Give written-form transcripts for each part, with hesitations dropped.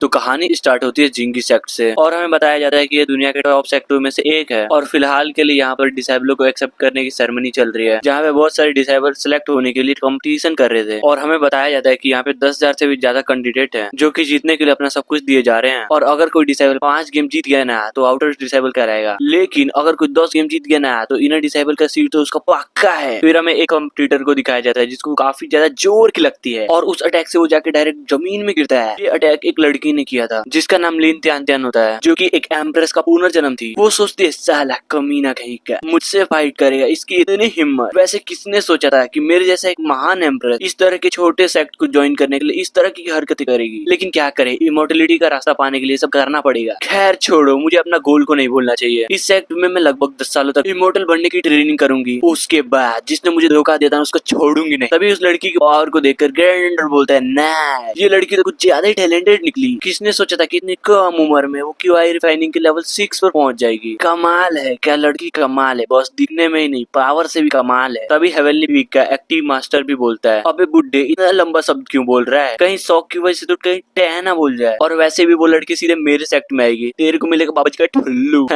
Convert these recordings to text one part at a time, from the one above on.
तो कहानी स्टार्ट होती है जिंगी सेक्ट से और हमें बताया जाता है कि ये दुनिया के टॉप सेक्टरों में से एक है और फिलहाल के लिए यहाँ पर डिसेबलों को एक्सेप्ट करने की सेरेमनी चल रही है जहाँ पे बहुत सारे डिसेबल सिलेक्ट होने के लिए कंपटीशन कर रहे थे और हमें बताया जाता है कि यहाँ पे 10,000 से भी ज्यादा कैंडिडेट हैं जो कि जीतने के लिए अपना सब कुछ दिए जा रहे हैं और अगर कोई डिसेबल 5 गेम जीत गया ना तो आउटर डिसेबल कराएगा, लेकिन अगर कोई 10 गेम जीत गया ना तो इनर डिसेबल का सीट तो उसका पक्का है। फिर हमें एक कंप्यूटर को दिखाया जाता है जिसको काफी ज्यादा जोर की लगती है और उस अटैक से वो जाके डायरेक्ट जमीन में गिरता है। ये अटैक एक लड़की ने किया था जिसका नाम लिन त्यान त्यान होता है जो कि एक एम्प्रेस का पुनर्जन्म थी। वो सोचती है साला कमीना कहीं का मुझसे फाइट करेगा, इसकी इतनी हिम्मत। वैसे किसने सोचा था कि मेरे जैसा एक महान एम्प्रेस इस तरह के छोटे सेक्ट को ज्वाइन करने के लिए इस तरह की हरकतें करेगी, लेकिन क्या करे इमोर्टलिटी का रास्ता पाने के लिए सब करना पड़ेगा। खैर छोड़ो, मुझे अपना गोल को नहीं भूलना चाहिए। इस सेक्ट में मैं लगभग 10 सालों तक इमोर्टल बनने की ट्रेनिंग करूंगी, उसके बाद जिसने मुझे धोखा दिया था उसको छोड़ूंगी नहीं। तभी उस लड़की की पावर को देखकर ग्रैंडर बोलता है ना ये लड़की तो कुछ ज्यादा ही टैलेंटेड निकली। किसने सोचा था कि इतनी कम उम्र में वो QI रिफाइनिंग के लेवल 6 पर पहुंच जाएगी। कमाल है, क्या लड़की कमाल है, बस दिखने में ही नहीं पावर से भी कमाल है। तभी हेवनली वीक का एक्टिव मास्टर भी बोलता है अबे बुड्ढे इतना लंबा शब्द क्यों बोल रहा है, कहीं शौक की वजह से तो कहीं टह ना बोल जाए। और वैसे भी वो लड़की सीधे मेरे सेक्ट में आएगी, तेरे को मिलेगा बाबा जी का ठुल्लू।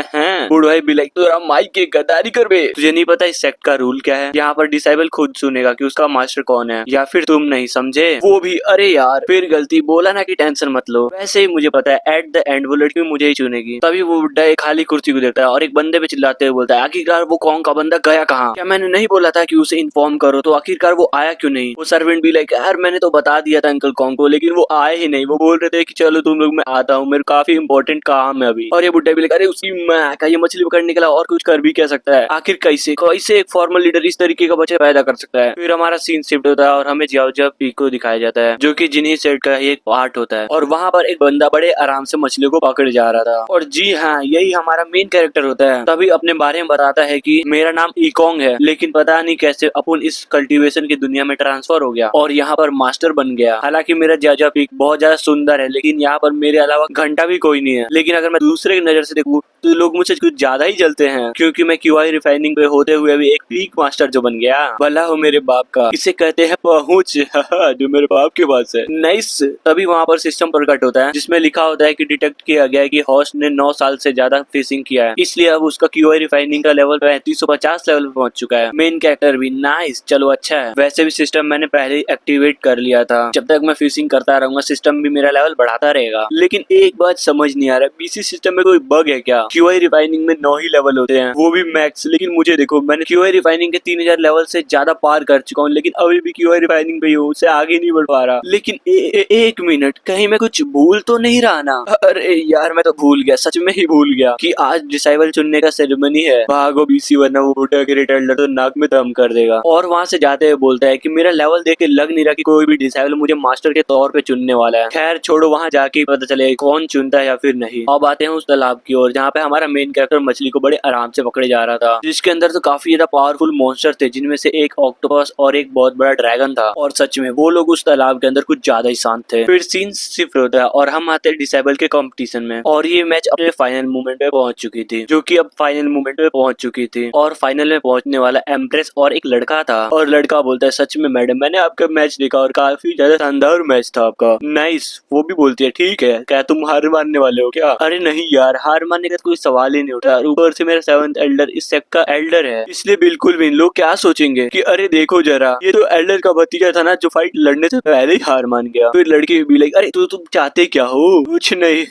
बुढ़ाई भी लाइक तो माइक के गद्दारी कर बे। तुझे नहीं पता इस सेक्ट का रूल क्या है? यहाँ पर डिसेबल खुद सुनेगा कि उसका मास्टर कौन है, या फिर तुम नहीं समझे वो भी। अरे यार फिर गलती बोला ना कि टेंशन मत लो, वैसे ही मुझे पता है एट द एंड वो लड़की मुझे ही चुनेगी। तभी वो बुड्ढा एक खाली कुर्सी को देखता है और एक बंदे पे चिल्लाते हुए बोलता है आखिरकार वो कौन का बंदा गया कहाँ? क्या मैंने नहीं बोला था कि उसे इन्फॉर्म करो, तो आखिरकार वो आया क्यों नहीं? वो सर्वेंट भी लाइक यार मैंने तो बता दिया था अंकल कॉन्ग को, लेकिन वो आए ही नहीं। वो बोल रहे थे कि चलो तुम लोग मैं आता हूँ, मेरे काफी इंपॉर्टेंट काम है अभी। और ये बुड्ढा भी लाइक अरे उसकी माँ का, ये मछली पकड़ने के अलावा और कुछ कर भी क्या सकता है? आखिर कैसे कैसे एक फॉर्मल लीडर इस तरीके का बच्चा पैदा कर सकता है? फिर हमारा सीन शिफ्ट होता है और हमें जियाओजा पीक को दिखाया जाता है जो कि जिन्हीं सेट का ही एक पार्ट होता है और वहाँ पर एक बंदा बड़े आराम से मछलियों को पकड़ जा रहा था। और जी हाँ, यही हमारा मेन कैरेक्टर होता है। तभी अपने बारे में बताता है कि मेरा नाम इकोंग है, लेकिन पता नहीं कैसे अपन इस कल्टीवेशन की दुनिया में ट्रांसफर हो गया और यहाँ पर मास्टर बन गया। हालांकि मेरा जियाओजा पीक बहुत ज्यादा सुंदर है, लेकिन यहाँ पर मेरे अलावा घंटा भी कोई नहीं है। लेकिन अगर मैं दूसरे की नजर से देखूं तो लोग मुझसे कुछ ज्यादा ही जलते हैं, क्योंकि मैं QI रिफाइनिंग पे होते हुए भी एक पीक मास्टर जो बन गया। भला हो मेरे बाप का, इसे कहते हैं पहुंच जो मेरे बाप के पास है। नाइस। तभी वहाँ पर सिस्टम प्रकट होता है जिसमें लिखा होता है कि डिटेक्ट किया गया है कि हॉस्ट ने 9 साल से ज्यादा फिशिंग किया है, इसलिए अब उसका QI रिफाइनिंग का लेवल 3550 लेवल पे पहुंच चुका है। मेन कैरेक्टर भी नाइस, चलो अच्छा है। वैसे भी सिस्टम मैंने पहले ही एक्टिवेट कर लिया था, जब तक मैं फिशिंग करता रहूंगा सिस्टम भी मेरा लेवल बढ़ाता रहेगा। लेकिन एक बात समझ नहीं आ रहा, BC सिस्टम में कोई बग है क्या? QI रिफाइनिंग में 9 ही लेवल होते हैं, वो भी मैक्स। लेकिन मुझे देखो मैंने QI रिफाइनिंग के 3000 लेवल से ज्यादा पार कर चुका हूँ, लेकिन अभी भी QI रिफाइनिंग पे ही हूँ, उससे आगे नहीं बढ़ पा रहा। लेकिन एक मिनट, कहीं मैं कुछ भूल तो नहीं रहा ना? अरे यार मैं तो भूल गया, सच में ही भूल गया कि आज डिसेबल चुनने का सेरेमनी है। भागो BC वरना वो बुढ़ा ग्रेट एल्डर तो नाक में दम कर देगा। और वहाँ से जाते हुए बोलता है कि मेरा लेवल देख के लग नहीं रहा कि कोई भी डिसेबल मुझे मास्टर के तौर पे चुनने वाला है। खैर छोड़ो, वहाँ जाके ही पता चलेगा कौन चुनता है या फिर नहीं। अब आते हैं उस तालाब की ओर जहाँ पे हमारा मेन कैरेक्टर मछली को बड़े आराम से पकड़े जा रहा था, जिसके अंदर तो काफी ज्यादा पावरफुल मॉन्स्टर थे, जिनमें से एक ऑक्टोपस और एक बहुत बड़ा ड्रैगन था। और सच में वो लोग उस तालाब के अंदर कुछ ज्यादा ही शांत थे। फिर सीन शिफ्ट होता है और हम आते हैं डिसेबल के कंपटीशन में और ये मैच अपने फाइनल मोमेंट पे पहुंच चुकी थी, जो कि अब फाइनल मोमेंट पे पहुंच चुकी थी। और फाइनल में पहुंचने वाला एम्प्रेस और एक लड़का था और लड़का बोलता है सच में मैडम मैंने आपका मैच देखा और काफी ज्यादा शानदार मैच था आपका, नाइस। वो भी बोलती है ठीक है, क्या तुम हार मानने वाले हो क्या? अरे नहीं यार, हार मानने का कोई सवाल ही नहीं उठा। ऊपर से मेरा 7th एल्डर इस सेक्ट का एल्डर है, इसलिए बिल्कुल भी लोग क्या सोचेंगे कि अरे देखो जरा ये तो एल्डर का भतीजा था ना जो फाइट लड़ने से पहले ही हार मान गया। फिर लड़की भी लाइक अरे तुम चाहते क्या हो? कुछ नहीं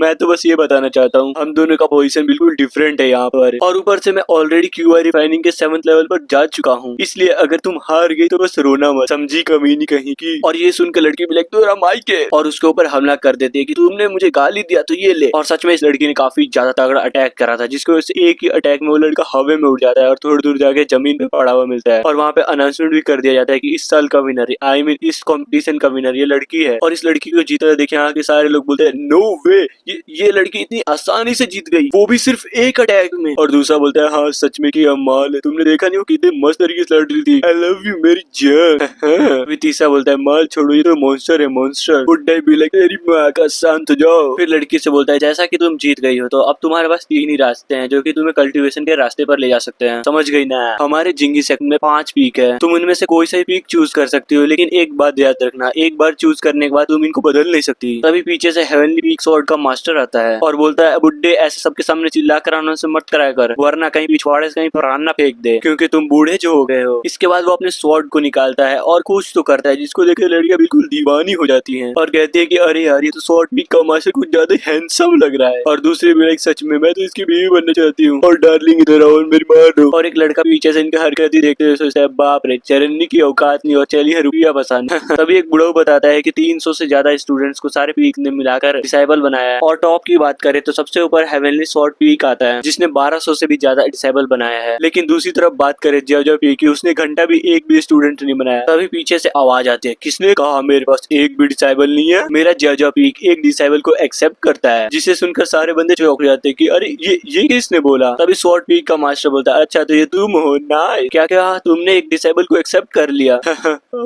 मैं तो बस ये बताना चाहता हूँ हम दोनों का पोजीशन बिल्कुल डिफरेंट है यहाँ पर, और ऊपर से मैं ऑलरेडी QI रिफाइनिंग के 7th लेवल पर जा चुका हूँ, इसलिए अगर तुम हार गई तो बस रोना मत, समझी कमीनी कहीं की। और ये सुनकर लड़की भी लाइक तो माइक है और उसके ऊपर हमला कर देती है कि तुमने मुझे गाली दिया तो ये ले। और सच में इस लड़की ने काफी ज्यादा तगड़ा अटैक करा था, जिसकी वजह से एक ही अटैक में वो लड़का हवा में उड़ जाता है और थोड़ी दूर जाके जमीन पे पड़ा हुआ मिलता है। और वहाँ पे अनाउंसमेंट भी कर दिया जाता है कि इस साल का विनर, आई मीन इस कॉम्पिटिशन का विनर ये लड़की है। और इस लड़की को जीता देखे यहाँ के सारे लोग बोलते हैं नो वे, ये लड़की इतनी आसानी से जीत गई, वो भी सिर्फ एक अटैक में। और दूसरा बोलता है हाँ सच में कि माल है, तुमने देखा नहीं वो कितने मस्त तरीके से लड़ रही थी, आई लव यू मेरी जान। फिर तीसरा बोलता है माल छोड़ो ये तो मॉन्स्टर है मॉन्स्टर। गुड डे भी लाइक तेरी माँ का शांत हो जाओ। फिर लड़की से बोलता है जैसा कि तुम जीत गई हो तो अब तुम तुम्हारे पास 3 ही रास्ते हैं जो कि तुम्हें कल्टीवेशन के रास्ते पर ले जा सकते हैं, समझ गई ना। हमारे जिंगी सेक्ट में 5 पीक है, तुम इनमें से कोई सा भी पीक चूज कर सकती हो, लेकिन एक बात याद रखना, एक बार चूज करने के बाद तुम इनको बदल नहीं सकती। तभी पीछे से हेवनली पीक स्वॉर्ड का मास्टर आता है और बोलता है, बुड्ढे ऐसे सबके सामने चिल्ला कर आनंद से मत कराया कर, वरना कहीं पिछवाड़े से कहीं प्राण ना फेंक दे, क्योंकि तुम बूढ़े जो हो गए हो। इसके बाद वो अपने स्वॉर्ड को निकालता है और कुछ तो करता है जिसको देख लड़कियां बिल्कुल दीवानी हो जाती हैं और कहती है कि अरे यार ये तो स्वॉर्ड पीक का मास्टर कुछ ज्यादा हैंडसम लग रहा है। और दूसरी भी सच में मैं तो इसकी बीवी बनना चाहती हूँ और डार्लिंग इधर आओ मेरी मार दो। और एक लड़का पीछे से इनकी हरकत ही देखते हुए सोचता है, बाप रे चरन्नी की औकात नहीं और चलिए रुपया बसाना। तभी एक बुढ़ऊ बताता है कि 300 से ज्यादा स्टूडेंट्स को सारे पीक ने मिलाकर डिसेबल बनाया है। और टॉप की बात करें तो सबसे ऊपर हेवनली स्वॉर्ड पीक आता है जिसने 1200 से भी ज्यादा डिसेबल बनाया है। लेकिन दूसरी तरफ बात करें जो पीक की, उसने घंटा भी एक भी स्टूडेंट नहीं बनाया। तभी पीछे से आवाज आती है, किसने कहा मेरे पास एक भी डिसेबल नहीं है? मेरा जो पीक एक डिसेबल को एक्सेप्ट करता है। जिसे सुनकर सारे बंदे चौंक जाते हैं कि अरे ये किसने बोला? तभी स्वॉर्ड पीक का मास्टर बोलता है, अच्छा तो ये तुम हो ना? क्या तुमने एक डिसेबल को एक्सेप्ट कर लिया?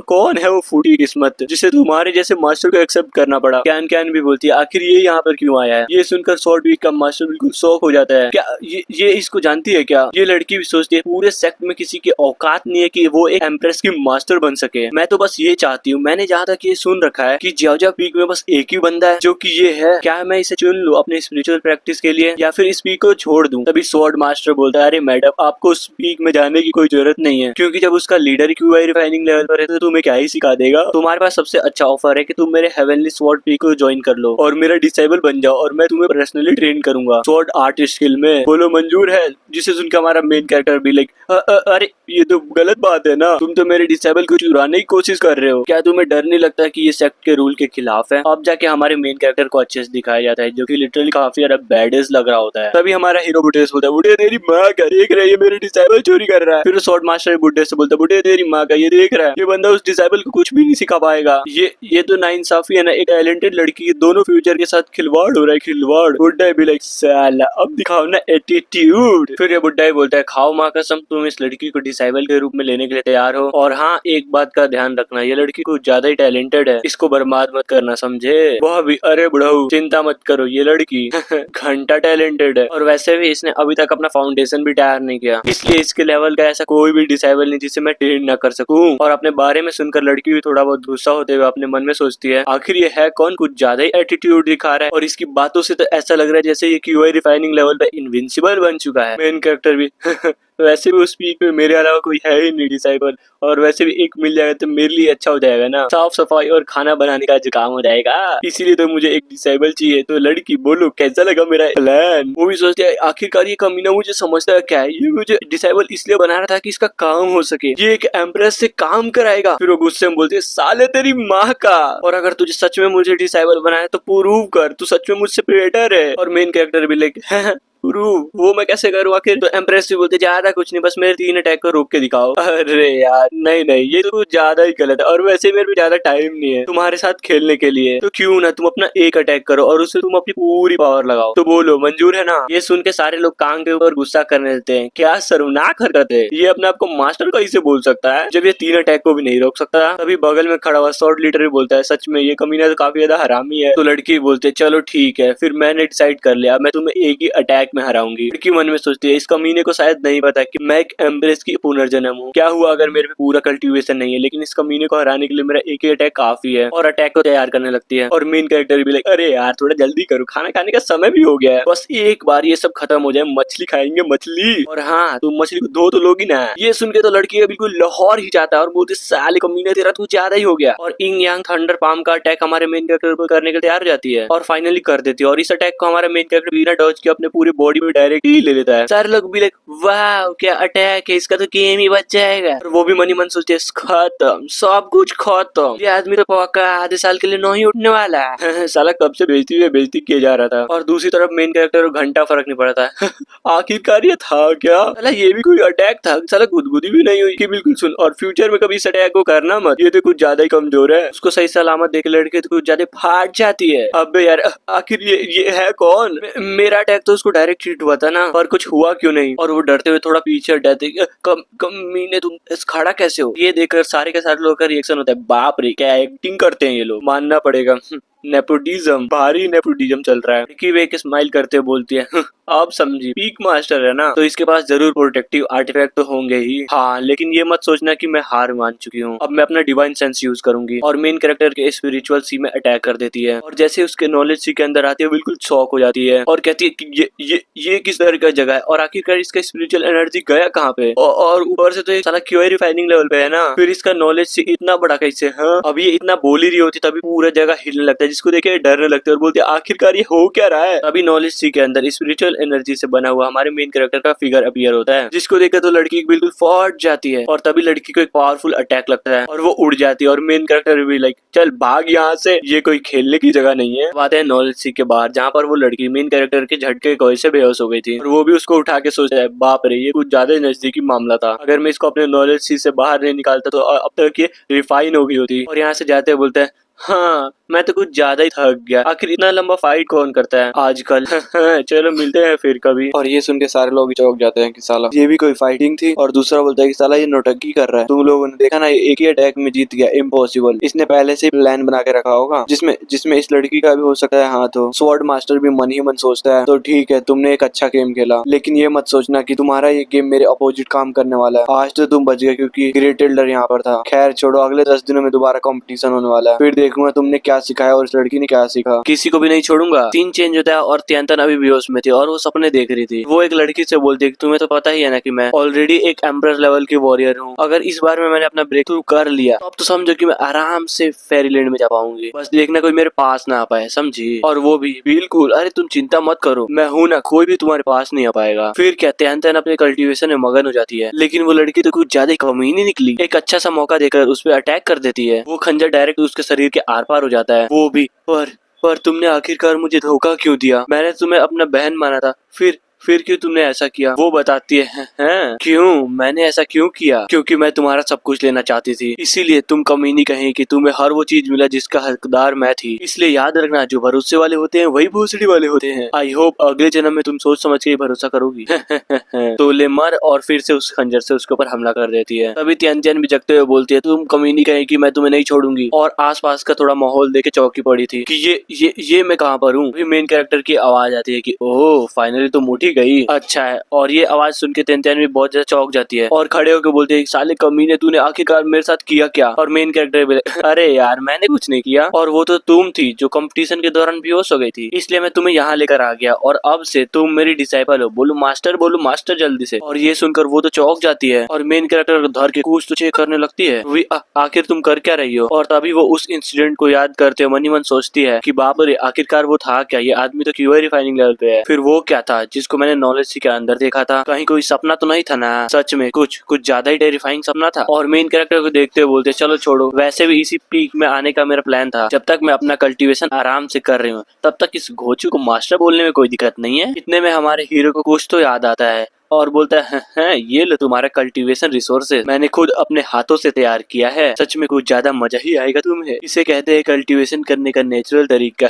कौन है वो फूटी किस्मत जिसे तुम्हारे जैसे मास्टर को एक्सेप्ट करना पड़ा? कैन भी बोलती है, आखिर ये यहाँ पर क्यों आया है? ये सुनकर स्वॉर्ड पीक का मास्टर बिल्कुल शॉक हो जाता है। क्या ये इसको जानती है क्या? ये लड़की भी सोचती है पूरे सेक्ट में किसी की औकात नहीं है कि वो एक एम्प्रेस की मास्टर बन सके। मैं तो बस ये चाहती हूँ, मैंने जहाँ तक ये सुन रखा है कि जियाओ पीक में बस एक ही बंदा है जो कि ये है। क्या मैं इसे चुन लूं अपने स्पिरिचुअल प्रैक्टिस के लिए या फिर इस पीक को छोड़ दूं? तभी स्वॉर्ड मास्टर बोलता है, अरे मैडम आपको उस पीक में जाने की कोई जरूरत नहीं है, क्योंकि जब उसका लीडर क्यूआई रिफाइनिंग लेवल पर है तो तुम्हें क्या ही सिखा देगा। तुम्हारे पास सबसे अच्छा ऑफर है कि तुम मेरे हेवनली स्वॉर्ड पीक को ज्वाइन कर लो और मेरा डिसेबल बन जाओ और मैं तुम्हें पर्सनली ट्रेन करूंगा स्वॉर्ड आर्ट स्किल में। बोलो मंजूर है? जिसे सुनकर हमारा मेन कैरेक्टर भी लाइक अरे ये तो गलत बात है ना, तुम तो मेरे डिसेबल को चुराने की कोशिश कर रहे हो। क्या तुम्हें डर नहीं लगता कि ये सेक्ट के रूल के खिलाफ है? अब जाके हमारे मेन कैरेक्टर को अच्छे से दिखाया जाता है जो कि लिटरली काफी ज्यादा बैडेस लग रहा होता है। तभी हमारा हीरो बुढ़े से बोलता है, बुढ़े तेरी माँ का देख रहा है ये मेरे डिसेबल चोरी कर रहा है। फिर स्वॉर्ड मास्टर बुढ़े से बोलता है, बुढ़े तेरी माँ का ये देख रहा है ये बंदा उस डिसेबल को कुछ भी नहीं सिखा पाएगा। ये तो नाइंसाफी है ना, एक टैलेंटेड लड़की के दोनों फ्यूचर के साथ खिलवाड़ हो रहा है, खिलवाड़। बुढ़ा भी लाइक साला अब दिखाओ ना एटीट्यूड। फिर ये बुढ़ा बोलता है, खाओ माँ कसम तुम इस लड़की को डिसेबल के रूप में लेने के लिए तैयार हो। और हाँ एक बात का ध्यान रखना, ये लड़की कुछ ज्यादा ही टैलेंटेड है, इसको बर्बाद मत करना समझे? वह भी अरे बुढ़ऊ चिंता मत करो ये लड़की घंटा टैलेंटेड है और वैसे भी इसने अभी तक अपना फाउंडेशन भी तैयार नहीं किया, इसलिए इसके लेवल का ऐसा कोई भी डिसेबल नहीं जिसे मैं ट्रेन न कर सकूं। और अपने बारे में सुनकर लड़की भी थोड़ा बहुत गुस्सा होते हुए अपने मन में सोचती है, आखिर ये है कौन, कुछ ज्यादा ही एटीट्यूड दिखा रहा है और इसकी बातों से तो ऐसा लग रहा है जैसे ये क्यूआई रिफाइनिंग लेवल पे इनविंसिबल बन चुका है। मेन कैरेक्टर भी वैसे भी उस पीक में मेरे अलावा कोई है ही नहीं डिसेबल, और वैसे भी एक मिल जाएगा तो मेरे लिए अच्छा हो जाएगा ना, साफ सफाई और खाना बनाने का जो काम हो जाएगा, इसीलिए तो मुझे एक डिसेबल चाहिए। तो लड़की बोलो कैसा लगा मेरा प्लान? वो भी सोचते है आखिरकार ये कमीना मुझे समझता है क्या है, ये मुझे डिसेबल इसलिए बना रहा था कि इसका काम हो सके, ये एक एम्प्रेस से काम कराएगा। फिर वो गुस्से में बोलती है, साले तेरी माँ का, और अगर तुझे सच में मुझे डिसेबल बनाया तो प्रूव कर, तू सच में मुझसे बेटर है। और मेन कैरेक्टर भी लाइक वो मैं कैसे करूँ आखिर? तो एम्प्रेस भी बोलते ज्यादा कुछ नहीं, बस मेरे 3 अटैक को रोक के दिखाओ। अरे यार नहीं ये तो ज्यादा ही गलत है और वैसे मेरे पे ज्यादा टाइम नहीं है तुम्हारे साथ खेलने के लिए, तो क्यों ना तुम अपना एक अटैक करो और उससे तुम अपनी पूरी पावर लगाओ। तो बोलो मंजूर है ना? ये सुन के सारे लोग कान के ऊपर गुस्सा करने लगते हैं, क्या शर्मनाक हरकत है, ये अपने आप को मास्टर कैसे बोल सकता है जब ये 3 अटैक को भी नहीं रोक सकता। तभी बगल में खड़ा हुआ स्वॉर्ड लीडर भी बोलता है, सच में ये कमीना तो काफी ज्यादा हरामी है। तो लड़की बोलते चलो ठीक है, फिर मैंने डिसाइड कर लिया मैं तुम्हें एक ही अटैक में हराऊंगी। लड़की मन में सोचती है, इस कमीने को शायद नहीं पता कि मैं एक एम्प्रेस की पुनर्जन्म हूँ, क्या हुआ अगर मेरे पे पूरा कल्टीवेशन नहीं है, लेकिन इस कमीने को हराने के लिए मेरा एक ही अटैक काफी है। और अटैक को तैयार करने लगती है और मेन कैरेक्टर भी लाइक, अरे यार थोड़ा जल्दी करो, खाना खाने का समय भी हो गया है, बस एक बार ये सब खत्म हो जाए, मछली खाएंगे मछली। और हाँ तुम मछली को धो तो लोगी ना। ये सुन के तो लड़की का बिल्कुल लाहौर ही जाता है और बोलते साले कमीने तेरा तू ज्यादा ही हो गया। और इंग यांग थंडर पाम का अटैक हमारे मेन कैरेक्टर को करने के लिए तैयार हो जाती है और फाइनली कर देती है। और इस अटैक को हमारा मेन कैरेक्टर बिना डॉज के अपने पूरी बॉडी में डायरेक्ट ही ले लेता है। सारे लोग भी लाइक वाह क्या अटैक है, इसका तो गेम ही बच जाएगा। और वो भी मनी मन सोचते हैं खत्म, सब कुछ खत्म, ये आदमी तो पक्का आधे साल के लिए नहीं उठने वाला है। साला कब से बेइज्जती किया जा रहा था। और दूसरी तरफ मेन कैरेक्टर को घंटा फर्क नहीं पड़ता है। आखिरकार ये था क्या? साला ये भी कोई अटैक था, साला गुदगुदी भी नहीं हुई कि बिल्कुल सुन, और फ्यूचर में कभी इस अटैक को करना मत, ये तो कुछ ज्यादा ही कमजोर है। उसको सही सलामत देख लड़के तो कुछ ज्यादा फाट जाती है। अब यार आखिर ये है कौन? मेरा अटैक तो उसको डायरेक्ट हिट हुआ था ना, और कुछ हुआ क्यों नहीं? और वो डरते हुए थोड़ा पीछे हटाते, कमीने तुम खड़ा कैसे हो? ये देखकर सारे के सारे लोगों का रिएक्शन होता है, बाप रे क्या एक्टिंग करते हैं ये लोग, मानना पड़ेगा। नेपोटिज्म, भारी नेपोटिज्म चल रहा है। लड़की वे एक स्माइल करते हुए बोलती है आप समझी, पीक मास्टर है ना, तो इसके पास जरूर प्रोटेक्टिव आर्टिफैक्ट तो होंगे ही। हाँ, लेकिन ये मत सोचना कि मैं हार मान चुकी हूँ, अब मैं अपना डिवाइन सेंस यूज करूंगी। और मेन कैरेक्टर के स्पिरिचुअल सी में अटैक कर देती है, और जैसे उसके नॉलेज सी के अंदर आती है बिल्कुल शॉक हो जाती है और कहती है कि ये किस तरह का जगह है, और आखिरकार इसका स्पिरिचुअल एनर्जी गया कहाँ पे। और ऊपर से तो ये साला क्यों रिफाइनिंग लेवल पे है ना, फिर इसका नॉलेज से इतना बड़ा कैसे। हाँ, अब ये इतना बोल ही रही होती तभी पूरा जगह हिलने लगता है, जिसको देखे डरने लगते हैं और बोलते आखिरकार ये हो क्या रहा है। तभी नॉलेज सी के अंदर स्पिरिचुअल एनर्जी से बना हुआ हमारे मेन कैरेक्टर का फिगर अपीयर होता है, जिसको देखकर तो लड़की बिल्कुल फट जाती है, और तभी लड़की को एक पावरफुल अटैक लगता है और वो उड़ जाती है, और मेन कैरेक्टर भी लाइक चल भाग यहाँ से, ये कोई खेलने की जगह नहीं है। बात है नॉलेज सी के बाहर, जहाँ पर वो लड़की मेन कैरेक्टर के झटके कोई से बेहोश हो गई थी, और वो भी उसको उठा के सोचा है बाप रे ये कुछ ज्यादा नजदीकी मामला था, अगर मैं इसको अपने नॉलेज सी से बाहर नहीं निकालता तो अब तक ये रिफाइन हो गई होती। और यहाँ से जाते बोलते हैं हाँ मैं तो कुछ ज्यादा ही थक गया, आखिर इतना लंबा फाइट कौन करता है आजकल चलो मिलते हैं फिर कभी। और ये सुन के सारे लोग चौंक जाते हैं कि साला ये भी कोई फाइटिंग थी, और दूसरा बोलता है कि साला ये नौटंकी कर रहा है, तुम लोगों ने देखा ना एक ही अटैक में जीत गया, इम्पॉसिबल, इसने पहले से प्लान बना के रखा होगा जिसमें इस लड़की का भी हो सकता है हाथ हो। स्वॉर्ड मास्टर भी मन ही मन सोचता है तो ठीक है तुमने एक अच्छा गेम खेला, लेकिन ये मत सोचना कि तुम्हारा ये गेम मेरे अपोजिट काम करने वाला है। आज तो तुम बच गए क्योंकि ग्रेट एल्डर यहाँ पर था। खैर छोड़ो, अगले 10 दिनों में दोबारा कॉम्पिटिशन होने वाला है, फिर देखूंगा तुमने क्या सिखाया और इस लड़की ने क्या सीखा। किसी को भी नहीं छोड़ूंगा। सीन चेंज होता है और त्यान्तन अभी बेहोश में थी और वो सपने देख रही थी। वो एक लड़की से बोलती है कि तुम्हें तो पता ही है ना कि मैं ऑलरेडी एक एम्परर लेवल की वॉरियर हूँ, अगर इस बार में मैंने अपना ब्रेक थ्रू कर लिया तो अब तो समझो कि मैं आराम से फेरीलैंड में जा पाऊंगी, बस देखना कोई मेरे पास ना आ पाए, समझी। और वो भी बिल्कुल, अरे तुम चिंता मत करो, मैं हूं ना, कोई भी तुम्हारे पास नहीं आ पाएगा। फिर क्या त्यान्तन अपने कल्टीवेशन में मगन हो जाती है, लेकिन वो लड़की तो कुछ ज्यादा कमीनी निकली, एक अच्छा सा मौका देकर उस पर अटैक कर देती है। वो खंजर डायरेक्ट उसके शरीर के आर पार हो जाता है। वो भी पर तुमने आखिरकार मुझे धोखा क्यों दिया, मैंने तुम्हें अपना बहन माना था, फिर क्यों तुमने ऐसा किया। वो बताती है क्यों मैंने ऐसा क्यों किया, क्योंकि मैं तुम्हारा सब कुछ लेना चाहती थी, इसीलिए तुम कमीनी कहीं कि तुम्हें हर वो चीज मिला जिसका हकदार मैं थी। इसलिए याद रखना जो भरोसे वाले होते हैं वही भोसड़ी वाले होते हैं। आई होप अगले जन्म में तुम सोच समझ के भरोसा करोगी। तो ले मर, और फिर से उस खंजर से उसके ऊपर हमला कर देती है। तभी त्यान भी जगते हुए बोलती है तुम कमीनी कहीं कि मैं तुम्हें नहीं छोड़ूंगी, और आसपास का थोड़ा माहौल देके चौकी पड़ी थी कि ये मैं कहाँ पर हूँ। मेन कैरेक्टर की आवाज आती है कि ओह फाइनली तुम उठी गई, अच्छा है। और ये आवाज सुन के त्यान भी बहुत ज्यादा चौंक जाती है और खड़े होकर बोलते हैं साले कमीने तूने आखिरकार मेरे साथ किया क्या। और मेन कैरेक्टर अरे यार मैंने कुछ नहीं किया, और वो तो तुम थी जो कंपटीशन के दौरान बेहोश हो गई थी, इसलिए मैं तुम्हें यहाँ लेकर आ गया, और अब से तुम मेरी डिसाइपल हो। बोलो मास्टर जल्दी से। और ये सुनकर वो तो चौंक जाती है और मेन कैरेक्टर धर के कुछ तो चेक करने लगती है, आखिर तुम कर क्या रही हो। और तभी वो उस इंसिडेंट को याद करते मन ही मन सोचती है कि बाप रे आखिरकार वो था क्या, ये आदमी तो क्यों रिफाइनिंग लेवल पे है, फिर वो क्या था जिसको मैंने नॉलेज के अंदर देखा था, कहीं कोई सपना तो नहीं था ना, सच में कुछ ज्यादा ही टेरिफाइंग सपना था। और मेन कैरेक्टर को देखते हुए बोलते चलो छोड़ो, वैसे भी इसी पीक में आने का मेरा प्लान था, जब तक मैं अपना कल्टीवेशन आराम से कर रही हूँ तब तक इस घोचू को मास्टर बोलने में कोई दिक्कत नहीं है। इतने में हमारे हीरो को कुछ तो याद आता है और बोलता है ये लो तुम्हारा कल्टीवेशन रिसोर्सेज, मैंने खुद अपने हाथों से तैयार किया है, सच में कुछ ज्यादा मजा ही आएगा तुम्हें, इसे कहते हैं कल्टीवेशन करने का नेचुरल तरीका।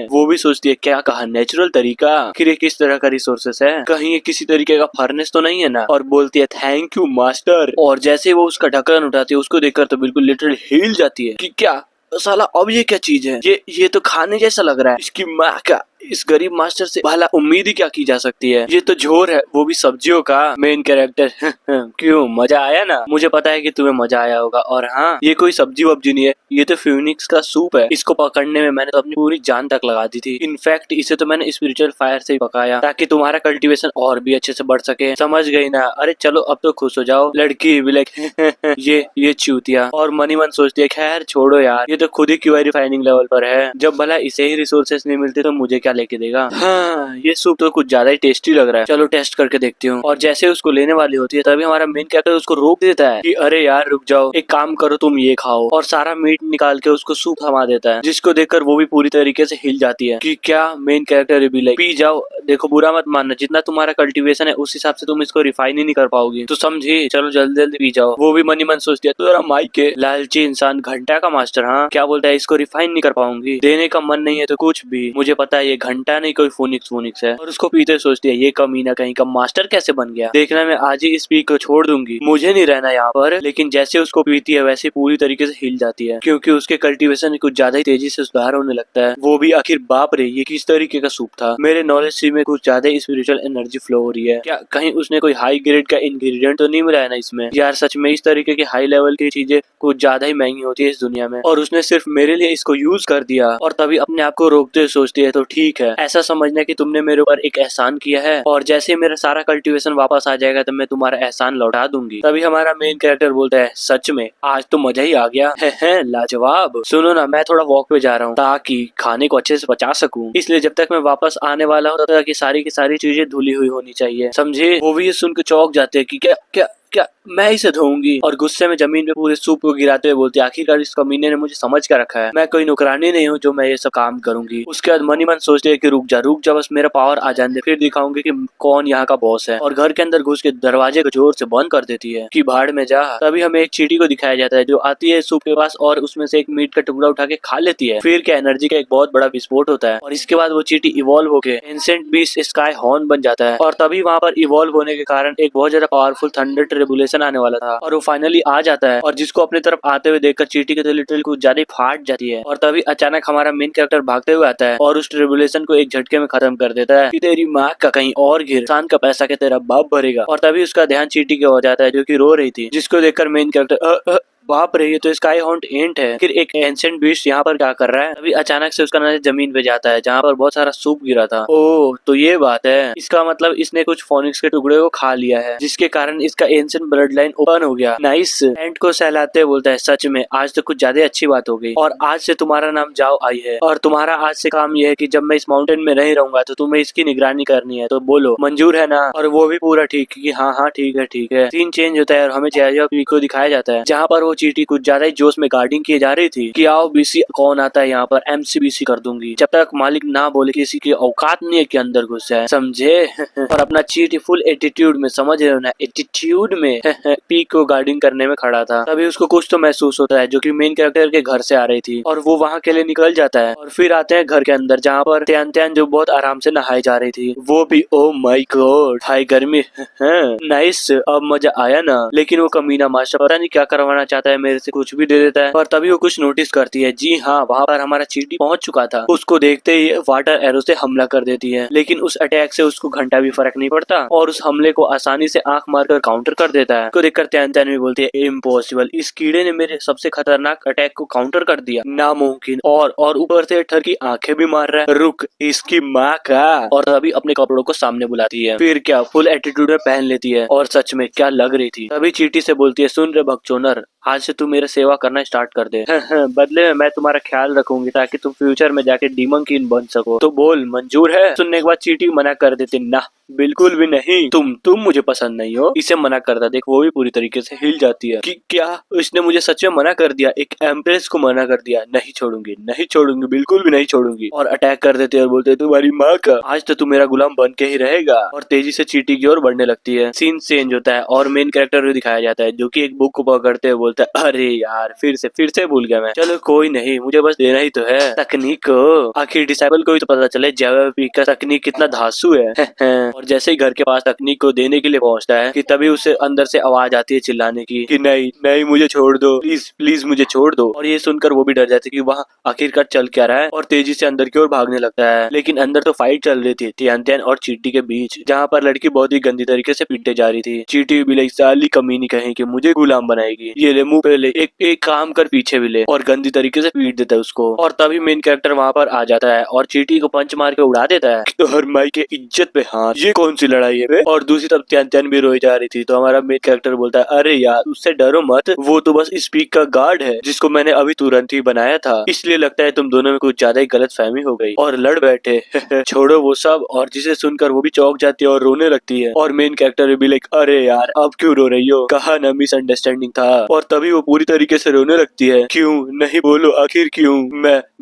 वो भी सोचती है क्या कहा नेचुरल तरीका, फिर ये किस तरह का रिसोर्सेज है, कहीं ये किसी तरीके का फर्नेस तो नहीं है ना। और बोलती है थैंक यू मास्टर, और जैसे वो उसका ढक्कन उठाती है उसको देखकर तो बिल्कुल लिटरली हिल जाती है कि क्या साला अब ये क्या चीज है, ये तो खाने जैसा लग रहा है, इसकी माँ का, इस गरीब मास्टर से भला उम्मीद ही क्या की जा सकती है, ये तो झोर है वो भी सब्जियों का। मेन कैरेक्टर क्यों मजा आया ना, मुझे पता है कि तुम्हें मजा आया होगा, और हाँ ये कोई सब्जी वब्जी नहीं है, ये तो फ्यूनिक्स का सूप है, इसको पकड़ने में मैंने तो अपनी पूरी जान तक लगा दी थी, इनफैक्ट इसे तो मैंने स्पिरिचुअल फायर से ही पकाया ताकि तुम्हारा कल्टीवेशन और भी अच्छे से बढ़ सके, समझ गई ना। अरे चलो अब तो खुश हो जाओ। लड़की भी लाइक ये चूतिया, और मनी मन सोचती है खैर छोड़ो यार, ये तो खुद ही क्यूआई रिफाइनिंग लेवल पर है, जब भला इसे ही रिसोर्सेस नहीं मिलते तो मुझे क्या लेके देगा। हाँ ये सूप तो कुछ ज्यादा ही टेस्टी लग रहा है, चलो टेस्ट करके देखती हूँ। और जैसे उसको लेने वाली होती है तभी हमारा मेन कैरेक्टर उसको रोक देता है कि अरे यार रुक जाओ, एक काम करो तुम ये खाओ, और सारा मीट निकाल के उसको सूप थमा देता है, जिसको देखकर वो भी पूरी तरीके से हिल जाती है कि क्या। मेन कैरेक्टर भी लाइक पी जाओ, देखो बुरा मत मानना, जितना तुम्हारा कल्टीवेशन है उस हिसाब से तुम इसको रिफाइन ही नहीं कर पाओगी, तो समझी, चलो जल्दी जल्दी पी जाओ। वो भी मनी मन सोचती है तो माई के लालची इंसान, घंटा का मास्टर, हाँ क्या बोलता है इसको रिफाइन नहीं कर पाऊंगी, देने का मन नहीं है तो कुछ भी, मुझे पता है ये घंटा नहीं कोई फोनिक्स है। और उसको पीते सोचती है ये कमीना कहीं का मास्टर कैसे बन गया, देखना मैं आज ही इस पीक को छोड़ दूंगी, मुझे नहीं रहना यहाँ पर। लेकिन जैसे उसको पीती है वैसे पूरी तरीके से हिल जाती है, क्योंकि उसके कल्टीवेशन में कुछ ज्यादा ही तेजी से सुधार होने लगता है। वो भी आखिर बाप रे ये किस तरीके का सूप था, मेरे नॉलेज सी में कुछ ज्यादा स्पिरिचुअल एनर्जी फ्लो हो रही है। क्या कहीं उसने कोई हाई ग्रेड का इंग्रेडिएंट तो नहीं मिला है ना इसमें। यार सच में इस तरीके की हाई लेवल की चीजें कुछ ज्यादा ही महंगी होती है इस दुनिया में, और उसने सिर्फ मेरे लिए इसको यूज कर दिया। और तभी अपने आप को रोकते हुए सोचती है तो ठीक है, ऐसा समझना कि तुमने मेरे ऊपर एक एहसान किया है, और जैसे ही मेरा सारा कल्टीवेशन वापस आ जाएगा तो मैं तुम्हारा एहसान लौटा दूंगी। तभी हमारा मेन कैरेक्टर बोलता है सच में आज तो मजा ही आ गया है लाजवाब। सुनो ना मैं थोड़ा वॉक पे जा रहा हूँ ताकि खाने को अच्छे से पचा सकूं, इसलिए जब तक मैं वापस आने वाला हूँ तब तक की सारी चीजें धुली हुई होनी चाहिए, समझे। वो भी ये सुन के चौंक जाते हैं कि क्या क्या क्या मैं इसे धोऊंगी, और गुस्से में जमीन पे पूरे सूप को गिराते हुए बोलती है आखिरकार इस कमीने ने मुझे समझ कर रखा है, मैं कोई नौकरानी नहीं हूँ जो मैं ये सब काम करूंगी। उसके बाद मनी मन सोचते है कि रुक जा बस मेरा पावर आ जाने दे, फिर दिखाऊंगी कि कौन यहाँ का बॉस है। और घर के अंदर घुस के दरवाजे को जोर से बंद कर देती है कि भाड़ में जा। तभी हमें एक चींटी को दिखाया जाता है जो आती है सूप के पास और उसमें से एक मीट का टुकड़ा उठा के खा लेती है। फिर क्या एनर्जी का एक बहुत बड़ा विस्फोट होता है, और इसके बाद वो चींटी इवॉल्व होके एंसेंट बीस्ट स्काई हॉर्न बन जाता है। और तभी वहाँ पर इवॉल्व होने के कारण एक बहुत ज्यादा पावरफुल थंडर ट्रिबुलेशन आने वाला था, और वो फाइनली आ जाता है, और जिसको अपनी तरफ आते हुए देखकर चींटी के तो लिटरली कुछ ज्यादा ही फाट जाती है। और तभी अचानक हमारा मेन कैरेक्टर भागते हुए आता है और उस ट्रिबुलेशन को एक झटके में खत्म कर देता है कि तेरी माँ का कहीं और गिर, किसान का पैसा के तेरा बाप भरेगा। और तभी उसका ध्यान चींटी की ओर जाता है जो कि रो रही थी, जिसको देखकर मेन कैरेक्टर बाप रे ये तो स्काई हॉन्ट एंट है, फिर एक एंशिएंट बीस्ट यहाँ पर क्या कर रहा है। अभी अचानक से उसका नजर जमीन पे जाता है जहाँ पर बहुत सारा सूप गिरा था। ओह तो ये बात है, इसका मतलब इसने कुछ फोनिक्स के टुकड़े को खा लिया है, जिसके कारण इसका एंशिएंट ब्लड लाइन ओपन हो गया। नाइस। एंट को सहलाते हुए बोलता है सच में आज तो कुछ ज्यादा अच्छी बात हो गई, और आज से तुम्हारा नाम जाओ आई है, और तुम्हारा आज से काम यह है कि जब मैं इस माउंटेन में नहीं रहूंगा तो तुम्हें इसकी निगरानी करनी है, तो बोलो मंजूर है ना। और वो भी पूरा ठीक कि हाँ ठीक है। सीन चेंज होता है और हमें जया को दिखाया जाता है जहाँ पर वो चींटी कुछ ज्यादा जोश में गार्डिंग किए जा रही थी कि आओ बीसी कौन आता है यहाँ पर, एमसीबीसी कर दूंगी जब तक मालिक ना बोले, किसी की औकात नहीं है कि अंदर घुस जाए, समझे। और अपना चींटी फुल एटीट्यूड में, समझ रहे हो ना, एटीट्यूड में पीक को गार्डिंग करने में खड़ा था। तभी उसको कुछ तो महसूस होता है जो कि मेन कैरेक्टर के घर से आ रही थी, और वो वहाँ के लिए निकल जाता है। और फिर आते हैं घर के अंदर जहाँ पर त्यान जो बहुत आराम से नहाई जा रही थी, वो भी ओ माई गॉड हाई गर्मी नाइस, अब मजा आया ना। लेकिन वो कमीना मास्टर पता नहीं क्या करवाना चाहता है, मेरे से कुछ भी दे देता है। और तभी वो कुछ नोटिस करती है, जी हाँ वहाँ पर हमारा चींटी पहुंच चुका था। उसको देखते ही वाटर एरो से हमला कर देती है, लेकिन उस अटैक से उसको घंटा भी फर्क नहीं पड़ता, और उस हमले को आसानी से आंख मारकर काउंटर कर देता है। उसको देखकर त्यान भी बोलती है इम्पॉसिबल, इस कीड़े ने मेरे सबसे खतरनाक अटैक को काउंटर कर दिया, नामुमकिन। और ऊपर से ठर की आंखें भी मार रहा है, रुक इसकी माँ का। और तभी अपने कपड़ों को सामने बुलाती है, फिर क्या फुल एटीट्यूड में पहन लेती है, और सच में क्या लग रही थी। तभी चींटी से बोलती है सुन रे भगचोनर, आज से तू मेरे सेवा करना स्टार्ट कर दे। बदले में मैं तुम्हारा ख्याल रखूंगी ताकि तुम फ्यूचर में जाके डीमन किंग बन सको, तो बोल मंजूर है। सुनने के बाद चींटी मना कर देती, ना बिल्कुल भी नहीं, तुम मुझे पसंद नहीं हो, इसे मना करता देख वो भी पूरी तरीके से हिल जाती है कि क्या इसने मुझे सच में मना कर दिया, एक एम्प्रेस को मना कर दिया, नहीं छोड़ूंगी बिल्कुल भी नहीं छोड़ूंगी। और अटैक कर देते और बोलते तुम्हारी माँ का, आज तो तू मेरा गुलाम बन के ही रहेगा। और तेजी से चींटी की ओर बढ़ने लगती है। सीन चेंज होता है और मेन कैरेक्टर भी दिखाया जाता है जो कि एक बुक को पकड़ते हुए बोलता है अरे यार फिर से भूल गया मैं, चलो कोई नहीं, मुझे बस देना ही तो है तकनीक को, आखिर डिसाइबल को भी तो पता चले जेवापी का तकनीक कितना धांसू है। और जैसे ही घर के पास तकनीक को देने के लिए पहुंचता है कि तभी उसे अंदर से आवाज आती है चिल्लाने की कि नहीं मुझे छोड़ दो, प्लीज मुझे छोड़ दो। और ये सुनकर वो भी डर जाती है कि वहाँ आखिरकार चल क्या रहा है, और तेजी से अंदर की ओर भागने लगता है। लेकिन अंदर तो फाइट चल रही थी त्यान और चींटी के बीच, जहाँ पर लड़की बहुत ही गंदी तरीके से पीटे जा रही थी। चींटी भी लाइक साली कमीनी कहीं कि मुझे गुलाम बनाएगी, ये ले मुंह पे ले, एक काम कर पीछे भी ले, और गंदी तरीके से पीट देता है उसको। और तभी मेन कैरेक्टर वहाँ पर आ जाता है और चींटी को पंच मार के उड़ा देता है। तो हर माई के इज्जत पे हाथ, ये कौन सी लड़ाई है बे? और दूसरी तरफ त्यान भी रोई जा रही थी। तो हमारा मेन कैरेक्टर बोलता है अरे यार उससे डरो मत, वो तो बस स्पीक का गार्ड है जिसको मैंने अभी तुरंत ही बनाया था, इसलिए लगता है तुम दोनों में कुछ ज्यादा ही गलतफहमी हो गई और लड़ बैठे। छोड़ो वो सब। और जिसे सुनकर वो भी चौंक जाती है और रोने लगती है। और मेन कैरेक्टर भी लाइक अरे यार अब क्यों रो रही हो, कहा ना मिसअंडरस्टैंडिंग था। और तभी वो पूरी तरीके से रोने लगती है। क्यों नहीं बोलो, आखिर क्यों?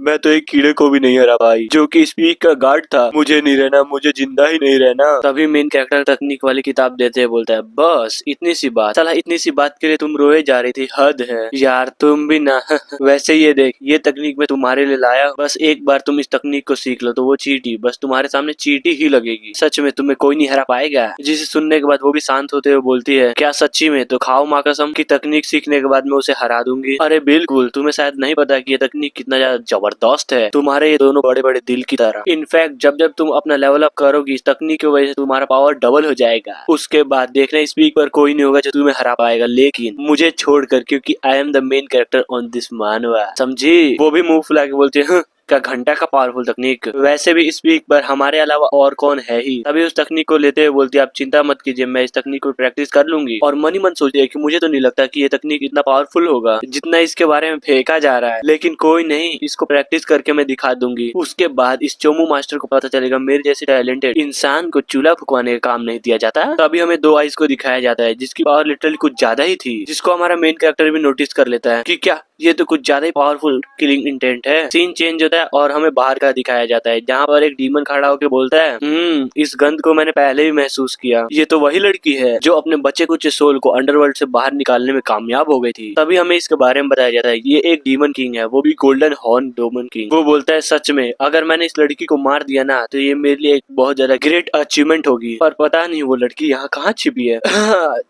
मैं तो एक कीड़े को भी नहीं हरा पाई जो कि स्पीक का गार्ड था। मुझे नहीं रहना, मुझे जिंदा ही नहीं रहना। तभी मेन कैरेक्टर तकनीक वाली किताब देते बोलता है, बस इतनी सी बात। साला इतनी सी बात के लिए तुम रोए जा रही थी, हद है यार तुम भी ना। वैसे ये देख, ये तकनीक मैं तुम्हारे लिए लाया, बस एक बार तुम इस तकनीक को सीख लो तो वो चींटी बस तुम्हारे सामने चींटी ही लगेगी। सच में तुम्हें कोई नहीं हरा पाएगा। जिसे सुनने के बाद वो भी शांत होते हुए बोलती है, क्या सच्ची में? तो खाओ माँ कसम की तकनीक सीखने के बाद मैं उसे हरा दूंगी। अरे बिल्कुल, तुम्हें शायद नहीं पता कि ये तकनीक कितना ज्यादा जबरदस्त है, तुम्हारे ये दोनों बड़े बड़े दिल की तरह। इनफैक्ट जब जब तुम अपना लेवल अप करोगी इस तकनीक की वजह से तुम्हारा पावर डबल हो जाएगा। उसके बाद देखना स्पीक पर कोई नहीं होगा जो तुम्हें हरा पाएगा, लेकिन मुझे छोड़कर, क्योंकि I am the main character on this मानवा, समझी? वो भी मुंह फुला के बोलती है, का घंटा का पावरफुल तकनीक। वैसे भी स्पीक पर हमारे अलावा और कौन है ही। तभी उस तकनीक को लेते हुए बोलती है, आप चिंता मत कीजिए, मैं इस तकनीक को प्रैक्टिस कर लूंगी। और मन ही मन सोचती है कि मुझे तो नहीं लगता कि ये तकनीक इतना पावरफुल होगा जितना इसके बारे में फेंका जा रहा है, लेकिन कोई नहीं, इसको प्रैक्टिस करके मैं दिखा दूंगी। उसके बाद इस चोमू मास्टर को पता चलेगा मेरे जैसे टैलेंटेड इंसान को चूल्हा फुकवाने का काम नहीं दिया जाता। तभी हमें दो आइस को दिखाया जाता है जिसकी पावर लिटरली कुछ ज्यादा ही थी, जिसको हमारा मेन कैरेक्टर भी नोटिस कर लेता है कि क्या ये तो कुछ ज्यादा ही पावरफुल किलिंग इंटेंट है। सीन चेंज होता है और हमें बाहर का दिखाया जाता है जहाँ पर एक डीमन खड़ा होकर बोलता है, इस गंध को मैंने पहले भी महसूस किया, ये तो वही लड़की है जो अपने बच्चे कुछ सोल को अंडरवर्ल्ड से बाहर निकालने में कामयाब हो गई थी। तभी हमें इसके बारे में बताया जाता है, ये एक डीमन किंग है, वो भी गोल्डन हॉर्न डीमन किंग। वो बोलता है, सच में अगर मैंने इस लड़की को मार दिया ना तो ये मेरे लिए एक बहुत ज्यादा ग्रेट अचीवमेंट होगी, पर पता नहीं वो लड़की यहाँ कहाँ छिपी है।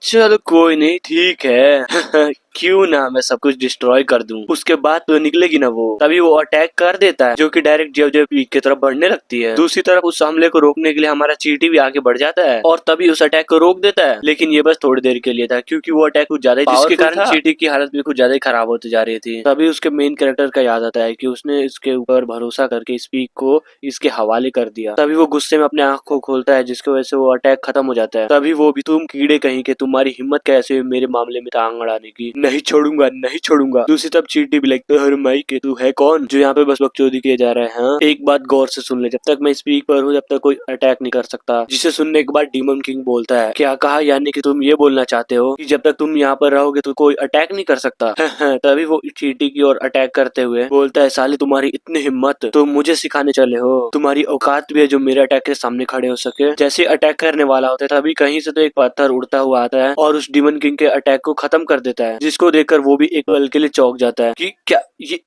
चलो कोई नहीं, ठीक है। क्यों ना मैं सब कुछ डिस्ट्रॉय कर दूं, उसके बाद तो निकलेगी ना वो। तभी वो अटैक कर देता है जो कि डायरेक्ट जेव पीक की तरफ बढ़ने लगती है। दूसरी तरफ उस हमले को रोकने के लिए हमारा चींटी भी आगे बढ़ जाता है और तभी उस अटैक को रोक देता है, लेकिन ये बस थोड़ी देर के लिए था क्योंकि वो अटैक कुछ ज्यादा, जिसके कारण चींटी की हालत भी कुछ ज्यादा ही खराब होती जा रही थी। तभी उसके मेन कैरेक्टर का याद आता है कि उसने इसके ऊपर भरोसा करके स्पीक को इसके हवाले कर दिया। तभी वो गुस्से में अपने आंख को खोलता है जिसकी वजह से वो अटैक खत्म हो जाता है। तभी वो भी, तुम कीड़े कहीं के, तुम्हारी हिम्मत कैसे हुई मेरे मामले में टांग अड़ाने की, नहीं छोड़ूंगा नहीं छोड़ूंगा। दूसरी तरफ चींटी भी लगता है, माई के तू है कौन जो यहाँ पे बस बकचोदी किए जा रहे हैं? एक बात गौर से सुन ले, जब तक मैं स्पीक पर हूँ जब तक कोई अटैक नहीं कर सकता। जिसे सुनने के बाद डीमन किंग बोलता है, क्या कहा? यानी कि तुम ये बोलना चाहते हो कि जब तक तुम यहाँ पर रहोगे तो कोई अटैक नहीं कर सकता? तभी वो चींटी की ओर अटैक करते हुए बोलता है, साले तुम्हारी इतनी हिम्मत, तुम मुझे सिखाने चले हो? तुम्हारी औकात भी है जो मेरे अटैक के सामने खड़े हो सके? जैसे अटैक करने वाला होता है तभी कहीं से तो एक पत्थर उड़ता हुआ आता है और उस डीमन किंग के अटैक को खत्म कर देता है, जिसको देखकर वो भी एक पल के लिए चौंक जाता है कि क्या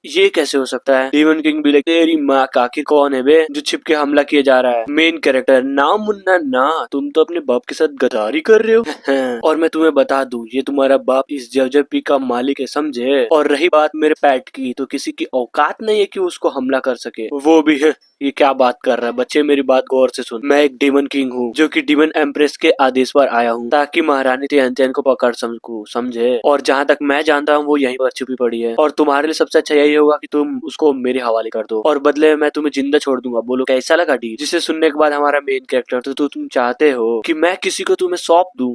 ये कैसे हो सकता है? डीमन किंग भी लगता है, तेरी माँ का आखिर कौन है बे जो छिप के हमला किए जा रहा है? मेन कैरेक्टर, ना मुन्ना ना, तुम तो अपने बाप के साथ गद्दारी कर रहे हो। और मैं तुम्हें बता दूं, ये तुम्हारा बाप इस जवजपी का मालिक है, समझे? और रही बात मेरे पैट की, तो किसी की औकात नहीं है कि उसको हमला कर सके, वो भी है। ये क्या बात कर रहा है? बच्चे मेरी बात गौर से सुन, मैं एक डीमन किंग हूँ जो कि डीमन एम्प्रेस के आदेश पर आया हूँ ताकि महारानी तियानचैन को पकड़ सकूं, समझे? और जहाँ तक मैं जानता हूँ वो यहीं पर छुपी पड़ी है और तुम्हारे लिए सबसे अच्छा यही होगा कि तुम उसको मेरे हवाले कर दो और बदले में मैं तुम्हें जिंदा छोड़ दूंगा। बोलो कैसा लगा डी? जिसे सुनने के बाद हमारा मेन कैरेक्टर, तो तुम चाहते हो कि मैं किसी को तुम्हें सौंप दूं?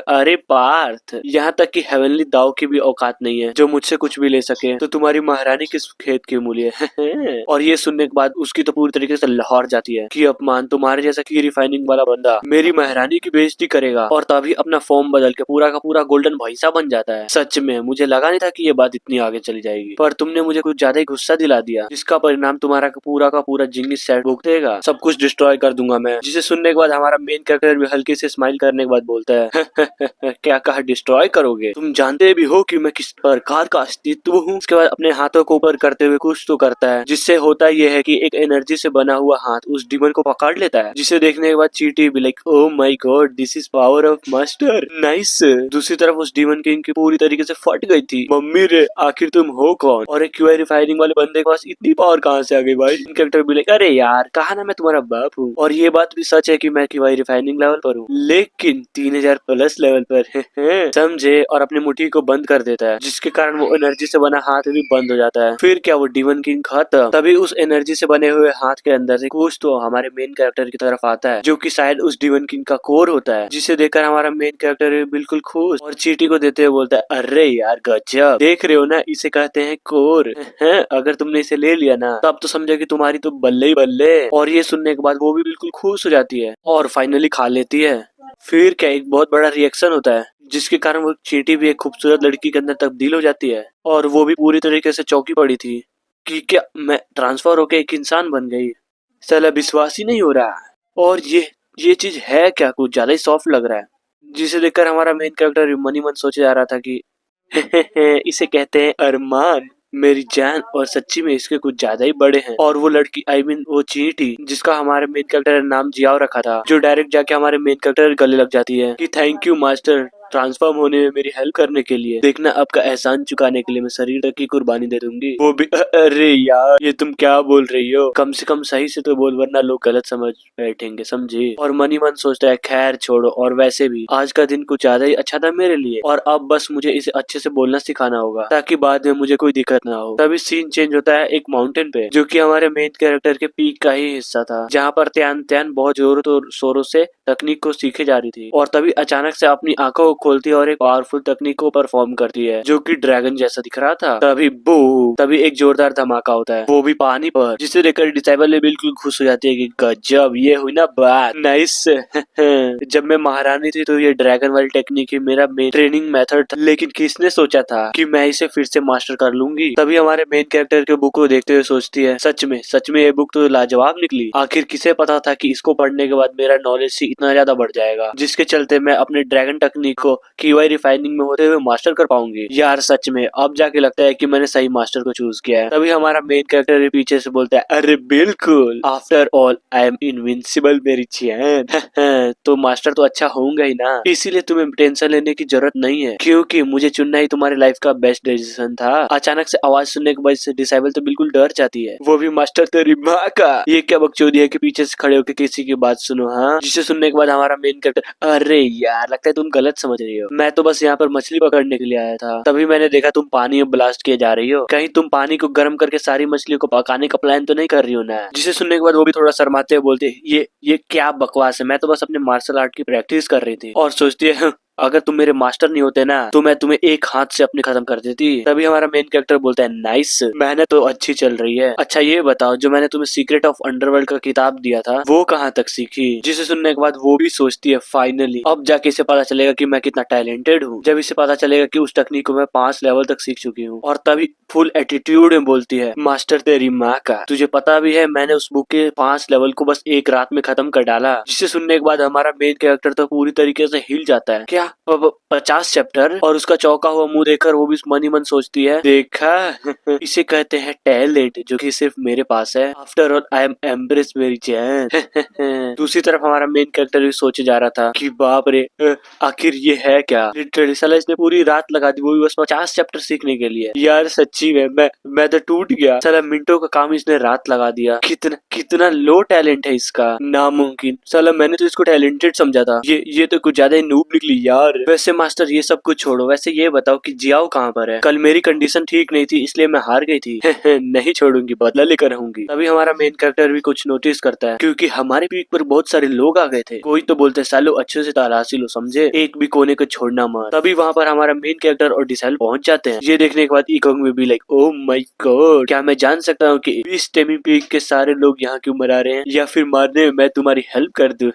अरे पार्थ, यहाँ तक कि हेवनली दाव की भी औकात नहीं है जो मुझसे कुछ भी ले सके, तो तुम्हारी महारानी किस खेत की मूल्य है? और ये सुनने के बाद उसकी तो पूरी तरीके से लाहौर जाती है कि अपमान, तुम्हारे जैसा की रिफाइनिंग वाला बंदा मेरी महारानी की बेइज्जती करेगा, और तभी अपना फॉर्म बदल के पूरा का पूरा गोल्डन भैंसा बन जाता है। सच में मुझे लगा नहीं था कि ये बात इतनी आगे चली जाएगी, पर तुमने मुझे कुछ ज्यादा ही गुस्सा दिला दिया जिसका परिणाम तुम्हारा का पूरा जिंगिस सेट भुगतेगा। सब कुछ डिस्ट्रॉय कर दूंगा मैं। जिसे सुनने के बाद हमारा मेन कैरेक्टर भी हल्के से स्माइल करने के बाद बोलता है, क्या कहा डिस्ट्रॉय करोगे? तुम जानते भी हो कि मैं किस प्रकार का अस्तित्व हूँ? उसके बाद अपने हाथों को ऊपर करते हुए कुछ तो करता है जिससे होता यह है कि एक एनर्जी से बना हुआ हाथ उस डीमन को पकड़ लेता है, जिसे देखने के बाद चींटी भी like, oh my God, this is power of master, nice. दूसरी तरफ उस डीमन किंग की पूरी तरीके से फट गई थी, मम्मी रे आखिर तुम हो कौन? और एक क्यूआई रिफाइनिंग वाले बंदे के पास इतनी पावर कहाँ से आ गई भाई? कैरेक्टर भी लाइक, अरे यार कहा ना मैं तुम्हारा बाप हूँ। और ये बात भी सच है कि मैं क्यूआई रिफाइनिंग लेवल पर हूँ, लेकिन 3000 प्लस लेवल पर समझे, और अपनी मुट्ठी को बंद कर देता है जिसके कारण वो एनर्जी से बना हाथ भी बंद हो जाता है। फिर क्या, वो डीमन किंग खत्म। तभी उस एनर्जी से बने हुए हाथ के अंदर से कुछ तो हमारे मेन कैरेक्टर की तरफ आता है जो कि शायद उस डीमन किंग का कोर होता है, जिसे देखकर हमारा मेन कैरेक्टर बिल्कुल खुश और चींटी को देते हुए बोलता है, अरे यार गजब, देख रहे हो ना, इसे कहते हैं कोर। अगर तुमने इसे ले लिया ना तब तो समझो कि तुम्हारी तो बल्ले ही बल्ले। और ये सुनने के बाद वो भी बिल्कुल खुश हो जाती है और फाइनली खा लेती है। फिर क्या एक बहुत बड़ा रिएक्शन होता है जिसके कारण वो चींटी भी एक खूबसूरत लड़की के अंदर तब्दील हो जाती है और वो भी पूरी तरीके से चौंकी पड़ी थी कि क्या मैं ट्रांसफर होके एक इंसान बन गई। साला विश्वास ही नहीं हो रहा। और ये चीज है क्या, कुछ ज्यादा ही सॉफ्ट लग रहा है, जिसे देखकर हमारा मेन कैरेक्टर मन ही मन सोचे जा रहा था कि इसे कहते हैं अरमान मेरी जान, और सच्ची में इसके कुछ ज्यादा ही बड़े हैं। और वो लड़की वो चींटी जिसका हमारे मेन कैरेक्टर ने नाम जियाओ रखा था, जो डायरेक्ट जाके हमारे मेन कैरेक्टर गले लग जाती है कि थैंक यू मास्टर ट्रांसफॉर्म होने में मेरी हेल्प करने के लिए, देखना आपका एहसान चुकाने के लिए मैं शरीर तक की कुर्बानी दे दूंगी। वो भी अरे यार ये तुम क्या बोल रही हो, कम से कम सही से तो बोल वरना लोग गलत समझ बैठेंगे, समझे। और मन ही मन सोचता है खैर छोड़ो, और वैसे भी आज का दिन कुछ ज्यादा ही अच्छा था मेरे लिए, और अब बस मुझे इसे अच्छे से बोलना सिखाना होगा ताकि बाद में मुझे कोई दिक्कत ना हो। तभी सीन चेंज होता है एक माउंटेन पे, जो कि हमारे मेन कैरेक्टर के पीक का ही हिस्सा था, जहाँ पर त्यान त्यान बहुत जोरों शोरों से तकनीक को सीखे जा रही थी। और तभी अचानक से अपनी आंखों को खोलती है और एक पावरफुल तकनीक को परफॉर्म करती है जो कि ड्रैगन जैसा दिख रहा था। तभी एक जोरदार धमाका होता है, वो भी पानी पर, जिसे देखकर डिसाइबल ने बिल्कुल खुश हो जाती है कि गजब ये हुई ना बात, नाइस। जब मैं महारानी थी तो ये ड्रैगन वाली टेक्निक ही मेरा मेन ट्रेनिंग मेथड था, लेकिन किसने सोचा था कि मैं इसे फिर से मास्टर कर लूंगी। तभी हमारे मेन कैरेक्टर के बुक को देखते हुए सोचती है सच में ये बुक तो लाजवाब निकली, आखिर किसे पता था कि इसको पढ़ने के बाद मेरा नॉलेज इतना ज्यादा बढ़ जाएगा जिसके चलते मैं अपने ड्रैगन टेक्निक को कीवाई रिफाइनिंग में होते हुए मास्टर कर पाऊंगी। यार सच में अब जाके लगता है कि मैंने सही मास्टर को चूज किया है। तभी हमारा मेन कैरेक्टर पीछे से बोलता है अरे बिल्कुल, after all I am invincible मेरी चैन। तो मास्टर तो अच्छा होऊंगा ही ना, इसीलिए तुम्हें टेंशन लेने की जरूरत नहीं है, क्योंकि मुझे चुनना ही तुम्हारी लाइफ का बेस्ट डिसीजन था। अचानक से आवाज सुनने के बाद से डिसाइबल तो बिल्कुल डर जाती है, वो भी मास्टर तेरी माँ का, ये क्या बकचोदी है कि पीछे से खड़े होकर किसी की बात सुनो। हाँ, जिसे सुनने के बाद हमारा मेन कैरेक्टर अरे यार लगता है तुम गलत समझ रही हो, मैं तो बस यहाँ पर मछली पकड़ने के लिए आया था, तभी मैंने देखा तुम पानी में ब्लास्ट किए जा रही हो, कहीं तुम पानी को गर्म करके सारी मछलियों को पकाने का प्लान तो नहीं कर रही हो ना। जिसे सुनने के बाद वो भी थोड़ा शर्माते हुए बोलते ये क्या बकवास है, मैं तो बस अपने मार्शल आर्ट की प्रैक्टिस कर रही थी। और सोचती है अगर तुम मेरे मास्टर नहीं होते ना तो मैं तुम्हें एक हाथ से अपने खत्म कर देती। तभी हमारा मेन कैरेक्टर बोलता है नाइस, मेहनत तो अच्छी चल रही है। अच्छा ये बताओ जो मैंने तुम्हें सीक्रेट ऑफ अंडरवर्ल्ड का किताब दिया था वो कहाँ तक सीखी। जिसे सुनने के बाद वो भी सोचती है फाइनली अब जाके इसे पता चलेगा कि मैं कितना टैलेंटेड हूँ, जब इसे पता चलेगा कि उस टेक्निक को मैं 5 लेवल तक सीख चुकी हूँ। और तभी फुल एटीट्यूड में बोलती है मास्टर तेरी माँ का, तुझे पता भी है मैंने उस बुक के 5 लेवल को बस एक रात में खत्म कर डाला। जिसे सुनने के बाद हमारा मेन कैरेक्टर तो पूरी तरीके से हिल जाता है, क्या 50 चैप्टर, और उसका चौंका हुआ मुंह देखकर वो भी मन ही मन सोचती है देखा इसे कहते हैं टैलेंट जो कि सिर्फ मेरे पास है, after all I am embrace मेरी जान। दूसरी तरफ हमारा मेन कैरेक्टर भी सोचे जा रहा था कि बाप रे आखिर ये है क्या, लिटरली साला इसने पूरी रात लगा दी वो भी बस 50 चैप्टर सीखने के लिए। यार सच्ची में मैं तो टूट गया, साला मिनटों का काम इसने रात लगा दिया, कितना कितना लो टैलेंट है इसका, नामुमकिन। साला मैंने तो इसको टैलेंटेड समझा था, ये तो कुछ ज्यादा ही नूब निकली यार। वैसे मास्टर ये सब कुछ छोड़ो, वैसे ये बताओ कि जियाओ कहाँ पर है, कल मेरी कंडीशन ठीक नहीं थी इसलिए मैं हार गई थी। नहीं छोड़ूंगी, बदला लेकर रहूंगी। तभी हमारा मेन कैरेक्टर भी कुछ नोटिस करता है क्योंकि हमारे पीक पर बहुत सारे लोग आ गए थे, कोई तो बोलते सालो अच्छे से तलाशी लो समझे, एक भी कोने को छोड़ना मत। तभी वहाँ पर हमारा मेन कैरेक्टर और डिसाइल पहुंच जाते हैं। ये देखने के बाद इकोंग में भी लाइक ओ माय गॉड, क्या मैं जान सकता हूँ कि इस टेमी पीक के सारे लोग यहाँ क्यों मरा रहे हैं, या फिर मारने में मैं तुम्हारी हेल्प कर दूं।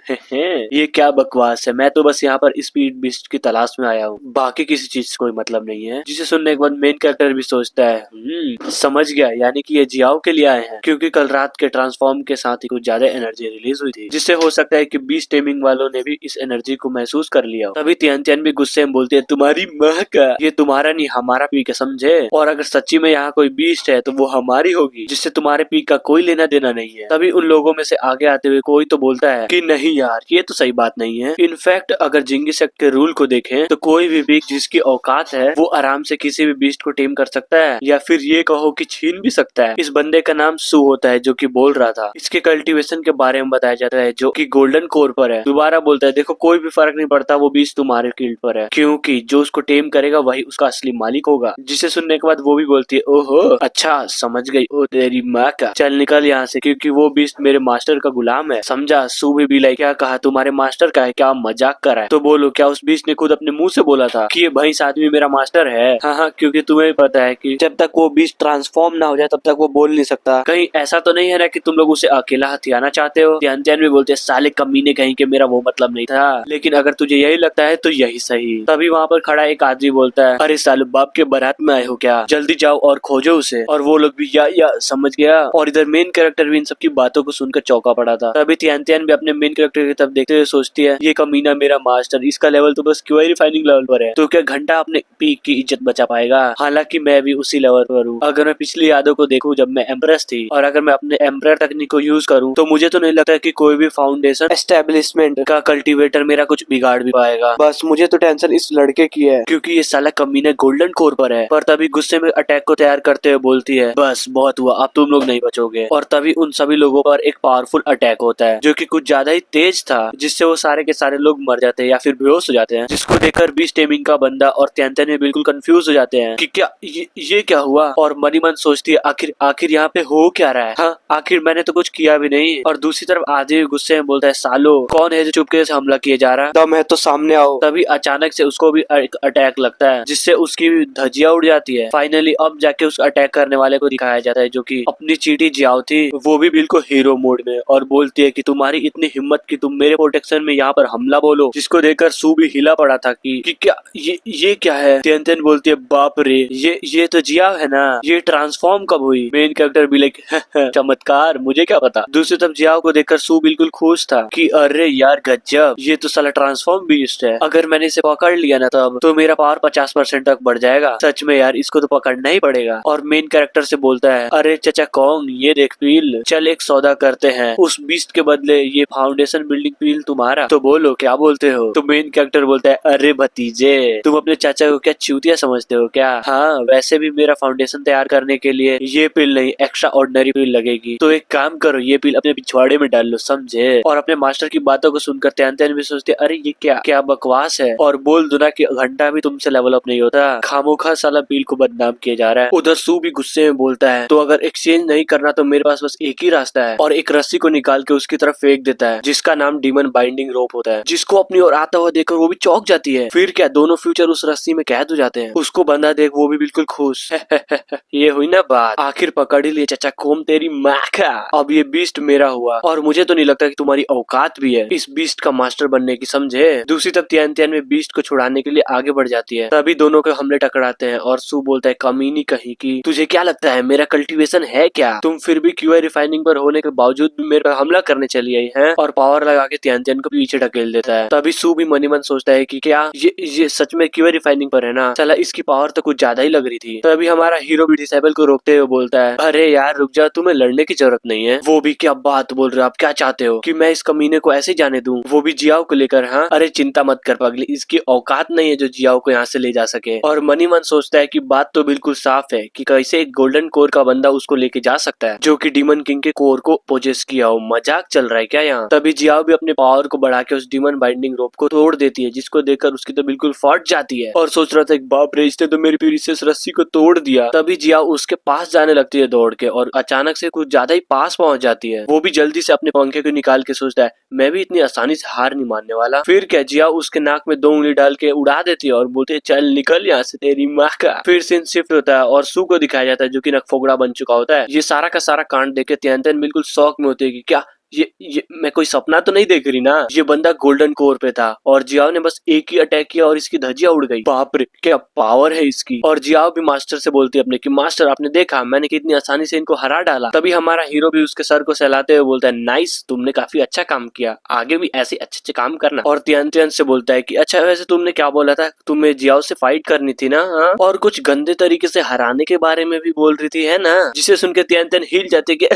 ये क्या बकवास है, मैं तो बस यहाँ पर स्पीड बिस्ट की तलाश में आया हूँ, बाकी किसी चीज से कोई मतलब नहीं है। जिसे सुनने के बाद मेन कैरेक्टर भी सोचता है समझ गया, यानी कि ये जियाओ के लिए आए हैं क्योंकि कल रात के ट्रांसफॉर्म के साथ ही कुछ ज्यादा एनर्जी रिलीज हुई थी, जिससे हो सकता है कि बीस्ट टेमिंग वालों ने भी इस एनर्जी को महसूस कर लिया हो। तभी तियान तियान भी गुस्से में बोलती है तुम्हारी माँ का, ये तुम्हारा नहीं हमारा पीक है समझे, और अगर सच्ची में यहाँ कोई बीस्ट है तो वो हमारी होगी, जिससे तुम्हारे पीक का कोई लेना देना नहीं है। तभी उन लोगों में से आगे आते हुए कोई तो बोलता है कि नहीं यार ये तो सही बात नहीं है, इनफैक्ट अगर जिंगी सेक्ट के रूल को देखें तो कोई भी पीक जिसकी औकात है वो आराम से किसी भी बीस्ट को टेम कर सकता है, या फिर ये कहो कि छीन भी सकता है। इस बंदे का नाम सू होता है जो कि बोल रहा था, इसके कल्टीवेशन के बारे में बताया जाता है जो कि गोल्डन कोर पर है। दोबारा बोलता है देखो कोई भी फर्क नहीं पड़ता वो बीस्ट तुम्हारे फील्ड पर है, क्योंकि जो उसको टेम करेगा वही उसका असली मालिक होगा। जिसे सुनने के बाद वो भी बोलती है ओहो अच्छा समझ गई, ओ तेरी माँ का, चल निकल यहाँ से क्योंकि वो बीस्ट मेरे मास्टर का गुलाम है, समझा। सू भी लाइक क्या कहा तुम्हारे मास्टर का है, क्या मजाक कर रहा है, तो बोलो क्या उस बीस्ट ने खुद अपने मुंह से बोला था कि ये भैंस आदमी मेरा मास्टर है। हाँ हाँ, क्योंकि तुम्हें पता है कि जब तक वो बीस्ट ट्रांसफॉर्म ना हो जाए तब तक वो बोल नहीं सकता। कहीं ऐसा तो नहीं है ना कि तुम लोग उसे अकेला हथियाना चाहते हो। ध्यान ध्यान भी बोलते साले कमीने कहीं के, मेरा वो मतलब नहीं था, लेकिन अगर तुझे यही लगता है तो यही सही। तभी वहाँ पर खड़ा एक आदमी बोलता है, अरे साले बाप के बारात में आए हो क्या, जल्दी जाओ और खोजो उसे। और वो लोग भी या समझ गया। और इधर मेन कैरेक्टर भी इन सबकी बातों को सुनकर चौंका पड़ा था। तभी त्यान त्यान भी अपने मेन कैरेक्टर की तरफ देखते हुए सोचती है, ये कमीना मेरा मास्टर, इसका लेवल तो बस क्यूआई रिफाइनिंग लेवल पर है, तो क्या घंटा अपने पीक की इज्जत बचा पाएगा। हालांकि मैं भी उसी लेवल पर हूँ। अगर मैं पिछली यादों को देखूं जब मैं एम्प्रेस थी, और अगर मैं अपने एम्प्रेयर तकनीक को यूज करूं, तो मुझे तो नहीं लगता कि कोई भी फाउंडेशन एस्टेब्लिशमेंट का कल्टीवेटर मेरा कुछ बिगाड़ भी पाएगा। बस मुझे तो टेंशन इस लड़के की है, क्योंकि ये साला कमीना गोल्डन कोर पर है। पर तभी गुस्से में अटैक को तैयार करते हुए बोलती है, बस बहुत हुआ, अब तुम लोग नहीं बचोगे। और तभी उन सभी लोगों पर एक पावरफुल अटैक होता है जो कि कुछ ज्यादा ही तेज था, जिससे वो सारे के सारे लोग मर जाते हैं या फिर बेहोश हो जाते हैं। जिसको देखकर बीस्ट टेमिंग का बंदा और त्यान में बिल्कुल कंफ्यूज हो जाते हैं कि क्या ये क्या हुआ। और मनी मन सोचती है आखिर आखिर यहाँ पे हो क्या रहा है। हाँ, आखिर मैंने तो कुछ किया भी नहीं। और दूसरी तरफ आदि गुस्से में बोलता है, सालो कौन है जो चुपके से हमला किए जा रहा है, दम है तो सामने आओ। तभी अचानक से उसको भी एक अटैक लगता है, जिससे उसकी धज्जियां उड़ जाती है। फाइनली अब जाके उस अटैक करने वाले को दिखाया जाता है, जो कि अपनी चीटी जियाओ थी, वो भी बिल्कुल हीरो मोड में, और बोलती है कि तुम्हारी इतनी हिम्मत कि तुम मेरे प्रोटेक्शन में यहाँ पर हमला बोलो। जिसको देखकर सू भी हिला पड़ा था कि क्या ये क्या है। तेन बोलती है, बाप रे, ये तो जिया है ना, ये ट्रांसफॉर्म कब हुई। मेन कैरेक्टर भी लाइक चमत्कार, मुझे क्या पता। दूसरी तरफ जियाओ को देखकर सू बिल्कुल खुश था कि अरे यार गजब, ये तो साला ट्रांसफॉर्म बीस्ट है। अगर मैंने इसे पकड़ लिया ना तब तो मेरा पावर 50% तक बढ़ जाएगा। सच में यार, इसको तो पकड़ना ही पड़ेगा। और मेन कैरेक्टर से बोलता है, अरे चचा कौन, ये देख पील, चल एक सौदा करते हैं, उस बीस्ट के बदले ये फाउंडेशन बिल्डिंग पील तुम्हारा, तो बोलो क्या बोलते हो। तो मेन कैरेक्टर बोलता है, अरे भतीजे, तुम अपने चाचा को क्या चूतिया समझते हो क्या। हाँ, वैसे भी मेरा फाउंडेशन तैयार करने के लिए ये पिल नहीं, एक्स्ट्रा ऑर्डिनरी पिल लगेगी, तो एक काम करो, ये पिल अपने पिछवाड़े में डाल लो, समझे। और अपने मास्टर की बातों को सुनकर त्यान भी सोचते, अरे ये क्या बकवास है। और बोल दो ना कि घंटा भी तुमसे लेवल अप नहीं होता, खामोखा साला पिल को बदनाम किया जा रहा है। उधर सू भी गुस्से में बोलता है, तो अगर एक्सचेंज नहीं करना तो मेरे पास बस एक ही रास्ता है। और एक रस्सी को निकाल के उसकी तरफ फेंक देता है, जिसका नाम डीमन बाइंडिंग रोप होता है। जिसको अपनी ओर आता हुआ देखकर वो भी चौंक जाती है। फिर क्या, दोनों फ्यूचर उस रस्सी में कैद हो जाते हैं। उसको बंदा देख वो भी बिल्कुल खुश ये हुई ना बात, आखिर पकड़ ही लिए चाचा कोम तेरी माँ का। अब ये बीस्ट मेरा हुआ, और मुझे तो नहीं लगता कि तुम्हारी औकात भी है इस बीस्ट का मास्टर बनने की, समझे। दूसरी तरफ त्यान में बीस्ट को छुड़ाने के लिए आगे बढ़ जाती है। तभी दोनों के हमले टकराते हैं, और सू बोलता है, कमीनी कहीं की, तुझे क्या लगता है मेरा कल्टीवेशन है क्या, तुम फिर भी क्यूआई रिफाइनिंग पर होने के बावजूद भी मेरे पर हमला करने चली आई है। और पावर लगा के त्यान को पीछे ढकेल देता है। तभी सू भी मनी मन सोचता है कि क्या ये सच में क्यूआई रिफाइनिंग पर है ना, चला इसकी पावर तो कुछ ज्यादा ही लग रही थी। तभी हमारा हीरो भी डिसेबल को रोकते हुए बोलता है, अरे यार रुक जा, तुम्हें लड़ने की जरूरत नहीं है। वो भी क्या बात बोल रहे हो आप, क्या चाहते हो कि मैं इस कमीने को ऐसे जाने दूं, वो भी जियाओ को लेकर। हाँ, अरे चिंता मत कर पगली, इसकी औकात नहीं है जो जियाओ को यहाँ से ले जा सके। और मनी मन सोचता है कि बात तो बिल्कुल साफ है कि कैसे एक गोल्डन कोर का बंदा उसको लेके जा सकता है, जो कि डीमन किंग के कोर को पोजेस किया हो। मजाक चल रहा है क्या यहाँ। तभी जियाओ भी अपने पावर को बढ़ा के उस डीमन बाइंडिंग रोप को तोड़ देती है, जिसको देखकर उसकी तो बिल्कुल फट जाती है। और सोच रहा था, बाप रे, इसने तो मेरी प्रीसियस रस्सी को तोड़ दिया। तभी जियाओ उसके पास जाने लगती है दौड़ के, और अचानक से कुछ ज्यादा ही पास पहुंच जाती है। वो भी जल्दी से अपने पंखे को निकाल के सोचता है, मैं भी इतनी आसानी से हार नहीं मानने वाला। फिर क्या, जियाओ उसके नाक में 2 उंगली डाल के उड़ा देती है और बोलती है, चल निकल यहाँ से तेरी माँ का। फिर सीन शिफ्ट होता है और सू को दिखाया जाता है, जो कि नकफोगड़ा बन चुका होता है। ये सारा का सारा कांड देख के त्यान बिल्कुल शौक में होती है कि क्या ये मैं कोई सपना तो नहीं देख रही ना। ये बंदा गोल्डन कोर पे था, और जियाओ ने बस एक ही अटैक किया और इसकी धज्जियां उड़ गई। बाप रे, क्या पावर है इसकी। और जियाओ भी मास्टर से बोलती है अपने कि मास्टर, आपने देखा मैंने कितनी आसानी से इनको हरा डाला। तभी हमारा हीरो भी उसके सर को सहलाते हुए बोलता है, नाइस, तुमने काफी अच्छा काम किया, आगे भी ऐसे अच्छे काम करना। और त्यान से बोलता है कि अच्छा वैसे तुमने क्या बोला था, तुम्हें जियाओ से फाइट करनी थी ना। हाँ? और कुछ गंदे तरीके से हराने के बारे में भी बोल रही थी, है ना। जिसे सुनकर त्यान हिल जाते कि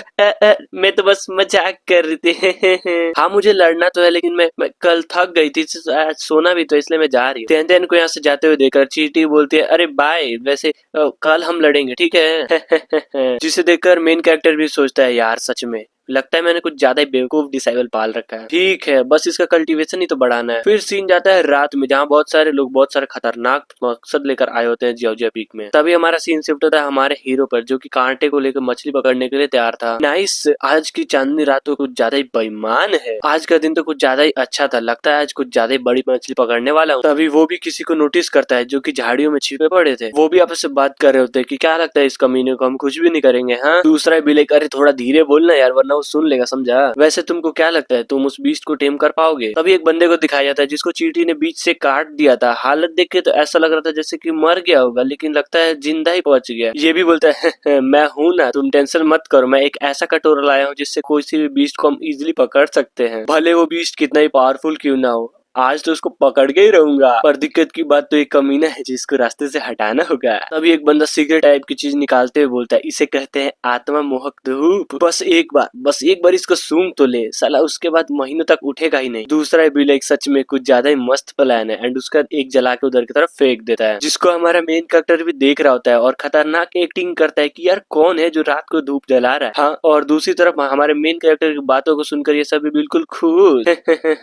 मैं तो बस मजाक कर रही थी हाँ, मुझे लड़ना तो है, लेकिन मैं कल थक गई थी, सोना भी तो, इसलिए मैं जा रही हूँ। त्यान को यहाँ से जाते हुए देखकर चीटी बोलती है, अरे बाय, वैसे कल हम लड़ेंगे, ठीक है जिसे देखकर मेन कैरेक्टर भी सोचता है, यार सच में लगता है मैंने कुछ ज्यादा ही बेवकूफ डिसेबल पाल रखा है। ठीक है, बस इसका कल्टीवेशन ही तो बढ़ाना है। फिर सीन जाता है रात में, जहाँ बहुत सारे लोग बहुत सारे खतरनाक मकसद लेकर आए होते हैं जियोजिया पीक में। तभी हमारा सीन शिफ्ट होता है हमारे हीरो पर, जो कि कांटे को लेकर मछली पकड़ने के लिए तैयार था। नाइस, आज की चांदनी रात तो कुछ ज्यादा ही बेईमान है। आज का दिन तो कुछ ज्यादा ही अच्छा था, लगता है आज कुछ ज्यादा ही बड़ी मछली पकड़ने वाला हूँ। तभी वो भी किसी को नोटिस करता है जो कि झाड़ियों में छिपे पड़े थे। वो भी आपस से बात कर रहे होते हैं कि क्या लगता है इस कमीने को हम कुछ भी नहीं करेंगे। हाँ, दूसरा भी लेकर, अरे थोड़ा धीरे बोलना यार वरना वो सुन लेगा, समझा। वैसे तुमको क्या लगता है तुम उस बीस्ट को टेम कर पाओगे? तभी एक बंदे को दिखाया जाता है जिसको चींटी ने बीच से काट दिया था। हालत देख के तो ऐसा लग रहा था जैसे कि मर गया होगा, लेकिन लगता है जिंदा ही पहुंच गया। ये भी बोलता है मैं हूं ना, तुम टेंशन मत करो, मैं एक ऐसा कटोरा लाया हूँ जिससे कोई सी भी बीस्ट को हम इजिली पकड़ सकते हैं, भले वो बीस्ट कितना ही पावरफुल क्यों ना हो। आज तो उसको पकड़ के ही रहूंगा। पर दिक्कत की बात तो एक कमीना है जिसको रास्ते से हटाना होगा। तभी एक बंदा सिगरेट टाइप की चीज निकालते हुए बोलता है, इसे कहते हैं आत्मा मोहक धूप, बस एक बार इसको सूंघ तो ले, साला उसके बाद महीनों तक उठेगा ही नहीं। दूसरा भी लाइक सच में कुछ ज्यादा ही मस्त प्लान है, एंड उसका एक जला के उधर की तरफ फेंक देता है, जिसको हमारा मेन कैरेक्टर भी देख रहा होता है और खतरनाक एक्टिंग करता है कि यार कौन है जो रात को धूप जला रहा है। हाँ, और दूसरी तरफ हमारे मेन कैरेक्टर की बातों को सुनकर ये सब भी बिल्कुल खुश।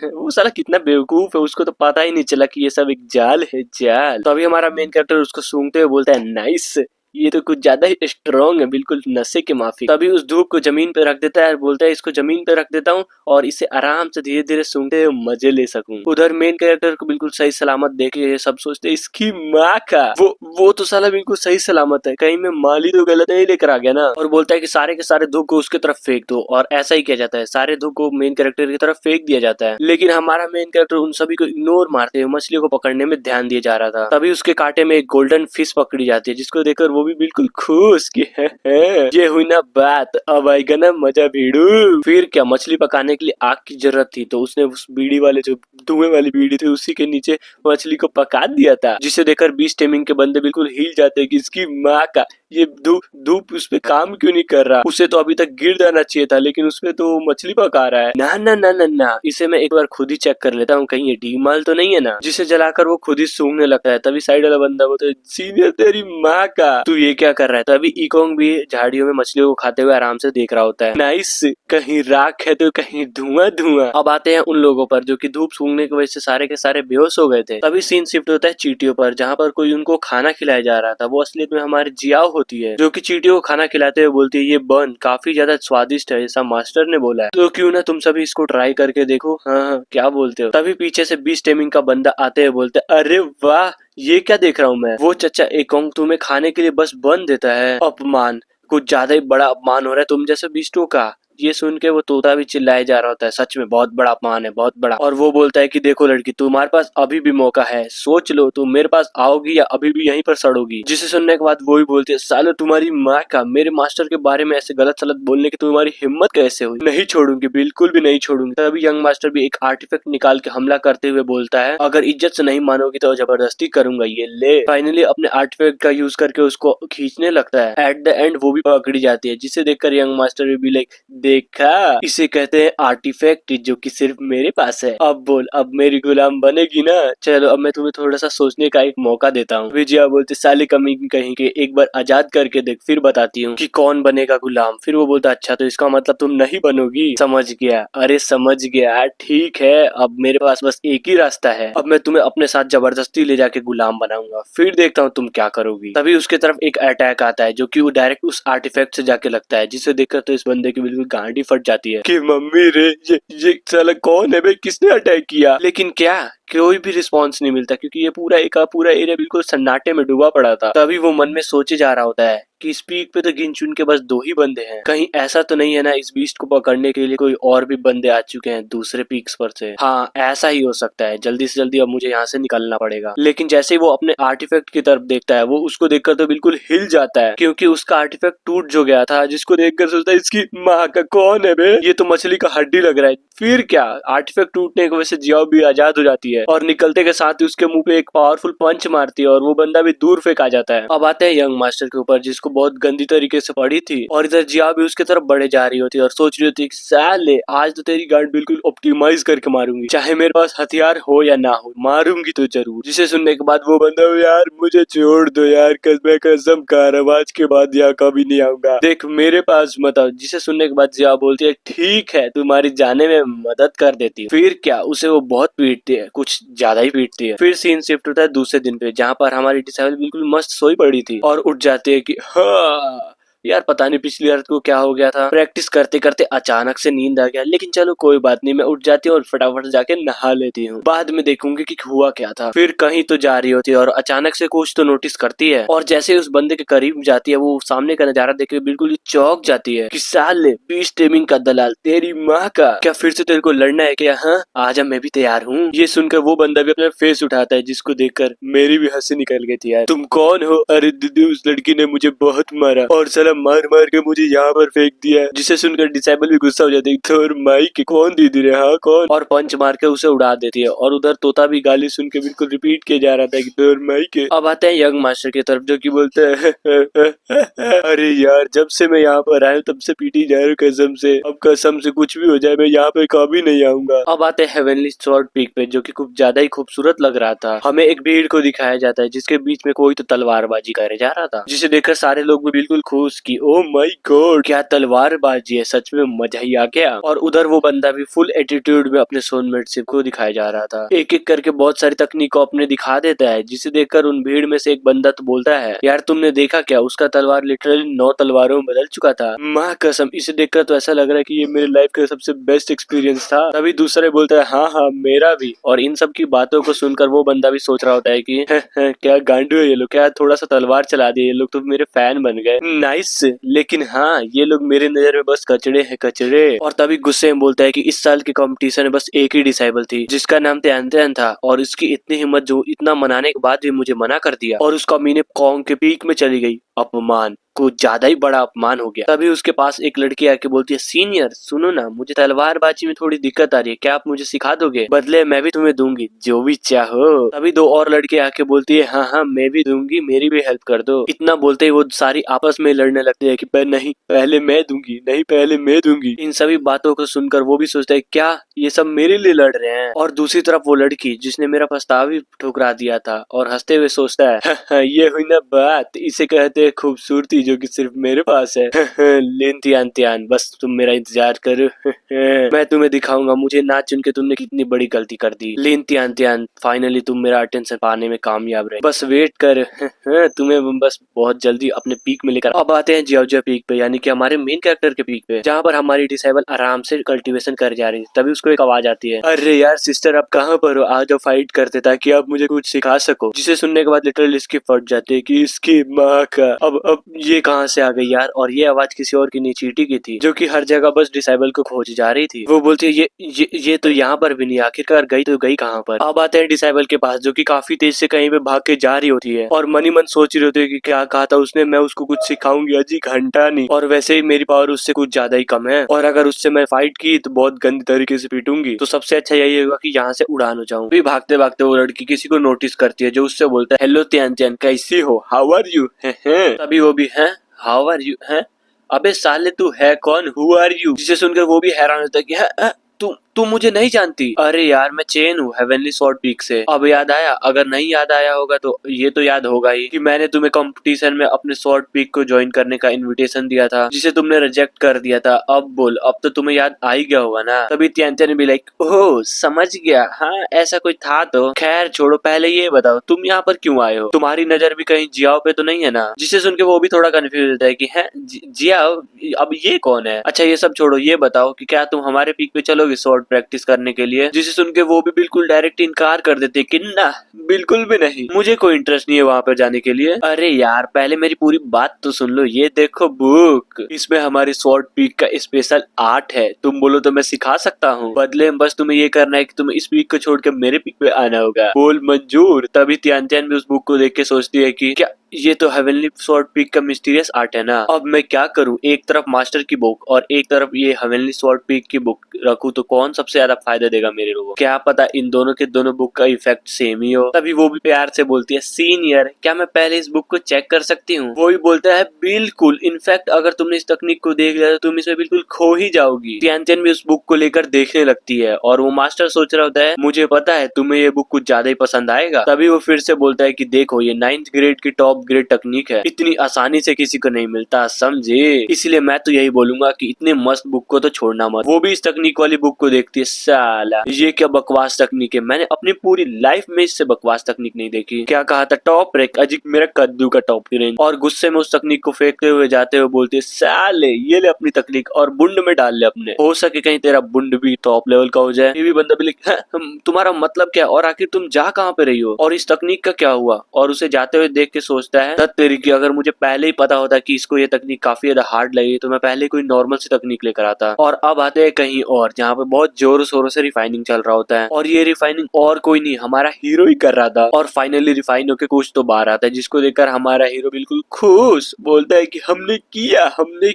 वो साला कितना बेवकूफ है, उसको तो पता ही नहीं चला कि ये सब एक जाल है, जाल। तो अभी हमारा मेन कैरेक्टर उसको सूंघते हुए बोलता है, नाइस, ये तो कुछ ज्यादा ही स्ट्रॉन्ग है, बिल्कुल नशे के माफी। तभी उस धूप को जमीन पे रख देता है और बोलता है इसको जमीन पे रख देता हूँ और इसे आराम से धीरे धीरे सूंघते हुए मजे ले सकूं। उधर मेन कैरेक्टर को बिल्कुल सही सलामत देख के ये सब सोचते हैं इसकी माँ का, वो तो साला बिल्कुल सही सलामत है, कहीं मैं माली तो गलत नहीं लेकर आ गया ना। और बोलता है कि सारे के सारे धूप को उसके तरफ फेंक दो, और ऐसा ही किया जाता है, सारे धूप को मेन कैरेक्टर की तरफ फेंक दिया जाता है। लेकिन हमारा मेन कैरेक्टर उन सभी को इग्नोर मारते हुए मछलियों को पकड़ने में ध्यान दिया जा रहा था। तभी उसके कांटे में एक गोल्डन फिश पकड़ी जाती है, जिसको देखकर वो भी बिल्कुल खुश की है। ये हुई ना बात, अब आएगा ना मजा भिड़ू। फिर क्या, मछली पकाने के लिए आग की जरूरत थी तो उसने उस बीड़ी वाले, जो धुएं वाली बीड़ी थी, उसी के नीचे मछली को पका दिया था, जिसे देखकर बीच टेमिंग के बंदे बिल्कुल हिल जाते हैं कि इसकी माँ का, ये धूप उस पे काम क्यों नहीं कर रहा, उसे तो अभी तक गिर जाना चाहिए था, लेकिन उसपे तो मछली पका रहा है। ना ना ना ना ना, इसे मैं एक बार खुद ही चेक कर लेता हूँ, कहीं ये डी माल तो नहीं है ना। जिसे जलाकर वो खुद ही सूंघने लगता है। तभी साइड वाला बंदा बोलता है, सीनियर तेरी माँ का, तू ये क्या कर रहा है। तभी इकोंग भी झाड़ियों में मछलियों को खाते हुए आराम से देख रहा होता है। नाइस, कहीं राख है तो कहीं धुआं धुआं। अब आते हैं उन लोगों पर जो कि धूप सूंघने की वजह से सारे के सारे बेहोश हो गए थे। तभी सीन शिफ्ट होता है चींटियों पर, जहाँ पर कोई उनको खाना खिलाया जा रहा था। वो असलियत में हमारी जियाओ होती है, जो कि चींटियों को खाना खिलाते हुए बोलती है, ये बन काफी ज्यादा स्वादिष्ट है, ऐसा मास्टर ने बोला है, तो क्यों ना तुम सभी इसको ट्राई करके देखो। हाँ, क्या बोलते हो। तभी पीछे से बीच टेमिंग का बंदा आते हुए बोलते, अरे वाह, ये क्या देख रहा हूँ मैं। वो चचा एकोंग तुम्हें खाने के लिए बस बन देता है। अपमान, कुछ ज्यादा ही बड़ा अपमान हो रहा है तुम जैसे बीस्टों का। ये सुन के वो तोता भी चिल्लाए जा रहा होता है, सच में बहुत बड़ा अपमान है, बहुत बड़ा। और वो बोलता है कि देखो लड़की, तुम्हारे पास अभी भी मौका है, सोच लो, तुम मेरे पास आओगी या अभी भी यहीं पर सड़ोगी। जिसे सुनने के बाद वो भी बोलती है, सालो तुम्हारी माँ का, मेरे मास्टर के बारे में ऐसे गलत सलत बोलने की तुम्हारी हिम्मत कैसे हुई। नहीं छोड़ूंगी, बिल्कुल भी नहीं छोड़ूंगी। तभी यंग मास्टर भी एक आर्टिफैक्ट निकाल के हमला करते हुए बोलता है, अगर इज्जत से नहीं मानोगी तो जबरदस्ती करूंगा, ये ले। फाइनली अपने आर्टिफैक्ट का यूज करके उसको खींचने लगता है। एट द एंड वो भी पकड़ी जाती है, जिसे देखकर यंग मास्टर भी लाइक, देखा, इसे कहते हैं आर्टिफैक्ट, जो कि सिर्फ मेरे पास है। अब बोल, अब मेरी गुलाम बनेगी ना। चलो अब मैं तुम्हें थोड़ा सा सोचने का एक मौका देता हूँ। विजया बोलते, साले कमी कहीं के, एक बार आजाद करके देख, फिर बताती हूँ कि कौन बनेगा गुलाम। फिर वो बोलता, अच्छा तो इसका मतलब तुम नहीं बनोगी। समझ गया, अरे समझ गया, ठीक है, अब मेरे पास बस एक ही रास्ता है, अब मैं तुम्हें अपने साथ जबरदस्ती ले जाके गुलाम बनाऊंगा, फिर देखता हूँ तुम क्या करोगी। तभी उसके तरफ एक अटैक आता है, जो कि वो डायरेक्ट उस आर्टिफैक्ट से जाके लगता है, जिसे देखकर तो इस बंदे की बिल्कुल गांडी फट जाती है कि मम्मी रे, ये साला कौन है भाई, किसने अटैक किया। लेकिन क्या कोई भी रिस्पॉन्स नहीं मिलता, क्योंकि ये पूरा एरिया बिल्कुल सन्नाटे में डूबा पड़ा था। तभी वो मन में सोचे जा रहा होता है कि इस पीक पे तो गिन चुन के बस 2 ही बंदे हैं, कहीं ऐसा तो नहीं है ना इस बीस्ट को पकड़ने के लिए कोई और भी बंदे आ चुके हैं दूसरे पीक्स पर से। हाँ, ऐसा ही हो सकता है, जल्दी से जल्दी अब मुझे यहाँ से निकलना पड़ेगा। लेकिन जैसे ही वो अपने आर्टिफैक्ट की तरफ देखता है, वो उसको देखकर तो बिल्कुल हिल जाता है, क्योंकि उसका आर्टिफैक्ट टूट जो गया था, जिसको देखकर सोचता है, इसकी माँ का, कौन है बे, ये तो मछली का हड्डी लग रहा है। फिर क्या, आर्टिफैक्ट टूटने की वजह से जियाओ भी आजाद हो जाती है, और निकलते के साथ ही उसके मुंह पे एक पावरफुल पंच मारती है, और वो बंदा भी दूर फेंका जाता है। अब आते हैं यंग मास्टर के ऊपर, जिसको बहुत गंदी तरीके से पड़ी थी और इधर जिया भी उसके तरफ बढ़े जा रही होती और सोच रही होती साले आज तो तेरी गांड बिल्कुल ऑप्टिमाइज करके मारूंगी, चाहे मेरे पास हथियार हो या ना हो, मारूंगी तो जरूर। जिसे सुनने के बाद वो बंदा यार मुझे छोड़ दो यार, मैं कसम खा रहा हूं आज के बाद यहाँ कभी नहीं आऊंगा, देख मेरे पास मत आओ। जिसे सुनने के बाद जिया बोलती है ठीक है तुम्हारी जाने में मदद कर देती है। फिर क्या उसे वो बहुत पीटती है, कुछ ज्यादा ही पीटती है। फिर सीन शिफ्ट होता है दूसरे दिन पे, जहाँ पर हमारी डिसाइबल बिल्कुल मस्त सोई पड़ी थी और उठ जाती है कि हाँ यार पता नहीं पिछली रात को क्या हो गया था, प्रैक्टिस करते करते अचानक से नींद आ गया, लेकिन चलो कोई बात नहीं, मैं उठ जाती हूँ और फटाफट जाके नहा लेती हूँ, बाद में देखूंगी कि हुआ क्या था। फिर कहीं तो जा रही होती है और अचानक से कुछ तो नोटिस करती है और जैसे ही उस बंदे के करीब जाती है वो सामने का नजारा देख के बिल्कुल ही चौंक जाती है कि साले बीच टेमिंग का दलाल तेरी माँ का, क्या फिर से तेरे को लड़ना है क्या? हाँ आजा मैं भी तैयार हूँ। ये सुनकर वो बंदा भी अपना फेस उठाता है जिसको देखकर मेरी भी हंसी निकल गई थी यार। तुम कौन हो? अरे दीदी उस लड़की ने मुझे बहुत मारा और साला मार मार के मुझे यहाँ पर फेंक दिया। जिसे सुनकर डिसाइबल भी गुस्सा हो जाती है, तो माई के कौन दीदी रे, हाँ कौन, और पंच मार के उसे उड़ा देती है। और उधर तोता भी गाली सुन के बिल्कुल रिपीट किया जा रहा था कि तो माई के। अब आते हैं यंग मास्टर की तरफ जो कि बोलते हैं अरे यार जब से मैं यहाँ पर आया तब से पीटी जा रही हूँ कसम से, अब कसम से कुछ भी हो जाए मैं यहाँ पे कभी नहीं आऊंगा। अब आते हैं हेवनली स्वॉर्ड पीक पे जो कि कुछ ज्यादा ही खूबसूरत लग रहा था। हमें एक भीड़ को दिखाया जाता है जिसके बीच में कोई तो तलवारबाजी करे जा रहा था, जिसे देखकर सारे लोग भी बिल्कुल खुश की ओ माय गॉड क्या तलवारबाजी है, सच में मजा ही आ गया। और उधर वो बंदा भी फुल एटीट्यूड में अपने सोलमेट को दिखाया जा रहा था, एक एक करके बहुत सारी तकनीक को अपने दिखा देता है, जिसे देखकर उन भीड़ में से एक बंदा तो बोलता है यार तुमने देखा क्या, उसका तलवार लिटरली 9 तलवारों में बदल चुका था। माँ कसम इसे देखकर तो ऐसा लग रहा है कि ये मेरे लाइफ का सबसे बेस्ट एक्सपीरियंस था। तभी दूसरे बोलता है हाँ हाँ मेरा भी। और इन सब की बातों को सुनकर वो बंदा भी सोच रहा होता है कि क्या गांडू है ये लोग, क्या थोड़ा सा तलवार चला दिए ये लोग तो मेरे फैन बन गए, नाइस। लेकिन हाँ ये लोग मेरे नजर में बस कचड़े हैं कचड़े। और तभी गुस्से में बोलता है कि इस साल के कंपटीशन में बस एक ही डिसाइबल थी जिसका नाम त्यान था और इसकी इतनी हिम्मत जो इतना मनाने के बाद भी मुझे मना कर दिया और उसका मीने कॉन्ग के पीक में चली गई। अपमान कुछ ज्यादा ही बड़ा अपमान हो गया। तभी उसके पास एक लड़की आके बोलती है सीनियर सुनो ना मुझे तलवारबाजी में थोड़ी दिक्कत आ रही है, क्या आप मुझे सिखा दोगे? बदले मैं भी तुम्हें दूंगी जो भी चाहो। तभी 2 और लड़के आके बोलती है हाँ हाँ मैं भी दूंगी, मेरी भी हेल्प कर दो। इतना बोलते ही वो सारी आपस में लड़ने लगती है कि नहीं पहले मैं दूंगी, नहीं पहले मैं दूंगी। इन सभी बातों को सुनकर वो भी सोचता है क्या ये सब मेरे लिए लड़ रहे हैं। और दूसरी तरफ वो लड़की जिसने मेरा प्रस्ताव ही ठुकरा दिया था और हंसते हुए सोचता है ये हुई ना बात, इसे कहते हैं खूबसूरती जो कि सिर्फ मेरे पास है। लेन त्यान बस तुम मेरा इंतजार करो मैं तुम्हें दिखाऊंगा मुझे ना चुन के तुमने कितनी बड़ी गलती कर दी। लेन त्यान फाइनली तुम मेरा अटेंशन पाने में कामयाब रहे, बस वेट कर तुम्हें बस बहुत जल्दी अपने पीक में लेकर। अब आते हैं जियाओजिया पीक पे यानी कि हमारे मेन कैरेक्टर के पीक पे, जहाँ पर हमारी डिसाइबल आराम से कल्टीवेशन कर जा रही है। तभी उसको एक आवाज आती है अरे यार सिस्टर आप कहाँ पर हो, आ जाओ फाइट करते ताकि आप मुझे कुछ सिखा सको। जिसे सुनने के बाद लिटरली इसकी फट जाती है कि इसकी माँ का अब ये कहाँ से आ गई यार। और ये आवाज किसी और की नहीं चींटी की थी जो कि हर जगह बस डिसाइबल को खोज जा रही थी। वो बोलती है ये तो यहाँ पर भी नहीं, आखिरकार गई तो गई कहाँ पर। अब आते हैं डिसाइबल के पास जो कि काफी तेज से कहीं पे भाग के जा रही होती है और मनी मन सोच रही होती है कि क्या कहा था उसने मैं उसको कुछ सिखाऊंगी, अजी घंटा नहीं। और वैसे ही मेरी पावर उससे कुछ ज्यादा ही कम है और अगर उससे मैं फाइट की तो बहुत गंदी तरीके से पीटूंगी, तो सबसे अच्छा यही होगा कि यहाँ से उड़ान हो जाऊं। फिर भागते भागते वो लड़की किसी को नोटिस करती है जो उससे बोलता है हेलो त्यान कैसी हो, हाउ आर यू। तभी वो भी है हाउ आर यू है, अबे साले तू है कौन, हु आर यू। जिसे सुनकर वो भी हैरान होता है कि तू मुझे नहीं जानती। अरे यार मैं चेन हूँ हेवनली स्वॉर्ड पीक से। अब याद आया, अगर नहीं याद आया होगा तो ये तो याद होगा ही कि मैंने तुम्हें कंपटीशन में अपने स्वॉर्ड पीक को ज्वाइन करने का इनविटेशन दिया था जिसे तुमने रिजेक्ट कर दिया था। अब बोल अब तो तुम्हें याद आ ही गया होगा ना। तभी त्यान भी लाइक ओह समझ गया, हाँ ऐसा कोई था तो। खैर छोड़ो पहले ये बताओ तुम यहाँ पर क्यों आए हो, तुम्हारी नजर भी कहीं जियाओ पे तो नहीं है ना। जिसे सुन के वो भी थोड़ा कंफ्यूज होता है कि है जियाओ अब ये कौन है। अच्छा ये सब छोड़ो, ये बताओ कि क्या तुम हमारे पीक पे चलोगे स्वॉर्ड प्रैक्टिस करने के लिए। जिसे सुन के वो भी बिल्कुल डायरेक्ट इनकार कर देते कि ना बिल्कुल भी नहीं, मुझे कोई इंटरेस्ट नहीं है वहाँ पर जाने के लिए। अरे यार पहले मेरी पूरी बात तो सुन लो, ये देखो बुक, इसमें हमारी स्वॉर्ड पीक का स्पेशल आर्ट है, तुम बोलो तो मैं सिखा सकता हूँ, बदले में बस तुम्हें ये करना है कि तुम्हें इस पीक को छोड़ के मेरे पीक पे आना होगा। बोल मंजूर। तभी त्यान भी उस बुक को देख के सोचती है कि क्या ये तो हेवनली स्वॉर्ड पीक का मिस्टीरियस आर्ट है ना। अब मैं क्या करूँ, एक तरफ मास्टर की बुक और एक तरफ ये हेवनली स्वॉर्ड पीक की बुक रखूँ तो कौन सबसे ज्यादा फायदा देगा मेरे लोगों। क्या पता इन दोनों के दोनों बुक का इफेक्ट सेम ही हो। तभी वो भी प्यार से बोलती है, सीनियर क्या मैं पहले इस बुक को चेक कर सकती हूँ। वो भी बोलता है बिल्कुल, इनफैक्ट अगर तुमने इस तकनीक को देख लिया तो तुम इसमें बिल्कुल खो ही जाओगी। तियानचेन भी उस बुक को लेकर देखने लगती है और वो मास्टर सोच रहा होता है मुझे पता है तुम्हें ये बुक कुछ ज्यादा ही पसंद आएगा। तभी वो फिर से बोलता है कि देखो ये 9th ग्रेड की टॉप ग्रेड तकनीक है, इतनी आसानी से किसी को नहीं मिलता, समझे। इसलिए मैं तो यही बोलूंगा कि इतने मस्त बुक को तो छोड़ना मत। वो भी इस तकनीक वाली बुक को देखती है, साला ये क्या बकवास तकनीक है, मैंने अपनी पूरी लाइफ में इससे बकवास तकनीक नहीं देखी। क्या कहा था, टॉप रैंक अजीब मेरा कद्दू का टॉप की रेंज। और गुस्से में उस तकनीक को फेंकते हुए जाते हुए बोलते साले ये ले अपनी तकनीक और बुंड में डाल ले अपने, हो सके कहीं तेरा बुंड भी टॉप लेवल का हो जाए। ये भी बंदा भी तुम्हारा मतलब क्या और आखिर तुम जा कहाँ पे रही हो और इस तकनीक का क्या हुआ। और उसे जाते हुए देख के सोचता है धत तेरी की, अगर मुझे पहले ही पता होता कि इसको ये तकनीक काफी ज्यादा हार्ड लगी तो मैं पहले कोई नॉर्मल सी तकनीक लेकर आता। और अब आते हैं कहीं और जहाँ पे बहुत जोरों शोरों से रिफाइनिंग चल रहा होता है और ये रिफाइनिंग और कोई नहीं हमारा हीरो ही कर रहा था। और फाइनली रिफाइन होकर कुछ तो बाहर आता है जिसको देखकर हमारा हीरो बिल्कुल खुश बोलता है कि हमने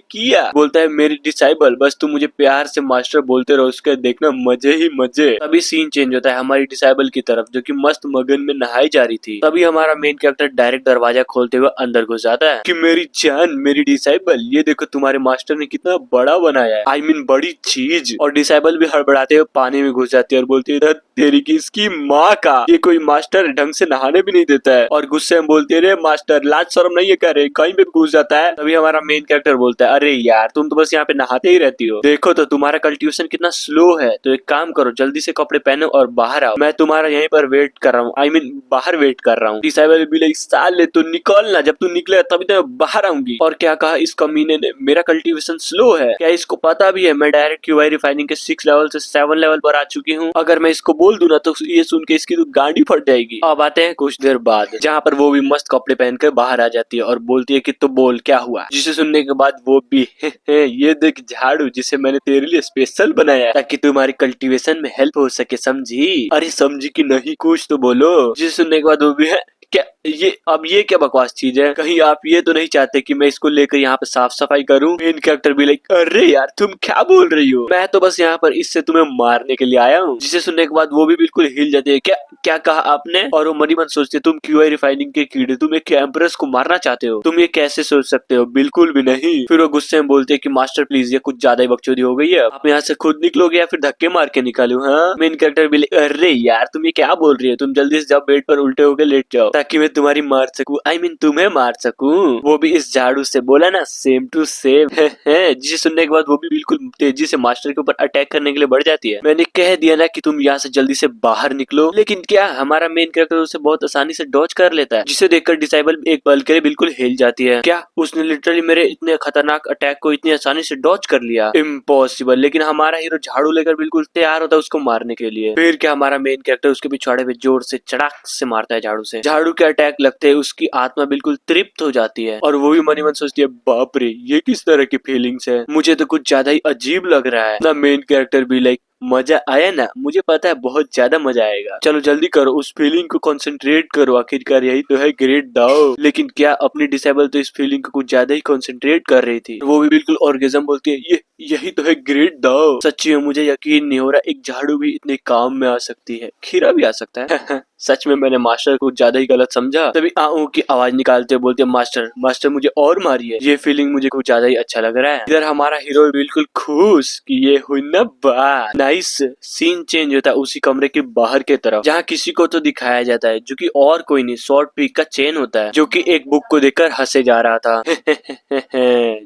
किया। बोलता है मेरी डिसाइबल बस तुम मुझे प्यार से मास्टर बोलते रहो, उसके देखना मजे ही मजे। तभी सीन चेंज होता है हमारी डिसाइबल की तरफ जो कि मस्त मगन में नहाई जा रही थी। तभी हमारा मेन कैरेक्टर डायरेक्ट दरवाजा खोलते हुए अंदर घुस जाता है कि मेरी जान मेरी डिसाइबल ये देखो तुम्हारे मास्टर ने कितना बड़ा बनाया है, I mean बड़ी चीज। और डिसाइबल भी हड़बड़ाते हुए पानी में घुस जाती है और बोलती है तेरी की इसकी माँ का, ये कोई मास्टर ढंग से नहाने भी नहीं देता है। और गुस्से में बोलती है रे मास्टर लाज शर्म नहीं है क्या रे, कहीं पे घुस जाता है। तभी हमारा मेन कैरेक्टर बोलता है अरे यार तुम तो बस यहाँ पे नहाते ही रहती हो, देखो तो तुम्हारा कल्टीवेशन कितना स्लो है, तो एक काम करो जल्दी से कपड़े पहनो और बाहर आओ, मैं तुम्हारा यहीं पर वेट कर रहा हूँ, I mean बाहर वेट कर रहा हूँ। डिसाइबल भी लाइक साले तू निकल ना, जब तू निकले तभी तो मैं बाहर आऊंगी। और क्या कहा इस कमीने ने, मेरा कल्टीवेशन स्लो है, क्या इसको पता भी है मैं डायरेक्ट क्यूआई रिफाइनिंग के 6 लेवल से 7 लेवल पर आ चुकी हूँ, अगर मैं इसको बोल दूं ना तो ये सुन के इसकी तो गाड़ी फट जाएगी। अब आते हैं कुछ देर बाद जहाँ पर वो भी मस्त कपड़े पहनकर बाहर आ जाती है और बोलती है कि तो बोल क्या हुआ। जिसे सुनने के बाद वो भी ये देख झाड़ू जिसे मैंने तेरे लिए स्पेशल बनाया ताकि तुम्हारी कल्टीवेशन में हेल्प हो सके, समझी। अरे समझी कि नहीं कुछ तो बोलो। जिसे सुनने के बाद वो भी है क्या ये क्या बकवास चीज है, कहीं आप ये तो नहीं चाहते कि मैं इसको लेकर यहाँ पे साफ सफाई करूँ। मेन कैरेक्टर भी लाइक अरे यार तुम क्या बोल रही हो, मैं तो बस यहाँ पर इससे तुम्हें मारने के लिए आया हूँ। जिसे सुनने के बाद वो भी बिल्कुल हिल जाती है, क्या कहा आपने। और वो मनी मन सोचते है तुम क्यूआई रिफाइनिंग के कीड़े, तुम एक एम्प्रेस को मारना चाहते हो, तुम ये कैसे सोच सकते हो, बिल्कुल भी नहीं। फिर वो गुस्से में बोलते है कि मास्टर प्लीज ये कुछ ज्यादा ही बकचोदी हो गई है, आप यहाँ से खुद निकलोगे या फिर धक्के मार के निकालू। हाँ मेन कैरेक्टर भी अरे यार तुम ये क्या बोल रही हो, तुम जल्दी से जाओ बेड पर उल्टे होकर लेट जाओ ताकि मैं तुम्हारी मार सकूं, I mean तुम्हें मार सकूं। वो भी इस झाड़ू से, बोला ना सेम टू सेम। जिसे सुनने के बाद वो भी बिल्कुल तेजी से मास्टर के ऊपर अटैक करने के लिए बढ़ जाती है। मैंने कह दिया ना कि तुम यहाँ से जल्दी से बाहर निकलो, लेकिन क्या हमारा मेन कैरेक्टर उसे बहुत आसानी से डॉज कर लेता है, जिसे देखकर डिसाइबल एक पल के लिए बिल्कुल हिल जाती है। क्या उसने लिटरली मेरे इतने खतरनाक अटैक को इतनी आसानी से डॉज कर लिया, इम्पॉसिबल। लेकिन हमारा हीरो झाड़ू लेकर बिल्कुल तैयार होता है उसको मारने के लिए। फिर क्या हमारा मेन कैरेक्टर उसके पिछवाड़े पे जोर से चड़ाक से मारता है झाड़ू से। झाड़ू के अटैक लगते है उसकी आत्मा बिल्कुल तृप्त हो जाती है और वो भी मनी मन सोचती है बाप रे ये किस तरह की फीलिंग्स है, मुझे तो कुछ ज्यादा ही अजीब लग रहा है ना। मेन कैरेक्टर भी लाइक मजा आया ना, मुझे पता है बहुत ज्यादा मजा आएगा, चलो जल्दी करो उस फीलिंग को कंसंट्रेट करो, आखिरकार यही तो है ग्रेट दाओ। लेकिन क्या अपनी डिसेबल तो इस फीलिंग को कुछ ज्यादा ही कंसंट्रेट कर रही थी, वो भी बिल्कुल ऑर्गेजम बोलती है यही तो है ग्रेट दाओ। सच्ची में मुझे यकीन नहीं हो रहा एक झाड़ू भी इतने काम में आ सकती है, खीरा भी आ सकता है। सच में मैंने मास्टर को ज्यादा ही गलत समझा। तभी आऊ की आवाज निकालते बोलते मास्टर मुझे और मारिए, ये फीलिंग मुझे कुछ ज्यादा ही अच्छा लग रहा है। इधर हमारा हीरो बिल्कुल खुश कि ये हुई ना बात। नाइस सीन चेंज होता है उसी कमरे के बाहर के तरफ जहाँ किसी को तो दिखाया जाता है जो कि और कोई नहीं स्वॉर्ड पीक का चेन होता है, जो कि एक बुक को देखकर हंसे जा रहा था।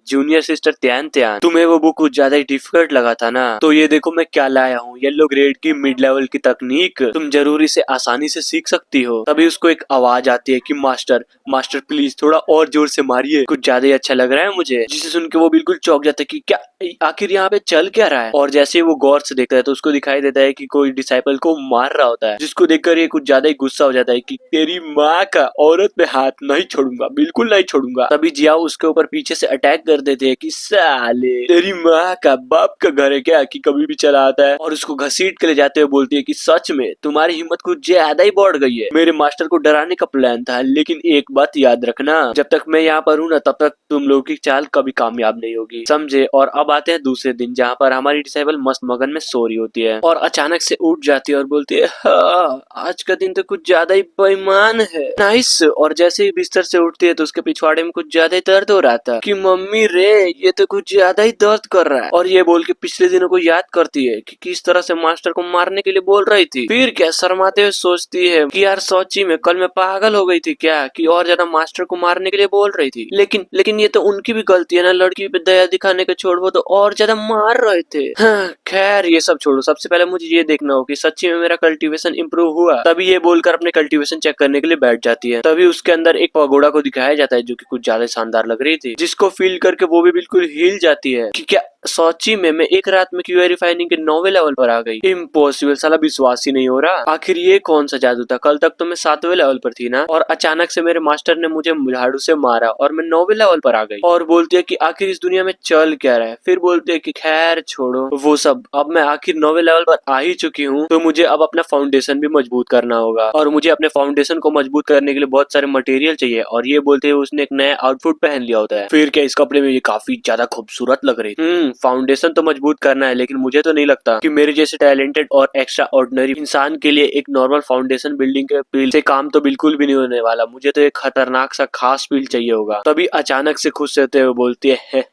जूनियर सिस्टर त्यान तुम्हें वो बुक कुछ ज्यादा ही डिफिकल्ट लगा था ना, तो ये देखो मैं क्या लाया हूँ, येलो ग्रेड की मिड लेवल की तकनीक, तुम जरूर इसे आसानी से सीख सकती हो। तभी उसको एक आवाज आती है कि मास्टर प्लीज थोड़ा और जोर से मारिए, कुछ ज्यादा ही अच्छा लग रहा है मुझे। जिसे सुन के वो बिल्कुल चौंक जाता है कि क्या आखिर यहाँ पे चल क्या रहा है। और जैसे वो गौर से देखता है तो उसको दिखाई देता है कि कोई डिसाइपल को मार रहा होता है, जिसको देखकर ये कुछ ज्यादा ही गुस्सा हो जाता है कि तेरी माँ का, औरत पे हाथ नहीं छोड़ूंगा, बिल्कुल नहीं छोड़ूंगा। तभी जियाओ उसके ऊपर पीछे से अटैक कर देते हैं कि साले तेरी माँ का बाप का घर है क्या कि कभी भी चला आता है, और उसको घसीट के ले जाते हुए बोलती है कि सच में तुम्हारी हिम्मत कुछ ज्यादा ही बढ़ गई है। मेरे मास्टर को डराने का प्लान था, लेकिन एक बात याद रखना, जब तक मैं यहाँ पर हूँ ना तब तक तुम लोगों की चाल कभी कामयाब नहीं होगी, समझे। और अब आते हैं दूसरे दिन, जहाँ पर हमारी डिसेबल मस्त मगन में सो रही होती है और अचानक से उठ जाती है और बोलती है हाँ, आज का दिन तो कुछ ज्यादा ही बेईमान है। नाइस। और जैसे ही बिस्तर से उठती है तो उसके पिछवाड़े में कुछ ज्यादा ही दर्द हो रहा था कि मम्मी रे ये तो कुछ ज्यादा ही दर्द कर रहा है, और ये बोल के पिछले दिनों को याद करती है कि किस तरह से मास्टर को मारने के लिए बोल रही थी। फिर क्या शर्माते हुए सोचती है कि यार सच्ची में कल मैं पागल हो गई थी क्या कि और ज्यादा मास्टर को मारने के लिए बोल रही थी। लेकिन ये तो उनकी भी गलती है ना, लड़की पे दया दिखाने के छोड़ वो तो और ज्यादा मार रहे थे। हाँ, खैर ये सब छोड़ो, सबसे पहले मुझे ये देखना हो कि सच्ची में मेरा कल्टीवेशन इंप्रूव हुआ। तभी ये बोलकर अपने कल्टीवेशन चेक करने के लिए बैठ जाती है। तभी उसके अंदर एक पगोड़ा को दिखाया जाता है जो कि कुछ ज्यादा शानदार लग रही थी, जिसको फील करके वो भी बिल्कुल हिल जाती है कि क्या सच्ची में मैं एक रात में क्यूआई रिफाइनिंग के 9वें लेवल पर आ गई। इम्पॉसिबल, साला विश्वास ही नहीं हो रहा। आखिर ये कौन सा जादू था, कल तक तो मैं 7वें लेवल पर थी ना, और अचानक से मेरे मास्टर ने मुझे झाड़ू से मारा और मैं 9वें लेवल पर आ गई। और बोलती है कि आखिर इस दुनिया में चल क्या रहा है। फिर बोलती है कि खैर छोड़ो वो सब, अब मैं आखिर 9वें लेवल पर आ ही चुकी हूँ, तो मुझे अब अपना फाउंडेशन भी मजबूत करना होगा, और मुझे अपने फाउंडेशन को मजबूत करने के लिए बहुत सारे मटेरियल चाहिए। और ये बोलते हुए उसने एक नया आउटफिट पहन लिया होता है। फिर क्या इस कपड़े में ये काफी ज्यादा खूबसूरत लग रही थी। फाउंडेशन तो मजबूत करना है, लेकिन मुझे तो नहीं लगता कि मेरे जैसे टैलेंटेड और एक्स्ट्रा ऑर्डिनरी इंसान के लिए एक नॉर्मल फाउंडेशन बिल्डिंग के पील से काम तो बिल्कुल भी नहीं होने वाला। मुझे तो एक खतरनाक सा खास पील चाहिए होगा। तभी अचानक से खुश रहते हुए बोलती है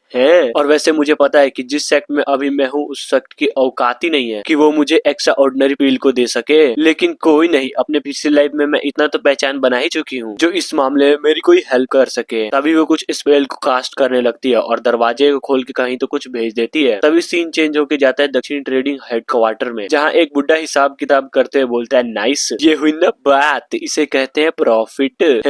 और वैसे मुझे पता है कि जिस सेक्ट में अभी मैं हूँ उस सेक्ट की औकात ही नहीं है कि वो मुझे एक्स्ट्रा ऑर्डिनरी पील को दे सके। लेकिन कोई नहीं, अपने पिछली लाइफ में मैं इतना तो पहचान बना ही चुकी हूँ जो इस मामले में मेरी कोई हेल्प कर सके। तभी वो कुछ स्पेल को कास्ट करने लगती है और दरवाजे को खोल के कहीं तो कुछ भेज देती है। तभी सीन चेंज होके जाता है दक्षिण ट्रेडिंग हेडक्वार्टर में, जहाँ एक बुड्ढा हिसाब किताब करते हुए बोलता है नाइस, ये हुई ना बात, इसे कहते हैं प्रॉफिट।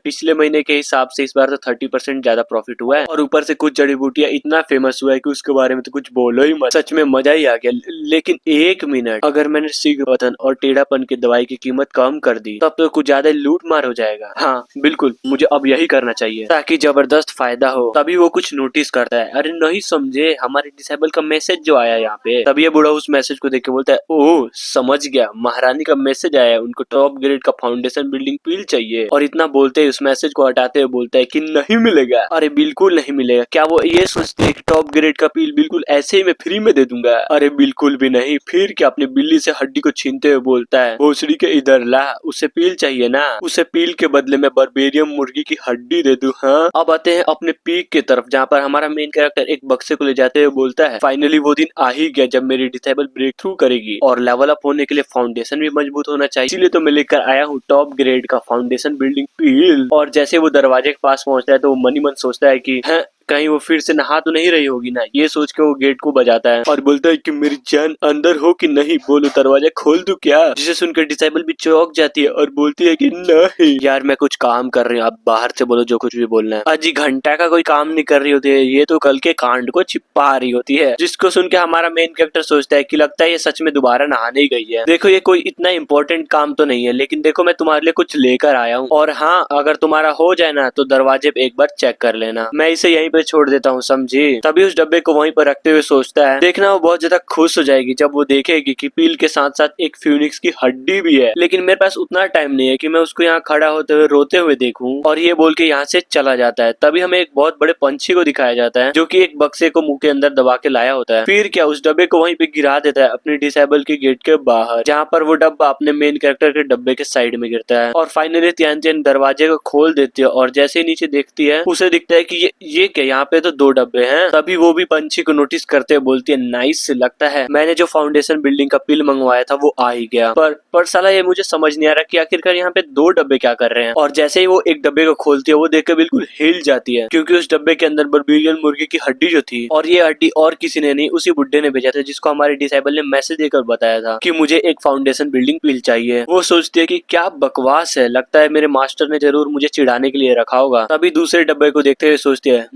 पिछले महीने के हिसाब से इस बार तो 30% ज्यादा प्रॉफिट हुआ है, और ऊपर से कुछ जड़ी बूटियां इतना फेमस हुआ है कि उसके बारे में तो कुछ बोलो ही मत। सच में मजा ही आ गया। लेकिन एक मिनट, अगर मैंने शीघ्र पतन और टेढ़ापन की दवाई की कीमत कम कर दी तब तो कुछ ज्यादा लूट मार हो जाएगा। हाँ बिल्कुल, मुझे अब यही करना चाहिए ताकि जबरदस्त फायदा हो। तभी वो कुछ नोटिस करता है, अरे नहीं समझे, हमारे डिसेबल का मैसेज जो आया यहाँ पे। तभी ये बूढ़ा उस मैसेज को देख के बोलता है ओह समझ गया, महारानी का मैसेज आया है, उनको टॉप ग्रेड का फाउंडेशन बिल्डिंग पील चाहिए। और इतना बोलते ही उस मैसेज को हटाते हुए बोलता है कि नहीं मिलेगा। अरे बिल्कुल नहीं मिलेगा। क्या वो ये सोचती है कि टॉप ग्रेड का पील बिल्कुल ऐसे ही मैं फ्री में दे दूंगा? अरे बिल्कुल भी नहीं। फिर क्या अपनी बिल्ली से हड्डी को छीनते हुए बोलता है भोसड़ी के इधर ला, उसे पील चाहिए ना, उसे पील के बदले में बर्बेरियम मुर्गी की हड्डी दे दूं। हाँ, अब आते हैं अपने पीक की तरफ, जहाँ पर हमारा मेन कैरेक्टर एक बक्से को ले जाते हुए बोलता है फाइनली वो दिन आ ही गया जब मेरी डिसेबल ब्रेक थ्रू करेगी, और लेवल अप होने के लिए फाउंडेशन भी मजबूत होना चाहिए, इसीलिए तो मैं लेकर आया हूँ टॉप ग्रेड का फाउंडेशन बिल्डिंग पील। और जैसे वो दरवाजे के पास पहुंचता है तो वो मनी मन सोचता है कि कहीं वो फिर से नहा तो नहीं रही होगी ना। ये सोच के वो गेट को बजाता है और बोलता है कि मेरी जान अंदर हो कि नहीं, बोलो दरवाजा खोल दूं क्या? जिसे सुनकर डिसेबल भी चौंक जाती है और बोलती है कि नहीं यार मैं कुछ काम कर रही हूँ, आप बाहर से बोलो जो कुछ भी बोलना है। अजी घंटा का कोई काम नहीं कर रही होती है, ये तो कल के कांड को छिपा रही होती है। जिसको सुन के हमारा मेन कैरेक्टर सोचता है कि लगता है ये सच में दोबारा नहाने ही गई है। देखो ये कोई इतना इंपॉर्टेंट काम तो नहीं है, लेकिन देखो मैं तुम्हारे लिए कुछ लेकर आया हूँ, और हाँ अगर तुम्हारा हो जाए ना तो दरवाजे पे एक बार चेक कर लेना, मैं इसे यहीं पे छोड़ देता हूँ समझी। तभी उस डब्बे को वहीं पर रखते हुए सोचता है देखना वो बहुत ज्यादा खुश हो जाएगी जब वो देखेगी कि पील के साथ साथ एक फ्यूनिक्स की हड्डी भी है। लेकिन मेरे पास उतना टाइम नहीं है कि मैं उसको यहाँ खड़ा होते हुए रोते हुए देखूं। और ये बोल के यहाँ से चला जाता है। तभी हमें एक बहुत बड़े पंछी को दिखाया जाता है जो कि एक बक्से को मुंह के अंदर दबा के लाया होता है। फिर क्या उस डब्बे को वहीं पे गिरा देता है अपने डिसेबल के गेट के बाहर, जहाँ पर वो डब्बा अपने मेन कैरेक्टर के डब्बे के साइड में गिरता है। और फाइनली तियान दरवाजे को खोल देती है और जैसे ही नीचे देखती है उसे दिखता है कि ये क्या, यहाँ पे तो 2 डब्बे हैं। तभी वो भी पंछी को नोटिस करते हुए बोलती है नाइस, लगता है मैंने जो फाउंडेशन बिल्डिंग का पिल मंगवाया था वो आ ही गया। पर साला ये मुझे समझ नहीं आ रहा कि आखिरकार यहाँ पे 2 डब्बे क्या कर रहे हैं। और जैसे ही वो एक डब्बे को खोलती है वो देख के बिल्कुल हिल जाती है, क्योंकि उस डब्बे के अंदर बर्बेरियन मुर्गी की हड्डी जो थी, और ये हड्डी और किसी ने नहीं उसी बुड्ढे ने भेजा था जिसको हमारे डिसेबल ने मैसेज देकर बताया था कि मुझे एक फाउंडेशन बिल्डिंग पिल चाहिए। वो सोचती है कि क्या बकवास है, लगता है मेरे मास्टर ने जरूर मुझे चिढ़ाने के लिए रखा होगा। तभी दूसरे डब्बे को देखते हुए सोचती है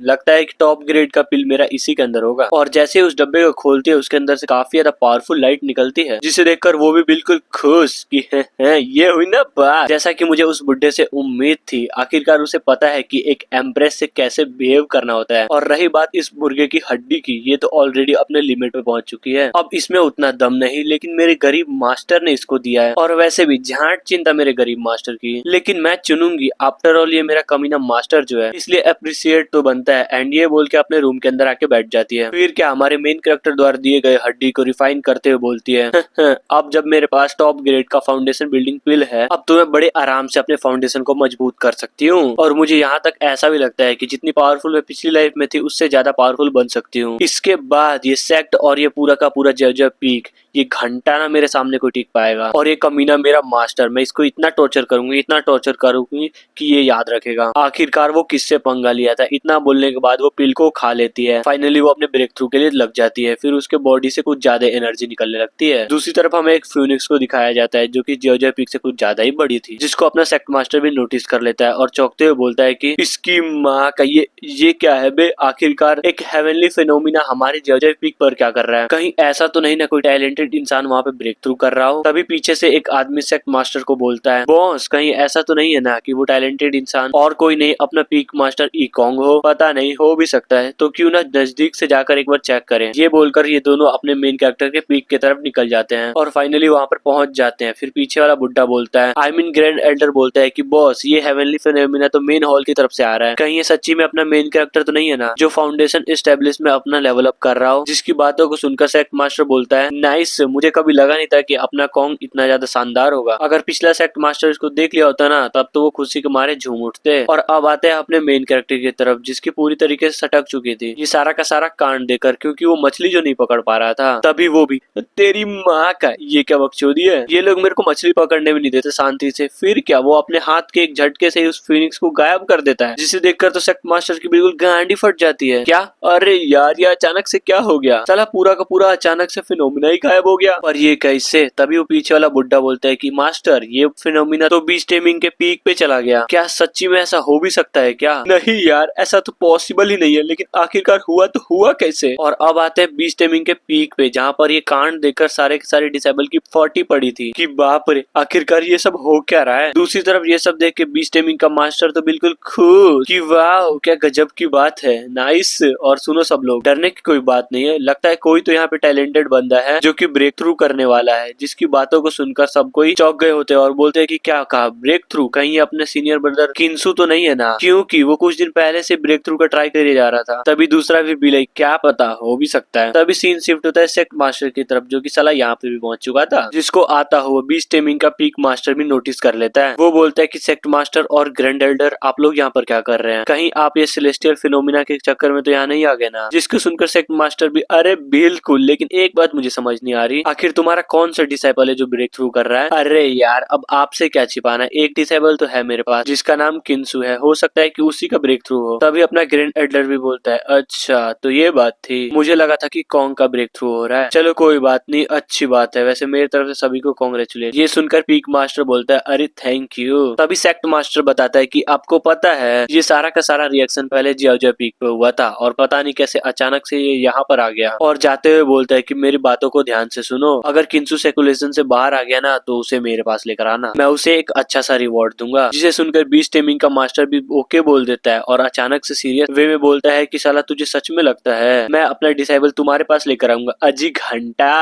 लगता है कि टॉप ग्रेड का पिल मेरा इसी के अंदर होगा। और जैसे उस डब्बे को खोलती है उसके अंदर से काफी ज्यादा पावरफुल लाइट निकलती है, जिसे देखकर वो भी बिल्कुल खुश कि ये हुई ना बात, जैसा कि मुझे उस बुड्ढे से उम्मीद थी। आखिरकार उसे पता है कि एक एम्प्रेस से कैसे बिहेव करना होता है। और रही बात इस मुर्गे की हड्डी की, ये तो ऑलरेडी अपने लिमिट पे पहुंच चुकी है। अब इसमें उतना दम नहीं, लेकिन मेरे गरीब मास्टर ने इसको दिया है। और वैसे भी झांट चिंता मेरे गरीब मास्टर की, लेकिन मैं चुनूंगी। आफ्टर ऑल ये मेरा कमीना मास्टर जो है, इसलिए अप्रिशिएट तो बनता है। एंड ये बोल के अपने रूम के अंदर आके बैठ जाती है। फिर क्या हमारे मेन कैरेक्टर द्वारा दिए गए हड्डी को रिफाइन करते हुए बोलती है अब जब मेरे पास टॉप ग्रेड का फाउंडेशन बिल्डिंग पिल है, अब तो मैं बड़े आराम से अपने फाउंडेशन को मजबूत कर सकती हूँ। और मुझे यहाँ तक ऐसा भी लगता है कि जितनी पावरफुल मैं पिछली लाइफ में थी उससे ज्यादा पावरफुल बन सकती हूँ। इसके बाद ये सेक्ट और ये पूरा का पूरा जर्जर पीक, ये घंटा ना मेरे सामने कोई टिक पाएगा। और ये कमीना मेरा मास्टर, मैं इसको इतना टॉर्चर करूंगी, इतना टॉर्चर करूंगी कि ये याद रखेगा आखिरकार वो किससे पंगा लिया था। इतना बोलने के बाद वो पिल को खा लेती है। फाइनली वो अपने ब्रेक थ्रू के लिए लग जाती है। फिर उसके बॉडी से कुछ ज्यादा एनर्जी निकलने लगती है। दूसरी तरफ हमें एक फ्यूनिक्स को दिखाया जाता है जो कि जर्जर पीक से कुछ ज्यादा ही बड़ी थी, जिसको अपना सेक्ट मास्टर भी नोटिस कर लेता है और चौंकते हुए बोलता है कि इसकी माँ का ये क्या है बे, आखिरकार एक हेवनली फिनोमिना हमारे जर्जर पीक पर क्या कर रहा है। कहीं ऐसा तो नहीं ना कोई टैलेंटेड इंसान वहाँ पे ब्रेक थ्रू कर रहा हो। तभी पीछे से एक आदमी सेक्ट मास्टर को बोलता है, बॉस कहीं ऐसा तो नहीं है ना कि वो टैलेंटेड इंसान और कोई नहीं अपना पीक मास्टर ईकोंग हो। पता नहीं, हो भी सकता है, तो क्यों ना नजदीक से जाकर एक बार चेक करें। ये बोलकर ये दोनों अपने मेन कैरेक्टर के पीक की तरफ निकल जाते हैं और फाइनली वहाँ पर पहुंच जाते हैं। फिर पीछे वाला बुड्ढा बोलता है, आई मीन ग्रैंड एल्डर बोलता है कि बॉस ये हेवनली फिनोमिना तो मेन हॉल की तरफ से आ रहा है। कहीं ये सच्ची में अपना मेन कैरेक्टर तो नहीं है ना जो फाउंडेशन एस्टेब्लिश में अपना लेवल अप कर रहा हो। जिसकी बातों को सुनकर सेक्ट मास्टर बोलता है, नाइस, मुझे कभी लगा नहीं था कि अपना कॉन्ग इतना ज्यादा शानदार होगा। अगर पिछला सेक्ट मास्टर इसको देख लिया होता ना तब तो वो खुशी के मारे झूम उठते। और अब आते हैं अपने मेन कैरेक्टर की तरफ, जिसकी पूरी तरीके से सटक चुकी थी ये सारा का सारा कांड देकर, क्योंकि वो मछली जो नहीं पकड़ पा रहा था। तभी वो भी, तेरी माँ का ये क्या बकचोदी है, ये लोग मेरे को मछली पकड़ने भी नहीं देते शांति से। फिर क्या वो अपने हाथ के एक झटके से उस फिनिक्स को गायब कर देता है, जिसे देखकर तो सेक्ट मास्टर की बिल्कुल गांडी फट जाती है। क्या, अरे यार ये अचानक से क्या हो गया, साला पूरा का पूरा अचानक से फिनोमिना ही गायब हो गया। और ये कैसे? तभी वो पीछे वाला बुड्ढा बोलता है कि मास्टर ये फिनोमिना तो बीच टेमिंग के पीक पे चला गया। क्या सच्ची में ऐसा हो भी सकता है क्या? नहीं यार, ऐसा तो पॉसिबल ही नहीं है, लेकिन आखिरकार हुआ तो हुआ कैसे? और अब आते हैं बीच टेमिंग के पीक पे, जहाँ पर ये कांड देखकर सारे के सारे डिसेबल की 40 पड़ी थी कि बाप रे, आखिरकार ये सब हो क्या रहा है। दूसरी तरफ ये सब देख के बीच टेमिंग का मास्टर तो बिल्कुल खुश कि वाह क्या गजब की बात है, नाइस। और सुनो सब लोग, डरने की कोई बात नहीं है, लगता है कोई तो यहाँ पे टैलेंटेड बंदा है जो कि ब्रेक थ्रू करने वाला है। जिसकी बातों को सुनकर सब कोई चौंक गए होते हैं और बोलते हैं कि क्या कहा, ब्रेक थ्रू? कहीं ये अपने सीनियर ब्रदर किंसु तो नहीं है ना, क्योंकि वो कुछ दिन पहले से ब्रेक थ्रू का ट्राई करे जा रहा था। तभी दूसरा भी बिलाई, क्या पता, हो भी सकता है। तभी सीन शिफ्ट होता है सेक्ट मास्टर की तरफ, जो कि साला यहाँ पे भी पहुंच चुका था, जिसको आता हुआ बीच टेमिंग का पीक मास्टर भी नोटिस कर लेता है। वो बोलता है कि सेक्ट मास्टर और ग्रैंड एल्डर आप लोग यहाँ पर क्या कर रहे हैं, कहीं आप ये सेलेस्टियल फिनोमिना के चक्कर में तो यहाँ नहीं आ गए ना। जिसको सुनकर सेक्ट मास्टर भी, अरे बिल्कुल, लेकिन एक बात मुझे समझ नहीं आ रही, आखिर तुम्हारा कौन सा डिसाइपल है जो ब्रेक थ्रू कर रहा है? अरे यार, अब आपसे क्या छिपाना, एक डिसाइपल तो है मेरे पास जिसका नाम किंसु है, हो सकता है कि उसी का ब्रेक थ्रू हो। तभी अपना ग्रैंड एल्डर भी बोलता है, अच्छा तो ये बात थी, मुझे लगा था कि कॉन्ग का ब्रेक थ्रू हो रहा है। चलो कोई बात नहीं, अच्छी बात है, वैसे मेरी तरफ से सभी को कांग्रेचुलेट। ये सुनकर पीक मास्टर बोलता है, अरे थैंक यू। तभी सेक्ट मास्टर बताता है कि आपको पता है ये सारा का सारा रिएक्शन पहले जियाओजिया पीक पे हुआ था और पता नहीं कैसे अचानक से ये यहाँ पर आ गया। और जाते हुए बोलता है कि मेरी बातों को ध्यान से सुनो, अगर किंसु सर्कुलेशन से बाहर आ गया ना तो उसे मेरे पास लेकर आना, मैं उसे एक अच्छा सा रिवॉर्ड दूंगा। जिसे सुनकर बीच टेमिंग का मास्टर भी ओके बोल देता है और अचानक से सीरियस वे में बोलता है कि साला तुझे सच में लगता है मैं अपना डिसाइबल तुम्हारे पास लेकर आऊंगा? अजी घंटा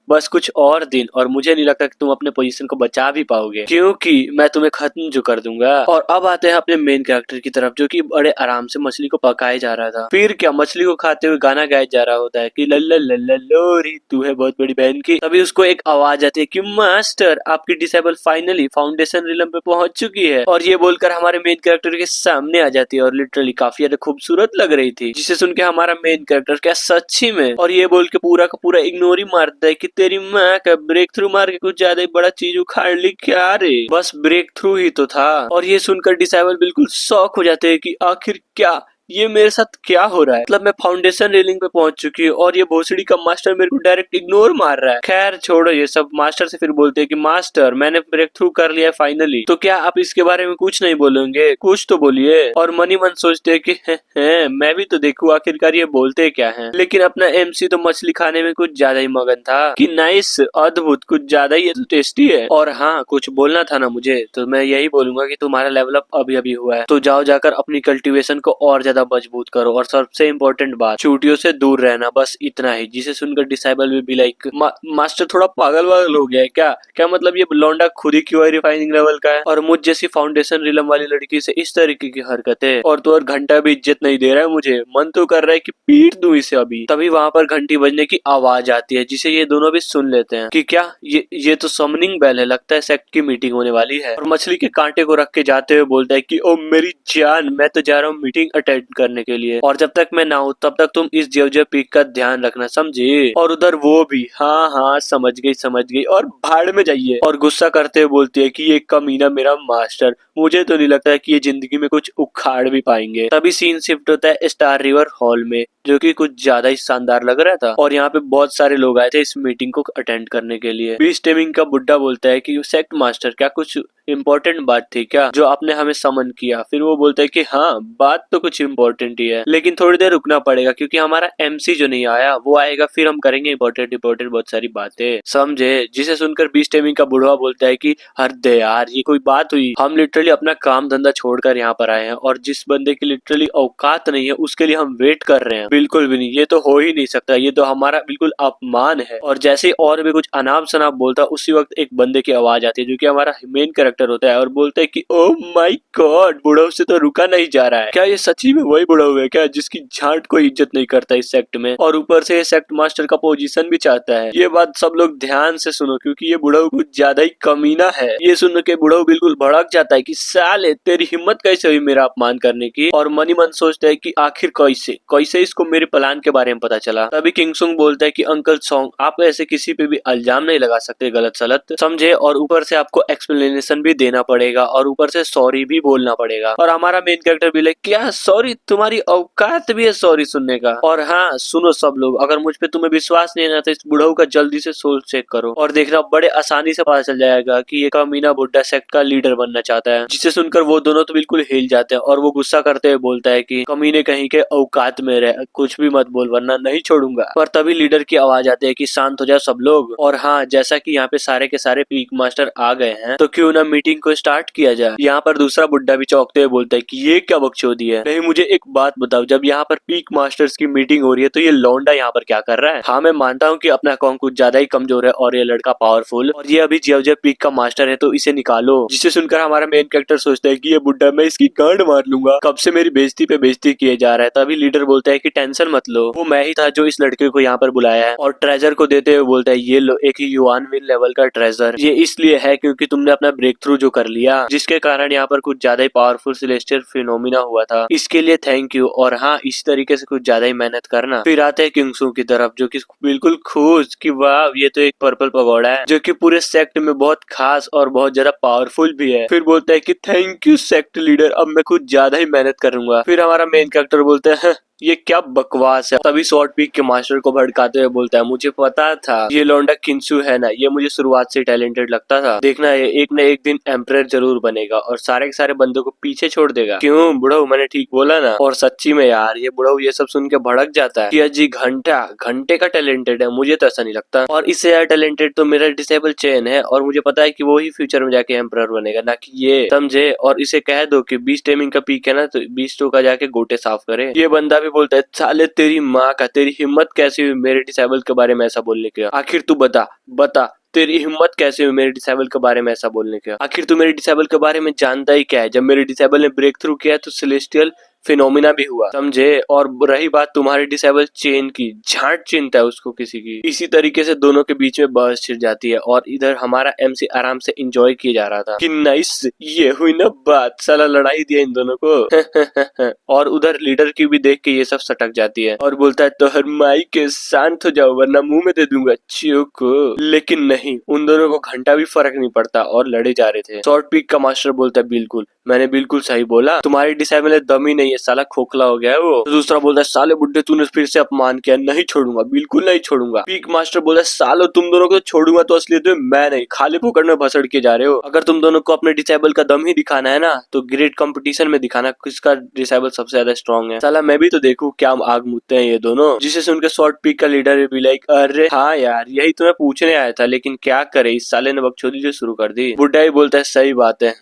बस कुछ और दिन और मुझे नहीं लगता कि तुम अपने पोजीशन को बचा भी पाओगे, क्योंकि मैं तुम्हें खत्म जो कर दूंगा। और अब आते हैं अपने मेन कैरेक्टर की तरफ, जो कि बड़े आराम से मछली को पकाए जा रहा था। फिर क्या, मछली को खाते हुए गाना गाया जा रहा होता है कि लल्ला लल्ला लोरी तू है बहुत बड़ी बहन की। तभी उसको एक आवाज आती है कि मास्टर आपकी डिसेबल फाइनली फाउंडेशन रिलम पे पहुंच चुकी है। और ये बोलकर हमारे मेन कैरेक्टर के सामने आ जाती है और लिटरली काफी ज्यादा खूबसूरत लग रही थी, जिसे सुन के हमारा मेन कैरेक्टर क्या सच्ची में, और ये बोल के पूरा का पूरा इग्नोर ही मारता है कि तेरी माँ का ब्रेक थ्रू मार के कुछ ज्यादा ही बड़ा चीज उखाड़ ली क्या रे, बस ब्रेक थ्रू ही तो था। और ये सुनकर डिसाइबल बिल्कुल शॉक हो जाते हैं कि आखिर क्या ये मेरे साथ क्या हो रहा है? मतलब मैं फाउंडेशन रेलिंग पे पहुंच चुकी हूँ और ये भोसड़ी का मास्टर मेरे को डायरेक्ट इग्नोर मार रहा है। खैर छोड़ो ये सब। मास्टर से फिर बोलते हैं कि मास्टर मैंने ब्रेक थ्रू कर लिया है फाइनली, तो क्या आप इसके बारे में कुछ नहीं बोलेंगे? कुछ तो बोलिए। और मनी मन सोचते है कि है, मैं भी तो देखूं आखिरकार ये बोलते क्या है। लेकिन अपना एमसी तो मछली खाने में कुछ ज्यादा ही मगन था कि नाइस, अद्भुत, कुछ ज्यादा ही तो टेस्टी है। और हाँ, कुछ बोलना था ना मुझे, तो मैं यही बोलूंगा कि तुम्हारा लेवल अप अभी अभी हुआ है, तो जाओ जाकर अपनी कल्टीवेशन को और ज्यादा मजबूत करो। और सबसे इम्पोर्टेंट बात, चूटियों से दूर रहना, बस इतना ही। जिसे सुनकर डिसाइबल भी बी लाइक मास्टर थोड़ा पागल वागल हो गया है क्या? क्या मतलब ये लौंडा खुद ही क्यों रिफाइनिंग लेवल का है और मुझ जैसी फाउंडेशन रिलम वाली लड़की से इस तरीके की हरकतें? और तो और घंटा भी इज्जत नहीं दे रहा है मुझे। मन तो कर रहा है कि पीट दूं इसे अभी। तभी वहां पर घंटी बजने की आवाज आती है जिसे ये दोनों भी सुन लेते हैं कि क्या ये तो समनिंग बेल है, लगता है सेक्ट की मीटिंग होने वाली है। और मछली के कांटे को रख के जाते हुए बोलता है कि ओ मेरी जान, मैं तो जा रहा हूँ मीटिंग अटेंड करने के लिए, और जब तक मैं ना हूँ तब तक तुम इस जेवजे पीक का ध्यान रखना, समझे? और उधर वो भी हाँ हाँ समझ गई और भाड़ में जाइए। और गुस्सा करते हुए बोलती है कि ये कमीना मेरा मास्टर, मुझे तो नहीं लगता है कि ये जिंदगी में कुछ उखाड़ भी पाएंगे। तभी सीन शिफ्ट होता है स्टार रिवर हॉल में, जो कि कुछ ज्यादा ही शानदार लग रहा था। और यहाँ पे बहुत सारे लोग आए थे इस मीटिंग को अटेंड करने के लिए। बीच टेमिंग का बुड्ढा बोलता है कि सेक्ट मास्टर, क्या कुछ इम्पोर्टेंट बात थी क्या जो आपने हमें समन किया? फिर वो बोलता है कि हाँ, बात तो कुछ इम्पोर्टेंट ही है, लेकिन थोड़ी देर रुकना पड़ेगा क्योंकि हमारा एमसी जो नहीं आया वो आएगा, फिर हम करेंगे इम्पोर्टेंट बहुत सारी बातें, समझे? जिसे सुनकर बीच टेमिंग का बुढ़वा बोलता है कि हद यार, ये कोई बात हुई? हम लिटरली अपना काम धंधा छोड़कर यहाँ पर आए हैं और जिस बंदे की लिटरली औकात नहीं है उसके लिए हम वेट कर रहे हैं। बिल्कुल भी नहीं, ये तो हो ही नहीं सकता, ये तो हमारा बिल्कुल अपमान है। और जैसे और भी कुछ अनाप शनाप बोलता, उसी वक्त एक बंदे की आवाज आती है जो कि हमारा मेन कैरेक्टर होता है और बोलता है कि ओ माय गॉड, बुढ़ऊ से तो रुका नहीं जा रहा है। क्या ये सच्ची में वही बुढ़ऊ है क्या जिसकी झांट कोई इज्जत नहीं करता इस सेक्ट में, और ऊपर से ये सेक्ट मास्टर का पोजीशन भी चाहता है? ये बात सब लोग ध्यान से सुनो क्योंकि ये बुढ़ऊ कुछ ज्यादा ही कमीना है। ये सुन के बुढ़ऊ बिल्कुल भड़क जाता है कि साले तेरी हिम्मत कैसे हुई मेरा अपमान करने की। और मनी मन सोचता है कि आखिर कैसे कैसे इसको मेरे प्लान के बारे में पता चला। तभी किंगसुंग बोलता है कि अंकल सॉन्ग, आप ऐसे किसी पे भी इल्जाम नहीं लगा सकते गलत सलत, समझे? और ऊपर से आपको एक्सप्लेनेशन भी देना पड़ेगा और ऊपर से सॉरी भी बोलना पड़ेगा। और हमारा मेन कैरेक्टर भी लाइक, क्या सॉरी? तुम्हारी औकात भी है सॉरी सुनने का? और हाँ सुनो सब लोग, अगर मुझ पे तुम्हें विश्वास नहीं है ना तो इस बुढ़ऊ का जल्दी से सोल चेक करो और देखना बड़े आसानी से पता चल जाएगा कि ये कमीना बुड्ढा सेक्ट का लीडर बनना चाहता है। जिसे सुनकर वो दोनों तो बिल्कुल हिल जाते हैं और वो गुस्सा करते हुए बोलता है कि कमीने कहीं के औकात में रह, कुछ भी मत बोल वरना नहीं छोड़ूंगा। पर तभी लीडर की आवाज आती है कि शांत हो जाओ सब लोग। और हाँ, जैसा कि यहाँ पे सारे के सारे पीक मास्टर आ गए हैं तो क्यों ना मीटिंग को स्टार्ट किया जाए। यहाँ पर दूसरा बुड्ढा भी चौंकते हुए बोलता है कि ये क्या बकचोदी है? नहीं, मुझे एक बात बताओ, जब यहाँ पर पीक मास्टर्स की मीटिंग हो रही है तो ये लौंडा यहाँ पर क्या कर रहा है? हाँ मैं मानता हूँ कि अपना अकाउंट कुछ ज्यादा ही कमजोर है और ये लड़का पावरफुल, और ये अभी जेवजे पीक का मास्टर है, तो इसे निकालो। जिसे सुनकर हमारा मेन कैरेक्टर सोचता है कि ये बुड्ढा, मैं इसकी गांड मार लूंगा, कब से मेरी बेइज्जती पे बेइज्जती किए जा रहा है। तभी लीडर बोलता है कि टेंशन मत लो, वो मैं ही था जो इस लड़के को यहाँ पर बुलाया है। और ट्रेजर को देते हुए बोलता है ये लो एक युआन विन लेवल का ट्रेजर, ये इसलिए है क्योंकि तुमने अपना ब्रेक थ्रू जो कर लिया, जिसके कारण यहाँ पर कुछ ज्यादा ही पावरफुल सेलेस्टियल फिनोमिना हुआ था, इसके लिए थैंक यू। और हाँ, इस तरीके से कुछ ज्यादा ही मेहनत करना। फिर आते हैं किंगसू की तरफ जो कि बिल्कुल खुश कि वाह, ये तो एक पर्पल पगोड़ा है जो कि पूरे सेक्ट में बहुत खास और बहुत ज्यादा पावरफुल भी है। फिर बोलता है कि थैंक यू सेक्ट लीडर, अब मैं कुछ ज्यादा ही मेहनत करूंगा। फिर हमारा मेन कैरेक्टर बोलता है ये क्या बकवास है। तभी शॉर्ट पीक के मास्टर को भड़काते हुए बोलता है मुझे पता था ये लौंडा किंसू है ना, ये मुझे शुरुआत से टैलेंटेड लगता था, देखना ये एक न एक दिन एम्परर जरूर बनेगा और सारे के सारे बंदों को पीछे छोड़ देगा। क्यों बुढ़ऊ, मैंने ठीक बोला ना? और सच्ची में यार ये बुढ़ऊ ये सब सुन के भड़क जाता है कि अजी घंटे का टैलेंटेड है, मुझे तो ऐसा नहीं लगता। और इससे यार टैलेंटेड तो मेरा डिसेबल चेन है और मुझे पता है कि वो ही फ्यूचर में जाके एम्परर बनेगा, ना कि ये, समझे? और इसे कह दो कि बीच टेमिंग का पीक है ना, तो बीच का जाके गोटे साफ करे। ये बंदा भी बोलता है साले तेरी माँ का, तेरी हिम्मत कैसी हुई मेरे डिसेबल के बारे में ऐसा बोलने की? आखिर तू बता तेरी हिम्मत कैसे हुई मेरे डिसेबल के बारे में ऐसा बोलने की? आखिर तू मेरे डिसेबल के बारे में जानता ही क्या है? जब मेरे डिसेबल ने ब्रेक थ्रू किया तो सेलेस्टियल फिनोमिना भी हुआ, समझे? और रही बात तुम्हारे डिसेबल चेन की, झांट चिंता है उसको किसी की। इसी तरीके से दोनों के बीच में बहस छिड़ जाती है और इधर हमारा एमसी आराम से एंजॉय किया जा रहा था कि नाइस, ये हुई ना बात, साला लड़ाई दिया इन दोनों को। और उधर लीडर की भी देख के ये सब सटक जाती है और बोलता है तो हर माई के शांत हो जाओ वरना मुंह में दे दूंगा चुप। लेकिन नहीं, उन दोनों को घंटा भी फर्क नहीं पड़ता और लड़े जा रहे थे। शॉर्ट पीक का मास्टर बोलता है बिल्कुल, मैंने बिल्कुल सही बोला, तुम्हारी डिसेबल दम ही नहीं है, साला खोखला हो गया है वो। तो दूसरा बोलता है साले बुड्ढे तूने फिर से अपमान किया, नहीं छोड़ूंगा, बिल्कुल नहीं छोड़ूंगा। पीक मास्टर बोलता है सालो तुम दोनों को छोड़ूंगा तो असलियत में मैं नहीं, खाली फुकड़ में भसड़ के जा रहे हो। अगर तुम दोनों को अपने डिसेबल का दम ही दिखाना है ना तो ग्रेट कंपटीशन में दिखाना किसका डिसेबल सबसे ज्यादा स्ट्रॉन्ग है। साला मैं भी तो देखूं क्या आग मुझते हैं ये दोनों। जिसे सुनकर शॉर्ट पीक का लीडर भी लाइक अरे हाँ यार यही तो मैं पूछने आया था, लेकिन क्या करे इस साले ने बकचोदी जो शुरू कर दी। बुड्ढा ही बोलता है सही बात है,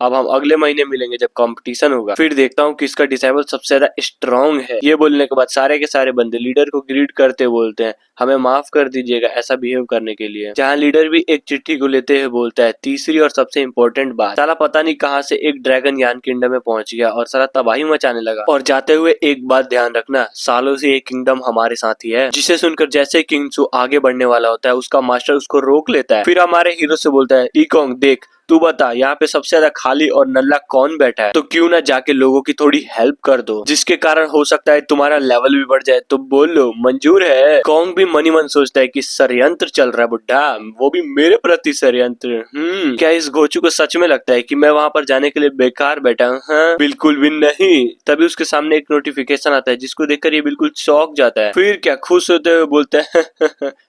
अब हम अगले महीने मिलेंगे जब कंपटीशन होगा, फिर देखता हूँ किसका डिसेबल सबसे ज्यादा स्ट्रॉन्ग है। ये बोलने के बाद सारे के सारे बंदे लीडर को ग्रीट करते बोलते हैं हमें माफ कर दीजिएगा ऐसा बिहेव करने के लिए। जहाँ लीडर भी एक चिट्ठी को लेते हुए बोलता है तीसरी और सबसे इम्पोर्टेंट बात, साला पता नहीं कहाँ से एक ड्रैगन यान किंगडम में पहुंच गया और सारा तबाही मचाने लगा। और जाते हुए एक बात ध्यान रखना, सालों से ये किंगडम हमारे साथ ही है। जिसे सुनकर जैसे किंग सू आगे बढ़ने वाला होता है उसका मास्टर उसको रोक लेता है। फिर हमारे हीरो से बोलता है इकोंग देख तू बता यहाँ पे सबसे ज्यादा खाली और नल्ला कौन बैठा है, तो क्यों ना जाके लोगों की थोड़ी हेल्प कर दो जिसके कारण हो सकता है तुम्हारा लेवल भी बढ़ जाए, तो बोल लो मंजूर है। कॉन्ग भी मनी मन सोचता है कि षड्यंत्र चल रहा है बुड्ढा, वो भी मेरे प्रति षड्यंत्र। क्या इस घोचू को सच में लगता है कि मैं वहाँ पर जाने के लिए बेकार बैठा हूँ? हाँ? बिल्कुल भी नहीं। तभी उसके सामने एक नोटिफिकेशन आता है जिसको देखकर ये बिल्कुल चौंक जाता है। फिर क्या खुश होते हुए बोलता है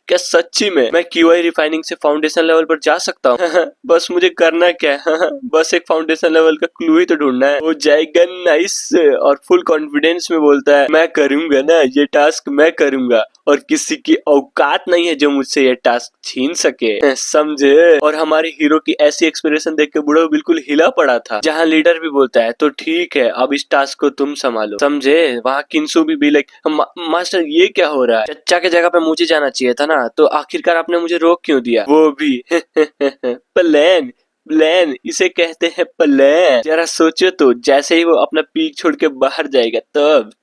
क्या सच्ची में मैं क्यूआई रिफाइनिंग से फाउंडेशन लेवल पर जा सकता हूँ? बस मुझे करना क्या है बस एक फाउंडेशन लेवल का क्लू ही तो ढूंढना है, हो जाएगा नाइस। और फुल कॉन्फिडेंस में बोलता है मैं करूंगा ना ये टास्क, मैं करूंगा और किसी की औकात नहीं है जो मुझसे ये टास्क छीन सके, समझे। और हमारे हीरो की ऐसी एक्सप्रेशन देख के बूढ़ा बिल्कुल हिला पड़ा था। जहाँ लीडर भी बोलता है तो ठीक है अब इस टास्क को तुम संभालो, समझे। वहाँ किंसू भी लाइक मास्टर ये क्या हो रहा है, चच्चा के जगह पे मुझे जाना चाहिए था ना, तो आखिरकार आपने मुझे रोक क्यों दिया। वो भी प्लान प्लान इसे कहते हैं प्लान। जरा सोचो तो जैसे ही वो अपना पीक छोड़ के बाहर जाएगा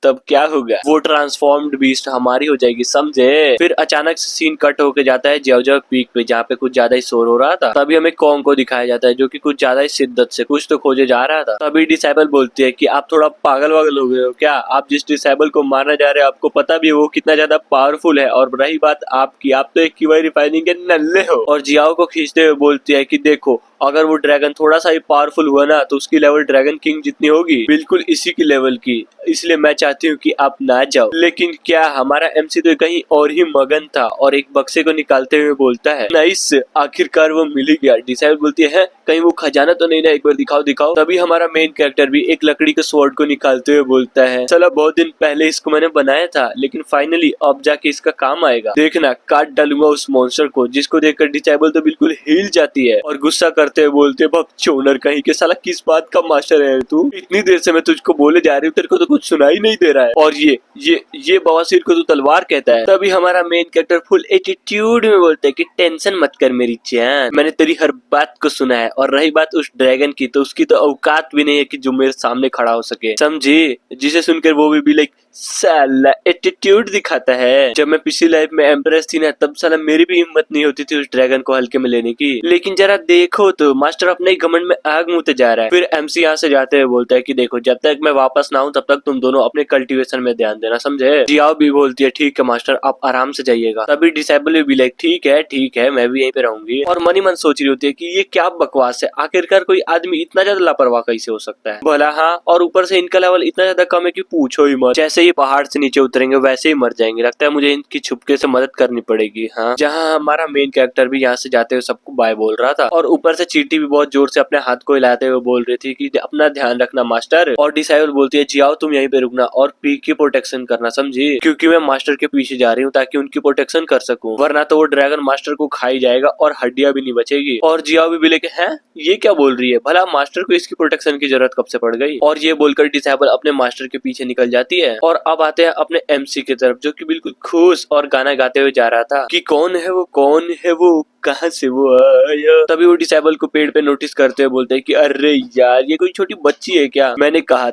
तब क्या होगा, वो ट्रांसफॉर्म्ड बीस्ट हमारी हो जाएगी, समझे। फिर अचानक से सीन कट होके जाता है ज्याओ पीक पे जहाँ पे कुछ ज्यादा ही शोर हो रहा था। तभी हमें कॉन्ग को दिखाया जाता है जो कि कुछ ज्यादा ही शिद्दत से कुछ तो खोजे जा रहा था। तभी डिसेबल बोलती है कि आप थोड़ा पागल वागल हो गए हो क्या, आप जिस डिसेबल को मारना जा रहे हो आपको पता भी है वो कितना ज्यादा पावरफुल है, और रही बात आपकी, आप तो एक क्यूआई रिफाइनिंग के नल्ले हो। और जियाओ को खींचते हुए बोलती है कि देखो अगर वो ड्रैगन थोड़ा सा ही पावरफुल हुआ ना तो उसकी लेवल ड्रैगन किंग जितनी होगी, बिल्कुल इसी की लेवल की, इसलिए मैं चाहती हूँ कि आप ना जाओ। लेकिन क्या हमारा एमसी तो कहीं और ही मगन था और एक बक्से को निकालते हुए बोलता है नाइस आखिरकार वो मिल ही गया। डिसाइड बोलती है कहीं वो खजाना तो नहीं ना, एक बार दिखाओ दिखाओ। तभी हमारा मेन कैरेक्टर भी एक लकड़ी के स्वॉर्ड को निकालते हुए बोलता है चलो बहुत दिन पहले इसको मैंने बनाया था लेकिन फाइनली अब जाके इसका काम आएगा, देखना काट डालूंगा उस मॉन्स्टर को। जिसको देखकर डिसेबल तो बिल्कुल हिल जाती है और गुस्सा करते बोलते बकचोदर कहीं के, साला किस बात का मास्टर है तू, इतनी देर से मैं तुझको बोले जा रही हूँ तेरे को तो कुछ सुनाई नहीं दे रहा है, और ये बवासीर को तू तलवार कहता है। तभी हमारा मेन कैरेक्टर फुल एटीट्यूड में बोलता है कि टेंशन मत कर मेरी जान, मैंने तेरी हर बात को सुना है, और रही बात उस ड्रैगन की तो उसकी तो औकात भी नहीं है कि जो मेरे सामने खड़ा हो सके, समझी। जिसे सुनकर वो भी लाइक साला एटीट्यूड दिखाता है। जब मैं पिछली लाइफ में एम्प्रेस थी ना तब साला मेरी भी हिम्मत नहीं होती थी उस ड्रैगन को हल्के में लेने की, लेकिन जरा देखो तो मास्टर अपने ही घमंड में आग मुँहते जा रहा है। फिर एमसी यहाँ से जाते हुए बोलता है कि देखो जब तक मैं वापस ना आऊं तब तक तुम दोनों अपने कल्टीवेशन में ध्यान देना, समझे। जियाओ भी बोलती है ठीक है मास्टर आप आराम से जाइएगा। तभी डिसेबल भी लाइक ठीक है मैं भी यहीं पे रहूंगी, और मनी मन सोच रही होती है कि ये क्या बकवास है, आखिरकार कोई आदमी इतना ज्यादा लापरवाह कैसे हो सकता है भला। हाँ, और ऊपर से इनका लेवल इतना ज्यादा कम है कि पूछो ही मत, जैसे ही पहाड़ से नीचे उतरेंगे वैसे ही मर जाएंगे, लगता है मुझे इनकी छुपके से मदद करनी पड़ेगी। हाँ, जहाँ हमारा मेन कैरेक्टर भी यहाँ से जाते हुए सबको बाय बोल रहा था, और ऊपर से चींटी भी बहुत जोर से अपने हाथ को हिलाते हुए बोल रही थी कि अपना ध्यान रखना मास्टर। और डिसाइबल बोलती है जियाओ तुम यहीं पे रुकना और पीक की प्रोटेक्शन करना, समझी, क्योंकि मैं मास्टर के पीछे जा रही हूँ ताकि उनकी प्रोटेक्शन कर सकूं, वरना तो वो ड्रैगन मास्टर को खाई जाएगा और हड्डियां भी नहीं बचेगी। और जियाओ भी लेके हैं ये क्या बोल रही है, भला मास्टर को इसकी प्रोटेक्शन की जरूरत कब से पड़ गई। और ये बोलकर डिसेबल अपने मास्टर के पीछे निकल जाती है। और अब आते हैं अपने एमसी की तरफ जो कि बिल्कुल खुश और गाना गाते हुए जा रहा था कि कौन है वो कहाँ से वो आया। तभी वो डिसेबल को पेड़ पे नोटिस करते हुए बोलते हैं कि अरे यार ये कोई छोटी बच्ची है क्या, मैंने कहा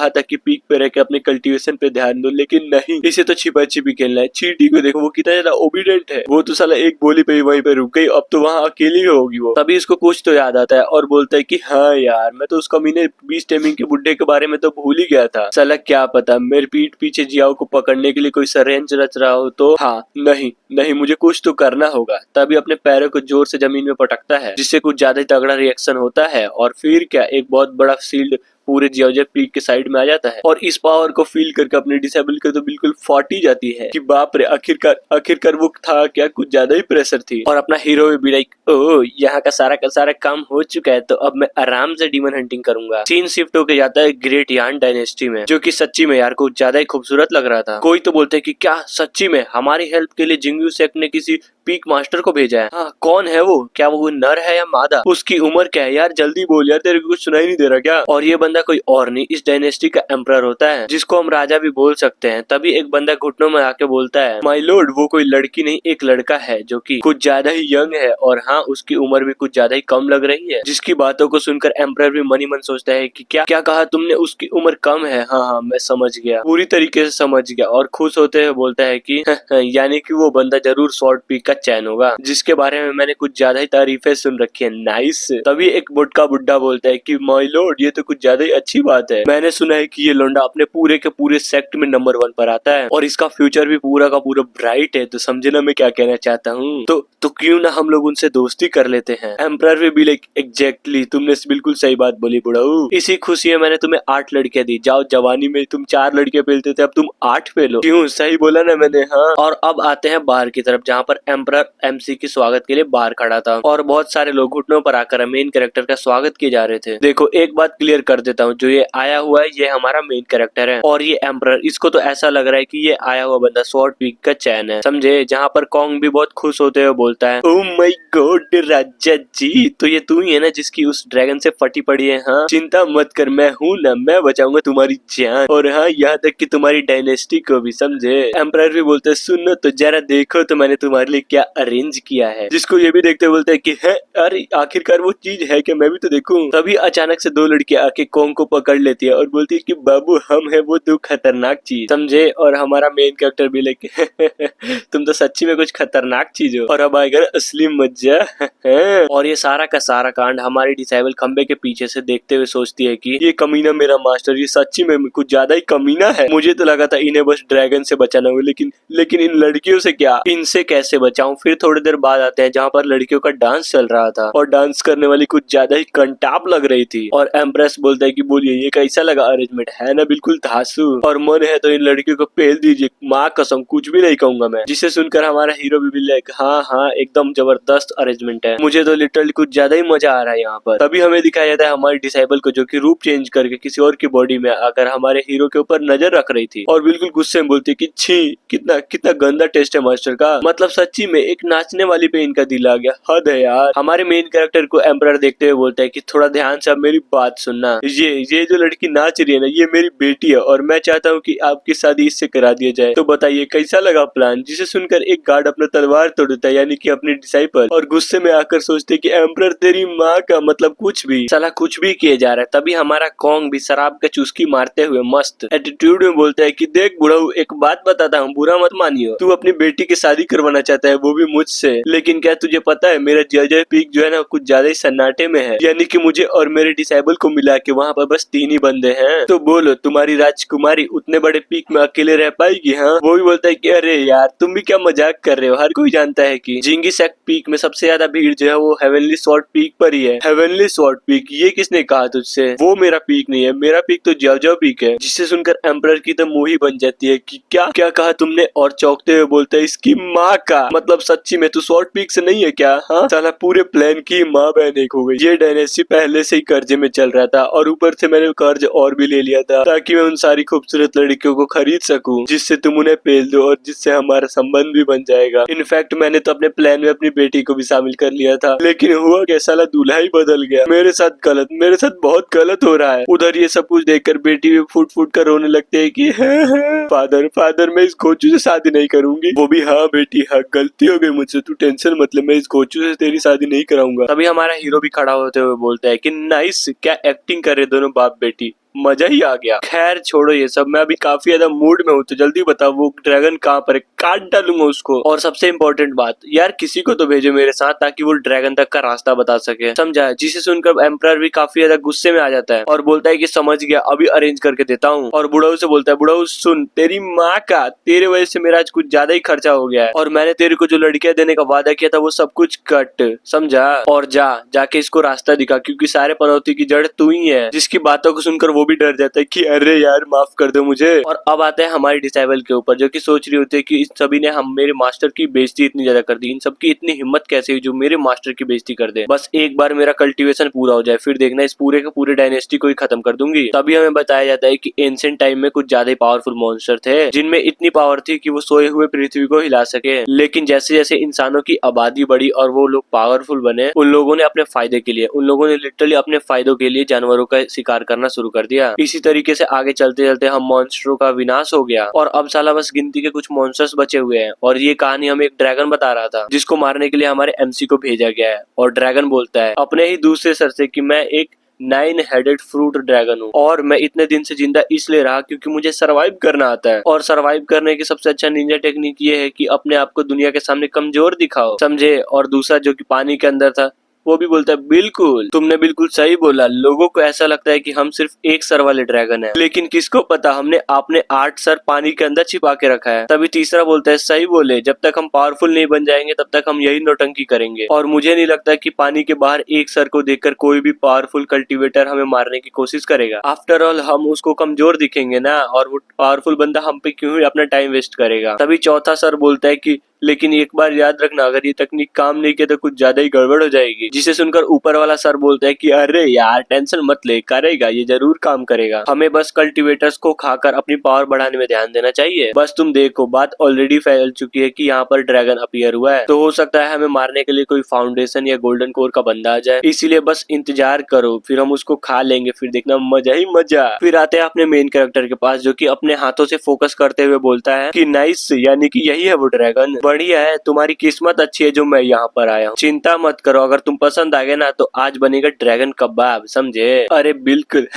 था कि पीक पे रह के अपने कल्टीवेशन पे ध्यान दो, लेकिन नहीं, इसे तो छिपा छिपी खेलना है। चींटी को देखो वो कितना ज्यादा ओबीडेंट है, वो तो साला एक बोली पे ही वहीं पे रुक गई, अब तो वहाँ अकेली होगी वो। तभी इसको कुछ तो याद आता है और बोलता है कि हाँ यार मैं तो उस कमीने बीस टेमिंग के बुड्ढे के बारे में तो भूल ही गया था, साला क्या पता मेरे पीठ पीछे जियाओ को पकड़ने के लिए कोई षड्यंत्र रच रहा हो तो। हाँ नहीं मुझे कुछ तो करना होगा। तभी अपने पैरों को जोर से जमीन में पटकता है जिससे कुछ ज्यादा ही तगड़ा रिएक्शन होता है, और फिर क्या एक बहुत बड़ा शील्ड पूरे जियोजे पीक के साइड में आ जाता है और इस पावर को फील करके अपने डिसेबल के तो बिल्कुल फट ही जाती है कि बाप रे, आखिरकार वो था क्या, कुछ ज्यादा ही प्रेशर थी। और अपना हीरो भी लाइक, ओह यहाँ का सारा काम हो चुका है तो अब मैं आराम से डीमन हंटिंग करूंगा। सीन शिफ्ट होके जाता है ग्रेट यान डायनेस्टी में, जो कि सच्ची में यार को ज्यादा ही खूबसूरत लग रहा था। कोई तो बोलते है कि क्या सच्ची में हमारी हेल्प के लिए जिंगयू सेक्ट ने किसी पीक मास्टर को भेजा है? हाँ, कौन है वो? क्या वो नर है या मादा? उसकी उम्र क्या है यार? जल्दी बोल यार, तेरे को कुछ सुनाई नहीं दे रहा क्या? और ये बंदा कोई और नहीं, इस डायनेस्टी का एम्परर होता है, जिसको हम राजा भी बोल सकते हैं। तभी एक बंदा घुटनों में आके बोलता है, माय लॉर्ड, वो कोई लड़की नहीं, एक लड़का है जो कि कुछ ज्यादा ही यंग है और हाँ, उसकी उम्र भी कुछ ज्यादा ही कम लग रही है। जिसकी बातों को सुनकर एम्परर भी मनी मन सोचता है कि क्या क्या कहा तुमने, उसकी उम्र कम है? हाँ, मैं समझ गया, पूरी तरीके से समझ गया। और खुश होते हुए बोलता है कि यानी कि वो बंदा जरूर शॉर्ट पीक का चैन होगा, जिसके बारे में मैंने कुछ ज्यादा ही तारीफें सुन रखी है। नाइस। तभी एक बुटका बुड्ढा बोलता है कि माय लॉर्ड, ये तो कुछ ज्यादा ही अच्छी बात है। मैंने सुना है कि ये लोंडा अपने पूरे के पूरे सेक्ट में नंबर 1 पर आता है और इसका फ्यूचर भी पूरा का पूरा ब्राइट है। तो समझे ना मैं क्या कहना चाहता हूँ? तो क्यों ना हम लोग उनसे दोस्ती कर लेते हैं। एम्परर भी लाइक, एग्जैक्टली, तुमने बिल्कुल सही बात बोली बुढ़ाऊ। इसी खुशी में मैंने तुम्हें 8 लड़कियां दी। जाओ, जवानी में तुम 4 लड़कियां पेलते थे, अब तुम 8 पेलो। क्यों, सही बोला ना मैंने? हाँ। और अब आते हैं बाहर की तरफ, जहाँ पर एम्परर एमसी के स्वागत के लिए बाहर खड़ा था और बहुत सारे लोग घुटनों पर आकर मेन कैरेक्टर का स्वागत किए जा रहे थे। देखो, एक बात क्लियर कर देता हूँ, जो ये आया हुआ है ये हमारा मेन कैरेक्टर है और ये एम्परर, इसको तो ऐसा लग रहा है कि ये आया हुआ बंदा शॉर्ट पीक का चैन है, समझे? जहाँ पर कॉन्ग भी बहुत खुश होते हुए बोलता है, ओह माय गॉड राजा जी, तो ये तू ही है ना जिसकी उस ड्रैगन से फटी पड़ी है? हाँ, चिंता मत कर, मैं हूँ ना, मैं बचाऊंगा तुम्हारी जान, और हाँ, यहाँ तक कि तुम्हारी डायनेस्टी को भी, समझे? एम्परर भी बोलते हैं, सुनो तो जरा, देखो तो मैंने तुम्हारे लिए क्या अरेंज किया है। जिसको ये भी देखते बोलते हैं कि है, अरे आखिरकार वो चीज है कि मैं भी तो देखूं। तभी अचानक से 2 लड़कियां आके कॉन्ग को पकड़ लेती है और बोलती है कि बाबू, हम है वो 2 खतरनाक चीज, समझे? और हमारा मेन कैरेक्टर भी लेके तुम तो सच्ची में कुछ खतरनाक चीज हो और अब आएगा असली मजा। और ये सारा का सारा कांड हमारी डिसेबल खंबे के पीछे से देखते हुए सोचती है कि ये कमीना मेरा मास्टर, ये सच्ची में कुछ ज्यादा ही कमीना है। मुझे तो लगा था इन्हें बस ड्रैगन से बचाना हो, लेकिन इन लड़कियों से क्या, इनसे कैसे बचाऊं? फिर थोड़ी देर बाद आते हैं जहाँ पर लड़कियों का डांस चल रहा था और डांस करने वाली कुछ ज्यादा ही कंटाप लग रही थी। और एम्प्रेस बोलता है कि बोलिए, ये कैसा लगा अरेंजमेंट? है ना बिल्कुल धांसू, और मन है तो इन लड़कियों को पेल दीजिए, माँ कसम कुछ भी नहीं कहूंगा मैं। जिसे सुनकर हमारा हीरो भी लाइक, हाँ हाँ, एकदम जबरदस्त अरेंजमेंट है, मुझे तो लिटरली कुछ ज्यादा ही मजा आ रहा है यहाँ पर। तभी हमें दिखाया जाता है हमारी डिसेबल को, जो कि रूप चेंज करके किसी और की बॉडी में आकर हमारे हीरो के ऊपर नजर रख रही थी और बिल्कुल गुस्से में बोलती है कि छी, कितना कितना गंदा टेस्ट है मास्टर का, मतलब सच्ची में एक नाचने वाली पे इनका दिल आ गया, हद है यार। हमारे मेन कैरेक्टर को एम्परर देखते हुए बोलता है कि थोड़ा ध्यान से अब मेरी बात सुनना, ये जो लड़की नाच रही है ना, ये मेरी बेटी है और मैं चाहता हूँ कि आपकी शादी इससे करा दिया जाए। तो बताइए कैसा लगा प्लान? जिसे सुनकर एक गार्ड अपना तलवार तोड़ देता है, यानी कि अपनी डिसाइपल, और गुस्से में आकर सोचते कि एम्परर तेरी माँ का, मतलब कुछ भी साला कुछ भी किए जा रहा है। तभी हमारा कॉन्ग भी शराब का चुस्की मारते हुए मस्त एटीट्यूड में बोलता है कि देख बुढ़ऊ, एक बात बताता हूँ, बुरा मत मानियो, तू अपनी बेटी की शादी करवाना चाहता है, वो भी मुझसे, लेकिन क्या तुझे पता है मेरा जय पीक जो है ना कुछ ज्यादा ही सन्नाटे में है, यानी कि मुझे और मेरे डिसेबल को मिला के वहाँ पर बस 3 ही बंदे हैं। तो बोलो तुम्हारी राजकुमारी उतने बड़े पीक में अकेले रह पाएगी? हाँ। वो भी बोलता है कि अरे यार, तुम भी क्या मजाक कर रहे हो, हर कोई जानता है कि जिंगी सेक्ट पीक में सबसे ज्यादा भीड़ जो है वो हेवनली स्वॉर्ड पीक पर ही है। हेवनली स्वॉर्ड पीक, ये किसने कहा तुझसे? वो मेरा पीक नहीं है, मेरा पीक तो जाओ पीक है। जिससे सुनकर एम्परर की तो मुंह ही बन जाती है कि क्या क्या कहा तुमने, और चौंकते हुए बोलता है इसकी माँ का, मतलब सच्ची में तू स्वॉर्ड पीक से नहीं है क्या? हाँ, साला पूरे प्लान की माँ बहन एक हो गई। ये डायनेस्टी पहले से ही कर्जे में चल रहा था और ऊपर से मैंने कर्ज और भी ले लिया था ताकि मैं उन सारी खूबसूरत लड़कियों को खरीद सकूं, जिससे तुम उन्हें पेल दो और जिससे हमारा संबंध भी बन जाएगा। इनफैक्ट मैंने तो अपने प्लान में अपनी बेटी को भी शामिल कर लिया था, लेकिन हुआ क्या, साला दूल्हा ही बदल गया। मेरे साथ बहुत गलत हो रहा है। उधर ये सब कुछ देखकर बेटी भी फूट फूट कर रोने लगते है कि फादर मैं इस गोचू से शादी नहीं करूंगी। वो भी, हाँ बेटी हाँ, गलती हो गई मुझसे, तू टेंशन मत ले, मैं इस गोचू से तेरी शादी नहीं कराऊंगा। तभी हमारा हीरो भी खड़ा होते हुए बोलता है कि नाइस, क्या एक्टिंग कर रहे दोनों बाप बेटी, मजा ही आ गया। खैर छोड़ो ये सब, मैं अभी काफी ज्यादा मूड में हूँ, तो जल्दी बताओ वो ड्रैगन कहाँ पर है, काट डालूंगा उसको। और सबसे इम्पोर्टेंट बात यार, किसी को तो भेजो मेरे साथ ताकि वो ड्रैगन तक का रास्ता बता सके, समझा। जिसे सुनकर एम्परर भी काफी ज्यादा गुस्से में आ जाता है और बोलता है कि समझ गया, अभी अरेंज करके देता हूँ। और बुढ़ऊ से बोलता है, बुढ़ऊ सुन, तेरी माँ का, तेरे वजह से मेरा आज कुछ ज्यादा ही खर्चा हो गया है, और मैंने तेरे को जो लड़कियां देने का वादा किया था वो सब कुछ कट, समझा। और जाके इसको रास्ता दिखा, क्योंकि सारे पनौती की जड़ तू ही है। जिसकी बातों को सुनकर वो भी डर जाता है कि अरे यार माफ कर दो मुझे। और अब आते हैं हमारी डिसाइबल के ऊपर, जो कि सोच रही होती है कि इन सभी ने हम मेरे मास्टर की बेइज्जती इतनी ज्यादा कर दी, इन सबकी इतनी हिम्मत कैसे हुई जो मेरे मास्टर की बेइज्जती कर दे। बस एक बार मेरा कल्टीवेशन पूरा हो जाए, फिर देखना इस पूरे के पूरे डायनेस्टी को ही खत्म कर दूंगी। तभी हमें बताया जाता है कि एंशिएंट टाइम में कुछ ज्यादा ही पावरफुल मॉन्स्टर थे, जिनमें इतनी पावर थी कि वो सोए हुए पृथ्वी को हिला सके। लेकिन जैसे जैसे इंसानों की आबादी बढ़ी और वो लोग पावरफुल बने, उन लोगों ने अपने फायदे के लिए, उन लोगों ने लिटरली अपने फायदों के लिए जानवरों का शिकार करना शुरू कर दिया। इसी तरीके से आगे चलते चलते हम मॉन्स्टरों का विनाश हो गया और अब साला बस गिनती के कुछ मॉन्स्टर्स बचे हुए हैं। और ये कहानी हमें एक ड्रैगन बता रहा था, जिसको मारने के लिए हमारे एमसी को भेजा गया है। और ड्रैगन बोलता है अपने ही दूसरे सर से कि मैं एक 9 हेडेड फ्रूट ड्रैगन हूँ, और मैं इतने दिन से जिंदा इसलिए रहा क्योंकि मुझे सरवाइव करना आता है। और सरवाइव करने की सबसे अच्छा निंजा टेक्निक ये है कि अपने आप को दुनिया के सामने कमजोर दिखाओ, समझे। और दूसरा जो कि पानी के अंदर था, वो भी बोलता है बिल्कुल, तुमने बिल्कुल सही बोला। लोगों को ऐसा लगता है कि हम सिर्फ एक सर वाले ड्रैगन हैं, लेकिन किसको पता हमने आपने 8 सर पानी के अंदर छिपा के रखा है। तभी तीसरा बोलता है सही बोले, जब तक हम पावरफुल नहीं बन जाएंगे तब तक हम यही नौटंकी करेंगे। और मुझे नहीं लगता कि पानी के बाहर एक सर को देखकर कोई भी पावरफुल कल्टीवेटर हमें मारने की कोशिश करेगा। आफ्टर ऑल हम उसको कमजोर दिखेंगे ना, और वो पावरफुल बंदा हम पे क्यों ही अपना टाइम वेस्ट करेगा। तभी चौथा सर बोलता है कि लेकिन एक बार याद रखना, अगर ये तकनीक काम नहीं किया तो कुछ ज्यादा ही गड़बड़ हो जाएगी। जिसे सुनकर ऊपर वाला सर बोलता है कि अरे यार टेंशन मत ले, करेगा, ये जरूर काम करेगा। हमें बस कल्टीवेटर्स को खाकर अपनी पावर बढ़ाने में ध्यान देना चाहिए। बस तुम देखो, बात ऑलरेडी फैल चुकी है कि यहाँ पर ड्रैगन अपीयर हुआ है, तो हो सकता है हमें मारने के लिए कोई फाउंडेशन या गोल्डन कोर का बंदा आ जाए। इसीलिए बस इंतजार करो, फिर हम उसको खा लेंगे, फिर देखना मजा ही मजा। फिर आते हैं अपने मेन कैरेक्टर के पास, जो कि अपने हाथों से फोकस करते हुए बोलता है कि नाइस, यानी कि यही है वो ड्रैगन। बढ़िया है, तुम्हारी किस्मत अच्छी है जो मैं यहाँ पर आया हूँ। चिंता मत करो, अगर तुम पसंद आ गए ना तो आज बनेगा ड्रैगन कबाब, समझे। अरे बिल्कुल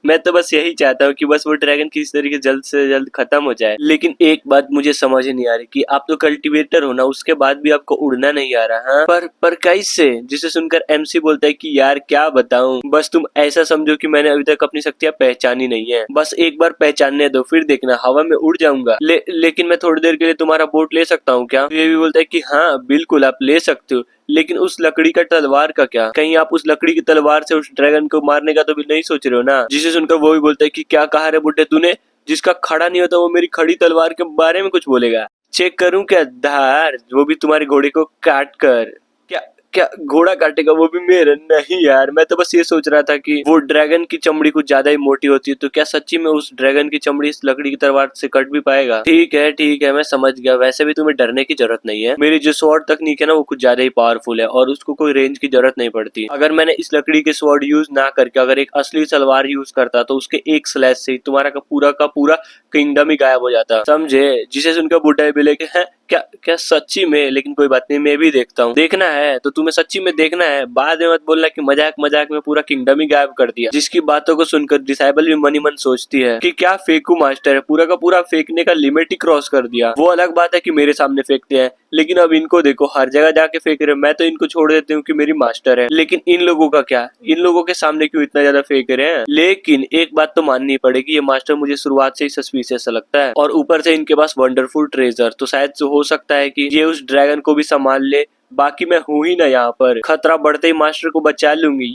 मैं तो बस यही चाहता हूँ कि बस वो ड्रैगन किसी तरीके जल्द से जल्द खत्म हो जाए। लेकिन एक बात मुझे समझ नहीं आ रही कि आप तो कल्टीवेटर हो ना, उसके बाद भी आपको उड़ना नहीं आ रहा। हाँ? पर कैसे। जिसे सुनकर एमसी बोलता है कि यार क्या बताऊं, बस तुम ऐसा समझो कि मैंने अभी तक अपनी शक्तियां पहचानी नहीं है, बस एक बार पहचानने दो, फिर देखना हवा में उड़ जाऊंगा। लेकिन मैं थोड़ी देर के लिए तुम्हारा बोट ले सकता हूँ क्या। ये भी बोलता है कि हाँ बिल्कुल आप ले सकते हो, लेकिन उस लकड़ी का तलवार का क्या, कहीं आप उस लकड़ी की तलवार से उस ड्रैगन को मारने का तो भी नहीं सोच रहे हो ना। जिसे सुनकर वो भी बोलता है कि क्या कहा रे बुड्ढे तूने, जिसका खड़ा नहीं होता वो मेरी खड़ी तलवार के बारे में कुछ बोलेगा। चेक करूं क्या धार, वो भी तुम्हारे घोड़े को काट कर। क्या क्या घोड़ा काटेगा, वो भी मेरा। नहीं यार, मैं तो बस ये सोच रहा था कि वो ड्रैगन की चमड़ी कुछ ज्यादा ही मोटी होती है, तो क्या सच्ची में उस ड्रैगन की चमड़ी इस लकड़ी की तलवार से कट भी पाएगा। ठीक है मैं समझ गया, वैसे भी तुम्हें डरने की जरूरत नहीं है। मेरी जो स्वॉर्ड तकनीक है ना वो कुछ ज्यादा ही पावरफुल है और उसको कोई रेंज की जरूरत नहीं पड़ती। अगर मैंने इस लकड़ी के स्वॉर्ड यूज ना करके अगर एक असली तलवार यूज करता तो उसके एक स्लैश से तुम्हारा का पूरा किंगडम ही गायब हो जाता, समझे। जिसे सुनकर बुढ़ा भी लेके है क्या सच्ची में, लेकिन कोई बात नहीं, मैं भी देखता हूँ। देखना है तो तुम्हें सच्ची में देखना है, बाद में मत बोलना कि मजाक में पूरा किंगडम ही गायब कर दिया। जिसकी बातों को सुनकर डिसाइबल भी मनी मन सोचती है कि क्या फेंकू मास्टर है, पूरा का पूरा फेंकने का लिमिट ही क्रॉस कर दिया। वो अलग बात है कि मेरे सामने फेंकते हैं, लेकिन अब इनको देखो हर जगह जाके फेंक रहे। मैं तो इनको छोड़ देती हूँ कि मेरी मास्टर है, लेकिन इन लोगों का क्या, इन लोगों के सामने क्यों इतना ज्यादा फेंक रहे हैं। लेकिन एक बात तो माननी पड़ेगी, ये मास्टर मुझे शुरुआत से ही सस्पिशियस लगता है, और ऊपर से इनके पास वंडरफुल ट्रेजर, तो शायद हो सकता है कि ये उस ड्रैगन को भी संभाल ले। बाकी मैं हूँ ही ना यहाँ पर, खतरा बढ़ते ही मास्टर को बचा लूंगी।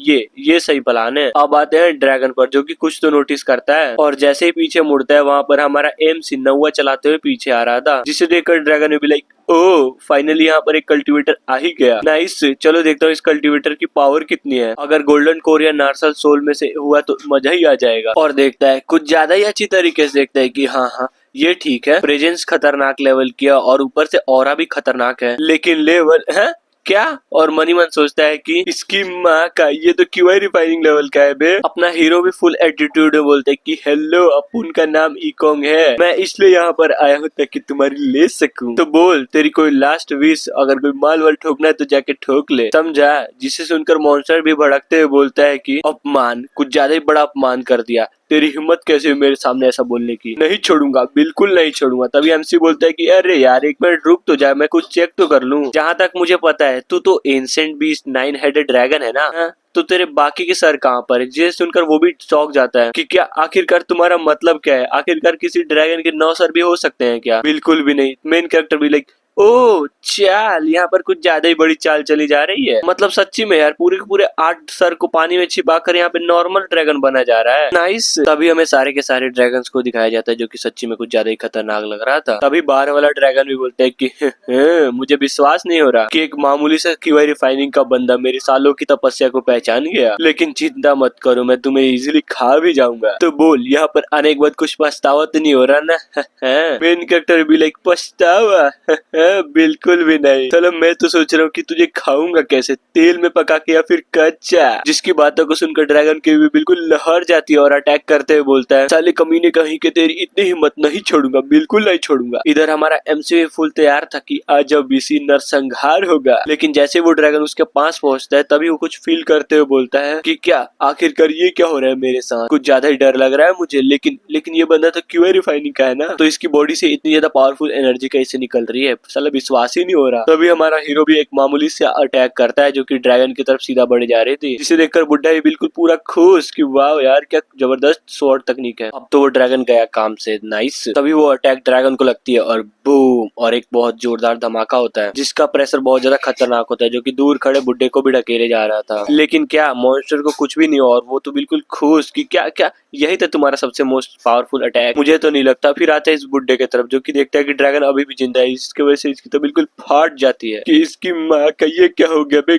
ये सही प्लान है। अब आते हैं ड्रैगन पर, जो कि कुछ तो नोटिस करता है और जैसे ही पीछे मुड़ता है वहाँ पर हमारा एमसी नौवा चलाते हुए पीछे आ रहा था। जिसे देखकर ड्रैगन भी लाइक ओह फाइनली यहाँ पर एक कल्टीवेटर आ ही गया, नाइस। चलो देखता हूँ इस कल्टीवेटर की पावर कितनी है, अगर गोल्डन कोर या नार्सल सोल में से हुआ तो मजा ही आ जाएगा। और देखता है कुछ ज्यादा ही अच्छी तरीके से देखता है कि हाँ ये ठीक है, प्रेजेंस खतरनाक लेवल किया और ऊपर से ऑरा भी खतरनाक है, लेकिन लेवल है क्या। और मनी मन सोचता है कि इसकी माँ का, ये तो क्यों रिफाइनिंग लेवल का है बे। अपना हीरो भी फुल एटीट्यूड में बोलता है कि हेलो अपुन का नाम इकोंग है, मैं इसलिए यहाँ पर आया हूँ ताकि तुम्हारी ले सकूं। तो बोल तेरी कोई लास्ट विश, अगर कोई माल वाल ठोकना है तो जाके ठोक ले, समझा। जिसे सुनकर मॉन्स्टर भी भड़कते हुए बोलता है कि अपमान, कुछ ज्यादा ही बड़ा अपमान कर दिया। तेरी हिम्मत कैसे हुई मेरे सामने ऐसा बोलने की? नहीं छोड़ूंगा, बिल्कुल नहीं छोड़ूंगा। तभी एमसी बोलता है कि अरे यार एक मिनट रुक तो जा, मैं कुछ चेक तो कर लूं। जहाँ तक मुझे पता है तू तो एंशिएंट बीस्ट 9 हेडेड ड्रैगन है ना? हाँ? तो तेरे बाकी के सर कहाँ पर है? ये सुनकर वो भी चौंक जाता है कि क्या आखिरकार तुम्हारा मतलब क्या है? आखिरकार किसी ड्रैगन के 9 सर भी हो सकते हैं क्या? बिल्कुल भी नहीं। मेन कैरेक्टर भी लाइक ओ चाल, यहाँ पर कुछ ज्यादा ही बड़ी चाल चली जा रही है। मतलब सच्ची में यार पूरे के पूरे 8 सर को पानी में छिपाकर यहाँ पे नॉर्मल ड्रैगन बना जा रहा है। नाइस। तभी हमें सारे के सारे ड्रैगन्स को दिखाया जाता है जो कि सच्ची में कुछ ज्यादा ही खतरनाक लग रहा था। तभी बाहर वाला ड्रैगन भी बोलता है कि मुझे विश्वास नहीं हो रहा कि एक मामूली सा क्यूआई रिफाइनिंग का बंदा मेरी सालों की तपस्या को पहचान गया। लेकिन चिंता मत करो, मैं तुम्हें इजीली खा भी जाऊंगा। तो बोल, यहाँ पर आने के बाद कुछ पछतावा तो नहीं हो रहा ना? मेन कैरेक्टर भी लाइक पछतावा? बिल्कुल भी नहीं। चलो मैं तो सोच रहा हूँ कि तुझे खाऊंगा कैसे, तेल में पका के या फिर कच्चा। जिसकी बातों को सुनकर ड्रैगन की भी बिल्कुल लहर जाती है और अटैक करते हुए बोलता है, साले कमीने कहीं के तेरी इतनी हिम्मत, नहीं छोड़ूंगा, बिल्कुल नहीं छोड़ूंगा। इधर हमारा एमसी फुल तैयार था कि आज अब इसी नरसंहार होगा। लेकिन जैसे वो ड्रैगन उसके पास पहुंचता है तभी वो कुछ फील करते हुए बोलता है कि क्या आखिरकार ये क्या हो रहा है मेरे साथ? कुछ ज्यादा ही डर लग रहा है मुझे। लेकिन ये बंदा तो क्यूआई रिफाइनिंग का है ना, तो इसकी बॉडी से इतनी ज्यादा पावरफुल एनर्जी कैसे निकल रही है? साला विश्वास ही नहीं हो रहा। तभी हमारा हीरो भी एक मामूली से अटैक करता है जो कि ड्रैगन की तरफ सीधा बढ़ जा रही थी, जिसे देखकर बुड्ढा भी बिल्कुल पूरा खुश कि वाह यार क्या जबरदस्त स्वॉर्ड तकनीक है। अब तो वो ड्रैगन गया काम से। नाइस। तभी वो अटैक ड्रैगन को लगती है और बूम, और एक बहुत जोरदार धमाका होता है जिसका प्रेशर बहुत ज्यादा खतरनाक होता है, जो कि दूर खड़े बुड्ढे को भी ढकेले जा रहा था। लेकिन क्या मॉन्स्टर को कुछ भी नहीं हुआ और वो तो बिल्कुल खुश कि क्या क्या यही तो तुम्हारा सबसे मोस्ट पावरफुल अटैक? मुझे तो नहीं लगता। फिर आता है इस बुड्ढे की तरफ जो कि देखता है कि ड्रैगन अभी भी जिंदा है। इसकी वजह से इसकी तो बिल्कुल फाट जाती है कि इसकी माँ का ये क्या हो गया बे,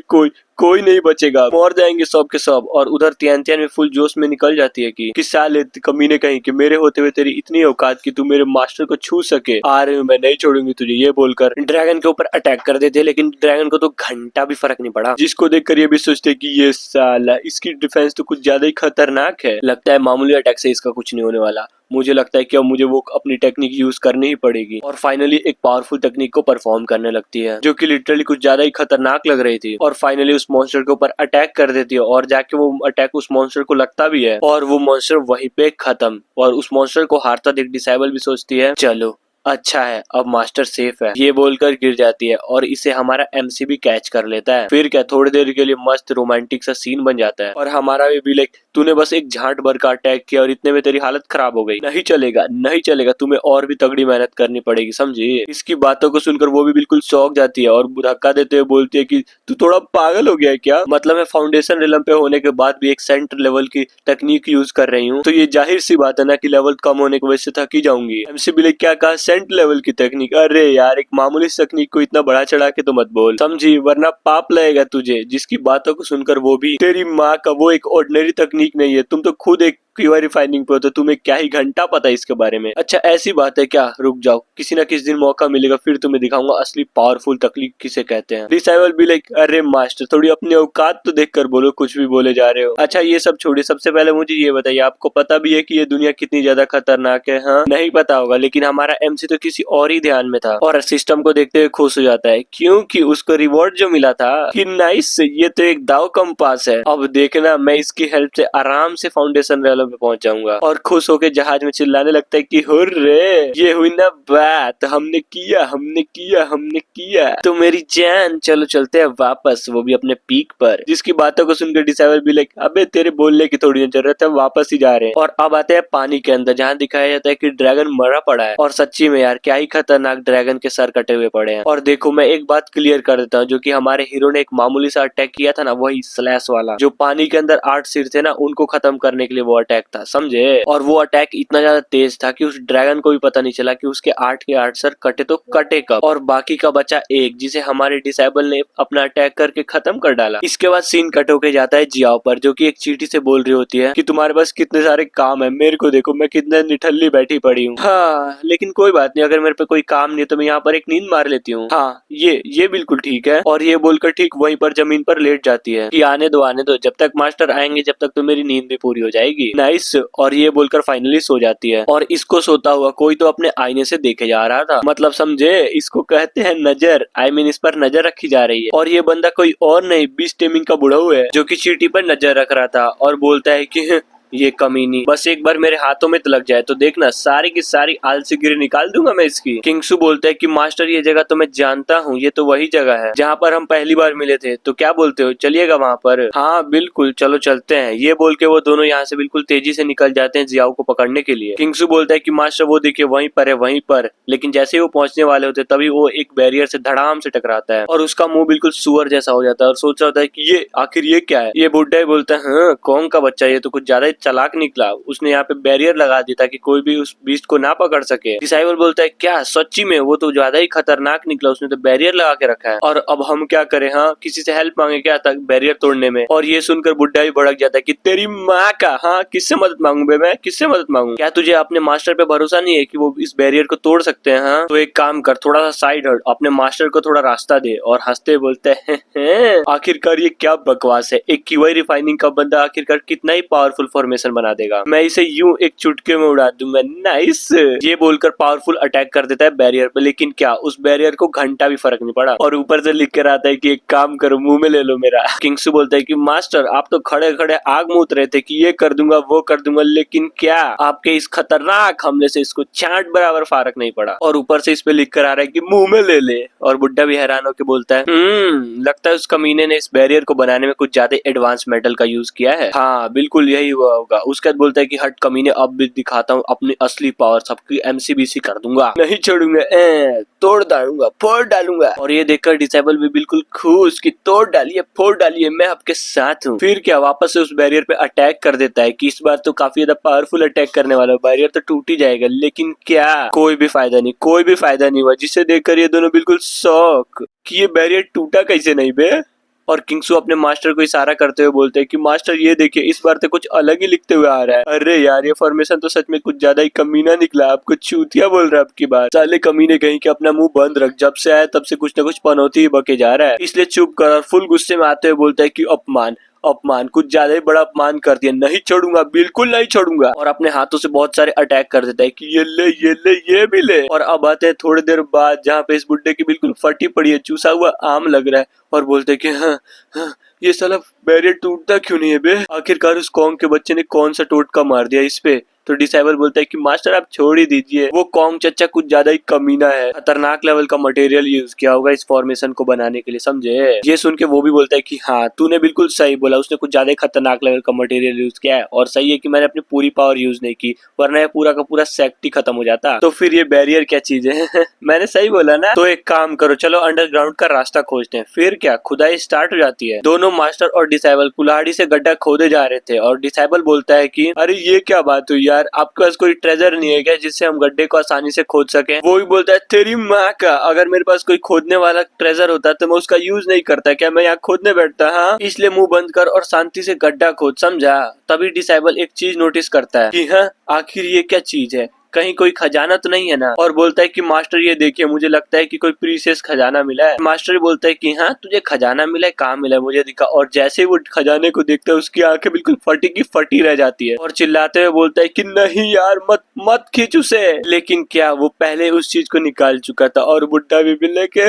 कोई नहीं बचेगा, मर जाएंगे सब के सब। और उधर तियान में फुल जोश में निकल जाती है कि साले कमीने कहीं कि मेरे होते हुए तेरी इतनी औकात कि तू मेरे मास्टर को छू सके, आ रही हूँ मैं, नहीं छोड़ूंगी तुझे, ये बोलकर ड्रैगन के ऊपर अटैक कर देते। लेकिन ड्रैगन को तो घंटा भी फर्क नहीं पड़ा, जिसको देखकर ये भी सोचते कि ये साला इसकी डिफेंस तो कुछ ज्यादा ही खतरनाक है। लगता है मामूली अटैक से इसका कुछ नहीं होने वाला। मुझे लगता है कि अब मुझे वो अपनी टेक्निक यूज करनी ही पड़ेगी। और फाइनली एक पावरफुल टेक्निक को परफॉर्म करने लगती है जो कि लिटरली कुछ ज्यादा ही खतरनाक लग रही थी। और फाइनली उस मॉन्स्टर के ऊपर अटैक कर देती है और जाके वो अटैक उस मॉन्स्टर को लगता भी है और वो मॉन्स्टर वहीं पे खत्म। और उस मॉन्स्टर को हारता देख डिसेबल भी सोचती है चलो अच्छा है अब मास्टर सेफ है, ये बोलकर गिर जाती है और इसे हमारा एमसी भी कैच कर लेता है। फिर क्या थोड़ी देर के लिए मस्त रोमांटिक सा सीन बन जाता है और हमारा भी लाइक तूने बस एक झांट भर का अटैक किया और इतने में तेरी हालत खराब हो गई, नहीं चलेगा नहीं चलेगा, तुम्हें और भी तगड़ी मेहनत करनी पड़ेगी, समझी? इसकी बातों को सुनकर वो भी बिल्कुल चौंक जाती है और धक्का देते हुए बोलती है कि तू थोड़ा पागल हो गया है क्या? मतलब मैं फाउंडेशन रिलम पे होने के बाद भी एक सेंटर लेवल की टेक्निक यूज कर रही हूँ, तो ये जाहिर सी बात है ना कि लेवल कम होने की वजह से थक ही जाऊंगी। एमसी भी क्या कहा, सेंट लेवल की तकनीक? अरे यार एक मामूली तकनीक को इतना बड़ा चढ़ा के तो मत बोल, समझी, वरना पाप लगेगा तुझे। जिसकी बातों को सुनकर वो भी, तेरी माँ का, वो एक ऑर्डिनरी तकनीक नहीं है, तुम तो खुद एक क्यूआई रिफाइनिंग पे हो, तो तुम्हें क्या ही घंटा पता है इसके बारे में? अच्छा ऐसी बात है क्या? रुक जाओ, किसी ना किसी दिन मौका मिलेगा फिर तुम्हें दिखाऊंगा असली पावरफुल तकनीक किसे कहते हैं। डिसेबल भी लाइक अरे मास्टर थोड़ी अपनी औकात तो देखकर बोलो, कुछ भी बोले जा रहे हो। अच्छा ये सब छोड़िए, सबसे पहले मुझे ये बताइए आपको पता भी है कि ये दुनिया कितनी ज्यादा खतरनाक है? हाँ नहीं पता होगा, लेकिन हमारा एमसी तो किसी और ही ध्यान में था और सिस्टम को देखते हुए खुश हो जाता है क्योंकि उसको रिवॉर्ड जो मिला था कि नाइस, ये तो एक दाव कंपास है, अब देखना मैं इसकी हेल्प से आराम से फाउंडेशन लेवल पे पहुंच जाऊंगा। और खुश होकर जहाज में चिल्लाने लगता है कि हुर्रे, ये हुई ना बात, हमने किया हमने किया हमने किया, तो मेरी जान चलो चलते हैं वापस, वो भी अपने पीक पर। जिसकी बातों को सुनकर डिसेबल भी लाइक अबे तेरे बोलने की थोड़ी जरूरत है, वापस ही जा रहे हैं। और अब आते हैं पानी के अंदर जहाँ दिखाया जाता है कि ड्रैगन मरा पड़ा है और सच्ची में यार क्या ही खतरनाक ड्रैगन के सर कटे हुए पड़े हैं। और देखो मैं एक बात क्लियर कर देता हूँ, जो कि हमारे हीरो ने एक मामूली सा अटैक किया था ना, वही स्लैश वाला, जो पानी के अंदर 8 सिर थे ना, उनको खत्म करने के लिए वो अटैक था, समझे? और वो अटैक इतना ज्यादा तेज था कि उस ड्रैगन को भी पता नहीं चला कि उसके 8 के 8 सर कटे तो कटे कब, और बाकी का बचा एक, जिसे हमारे डिसेबल ने अपना अटैक करके खत्म कर डाला। इसके बाद सीन कट होके जाता है जियाओ पर, जो कि एक चींटी से बोल रही होती है कि तुम्हारे पास कितने सारे काम है, मेरे को देखो मैं कितने निठल्ली बैठी पड़ी हूँ। हाँ लेकिन कोई बात नहीं, अगर मेरे पे कोई काम नहीं तो मैं यहाँ पर एक नींद मार लेती हूँ। हाँ ये बिल्कुल ठीक है। और ये बोलकर ठीक वहीं पर जमीन पर लेट जाती है कि आने दो, जब तक मास्टर आएंगे जब तक तो मेरी नींद भी पूरी हो जाएगी। नाइस। और ये बोलकर फाइनली सो जाती है और इसको सोता हुआ कोई तो अपने आईने से देखे जा रहा था, मतलब समझे, इसको कहते हैं नजर, आई मीन इस पर नजर रखी जा रही है। और ये बंदा कोई और नहीं, बीस्ट टेमिंग का बुढ़ऊ है जो कि चींटी पर नजर रख रहा था और बोलता है कि ये कमीनी बस एक बार मेरे हाथों में तो लग जाए तो देखना सारी की सारी आलसी गिरी निकाल दूंगा मैं इसकी। किंगसू बोलता है कि मास्टर ये जगह तो मैं जानता हूँ, ये तो वही जगह है जहाँ पर हम पहली बार मिले थे, तो क्या बोलते हो चलिएगा वहाँ पर? हाँ बिल्कुल चलो चलते हैं। ये बोल के वो दोनों यहाँ से बिल्कुल तेजी से निकल जाते हैं जियाओ को पकड़ने के लिए। किंगसू बोलता है कि मास्टर वो देखिए वहीं पर है वहीं पर, लेकिन जैसे ही वो पहुंचने वाले होते तभी वो एक बैरियर से धड़ाम से टकराता है और उसका मुंह बिल्कुल सुअर जैसा हो जाता है और सोच रहा होता है कि ये आखिर ये क्या है। ये बुड्ढा ही बोलता है हाँ कौन का बच्चा, ये तो कुछ ज्यादा ही चालाक निकला, उसने यहाँ पे बैरियर लगा दिया ताकि कोई भी उस बीस्ट को ना पकड़ सके। डिसाइबल बोलता है क्या सच्ची में? वो तो ज्यादा ही खतरनाक निकला, उसने तो बैरियर लगा के रखा है और अब हम क्या करें? हाँ किसी से हेल्प मांगे क्या तक बैरियर तोड़ने में? और ये सुनकर बुड्ढा ही भड़क जाता है कि तेरी माँ का, हाँ किससे मदद मांगू बे, मैं किससे मदद मांगू? क्या तुझे अपने मास्टर पे भरोसा नहीं है कि वो इस बैरियर को तोड़ सकते हैं? हाँ तो एक काम कर, थोड़ा सा साइड हट, अपने मास्टर को थोड़ा रास्ता दे। और हंसते बोलते हैं आखिरकार ये क्या बकवास है, एक क्यूआई रिफाइनिंग का बंदा आखिरकार कितना ही पावरफुल फॉर्मेशन बना देगा, मैं इसे यूं एक चुटके में उड़ा दूंगा। नाइस। ये बोलकर पावरफुल अटैक कर देता है बैरियर पे, लेकिन क्या उस बैरियर को घंटा भी फर्क नहीं पड़ा और ऊपर से लिख कर आता है कि एक काम करो मुंह में ले लो मेरा। किंगसू बोलता है कि मास्टर आप तो खड़े खड़े आग मूत रहे थे कि ये कर दूंगा वो कर दूंगा, लेकिन क्या आपके इस खतरनाक हमले से इसको छांट बराबर फर्क नहीं पड़ा, और ऊपर से इस पे लिख कर आ रहा है कि मुंह में ले ले। और बुड्ढा भी हैरान होकर बोलता है लगता है उस कमीने ने इस बैरियर को बनाने में कुछ ज्यादा एडवांस मेटल का यूज किया है। हाँ बिल्कुल यही हुआ होगा। उसके बाद बोलता है कि हट कमीने, अब भी दिखाता हूँ अपनी असली पावर, सबकी एमसीबीसी कर दूंगा, नहीं छोड़ूंगा, तोड़ डालूंगा, फोड़ डालूंगा। और ये देखकर डिसेबल भी बिल्कुल खुश कि तोड़ डालिए फोड़ डालिए, मैं आपके साथ हूँ। फिर क्या वापस से उस बैरियर पे अटैक कर देता है कि इस बार तो काफी ज्यादा पावरफुल अटैक करने वाला है, बैरियर तो टूट ही जाएगा, लेकिन क्या कोई भी फायदा नहीं, कोई भी फायदा नहीं हुआ, जिसे देखकर ये दोनों बिल्कुल शॉक कि ये बैरियर टूटा कैसे नहीं बे। और किंगसू अपने मास्टर को इशारा करते हुए बोलते हैं कि मास्टर ये देखिए इस बार तो कुछ अलग ही लिखते हुए आ रहा है। अरे यार ये फॉर्मेशन तो सच में कुछ ज्यादा ही कमीना निकला, आपको चूतिया बोल रहा है आपकी बात। साले कमीने कहीं के अपना मुंह बंद रख, जब से आया तब से कुछ न कुछ पनौती ही बके जा रहा है, इसलिए चुप कर। और फुल गुस्से में आते हुए बोलता है कि अपमान अपमान, कुछ ज्यादा ही बड़ा अपमान कर दिया, नहीं छोड़ूंगा, बिल्कुल नहीं छोड़ूंगा। और अपने हाथों से बहुत सारे अटैक कर देता है कि ये ले ये ले ये भी ले। और अब आते हैं थोड़ी देर बाद जहाँ पे इस बुड्ढे की बिल्कुल फटी पड़ी है, चूसा हुआ आम लग रहा है, और बोलते हैं कि हाँ ये साला बैरियर टूटता क्यों नहीं है बे? आखिरकार उस कॉन्ग के बच्चे ने कौन सा टोटका मार दिया इस पे? तो डिसेबल बोलता है कि मास्टर आप छोड़ ही दीजिए, वो कॉन्ग चच्चा कुछ ज्यादा ही कमीना है, खतरनाक लेवल का मटेरियल यूज किया होगा इस फॉर्मेशन को बनाने के लिए, समझे? ये सुन के वो भी बोलता है कि हाँ तूने बिल्कुल सही बोला, उसने कुछ ज्यादा ही खतरनाक लेवल का मटेरियल यूज किया है, और सही है कि मैंने अपनी पूरी पावर यूज नहीं की, वरना ये पूरा का पूरा सेक्ट ही खत्म हो जाता। तो फिर ये बैरियर क्या चीज है? मैंने सही बोला ना? तो एक काम करो, चलो अंडरग्राउंड का रास्ता खोजते हैं। फिर क्या खुदाई स्टार्ट हो जाती है। दोनों मास्टर और डिसेबल कुल्हाड़ी से गड्ढा खोदे जा रहे थे, और डिसेबल बोलता है कि अरे ये क्या बात हुई यार, आपके पास कोई ट्रेजर नहीं है क्या जिससे हम गड्ढे को आसानी से खोद सकें? वो भी बोलता है तेरी माँ का, अगर मेरे पास कोई खोदने वाला ट्रेजर होता तो मैं उसका यूज नहीं करता क्या, मैं यहाँ खोदने बैठता? हाँ इसलिए मुंह बंद कर और शांति से गड्ढा खोद, समझा? तभी डिसेबल एक चीज नोटिस करता है कि हाँ आखिर ये क्या चीज है, कहीं कोई खजाना तो नहीं है ना? और बोलता है कि मास्टर ये देखिए मुझे लगता है कि कोई प्रीशियस खजाना मिला है। मास्टर बोलता है कि हाँ तुझे खजाना मिला है, कहाँ मिला है मुझे दिखा। और जैसे वो खजाने को देखता है उसकी आंखें बिल्कुल फटी की फटी रह जाती है, और चिल्लाते हुए बोलता है कि नहीं यार मत मत खींच उसे। लेकिन क्या वो पहले उस चीज को निकाल चुका था, और बुड्ढा भी बिल्ले के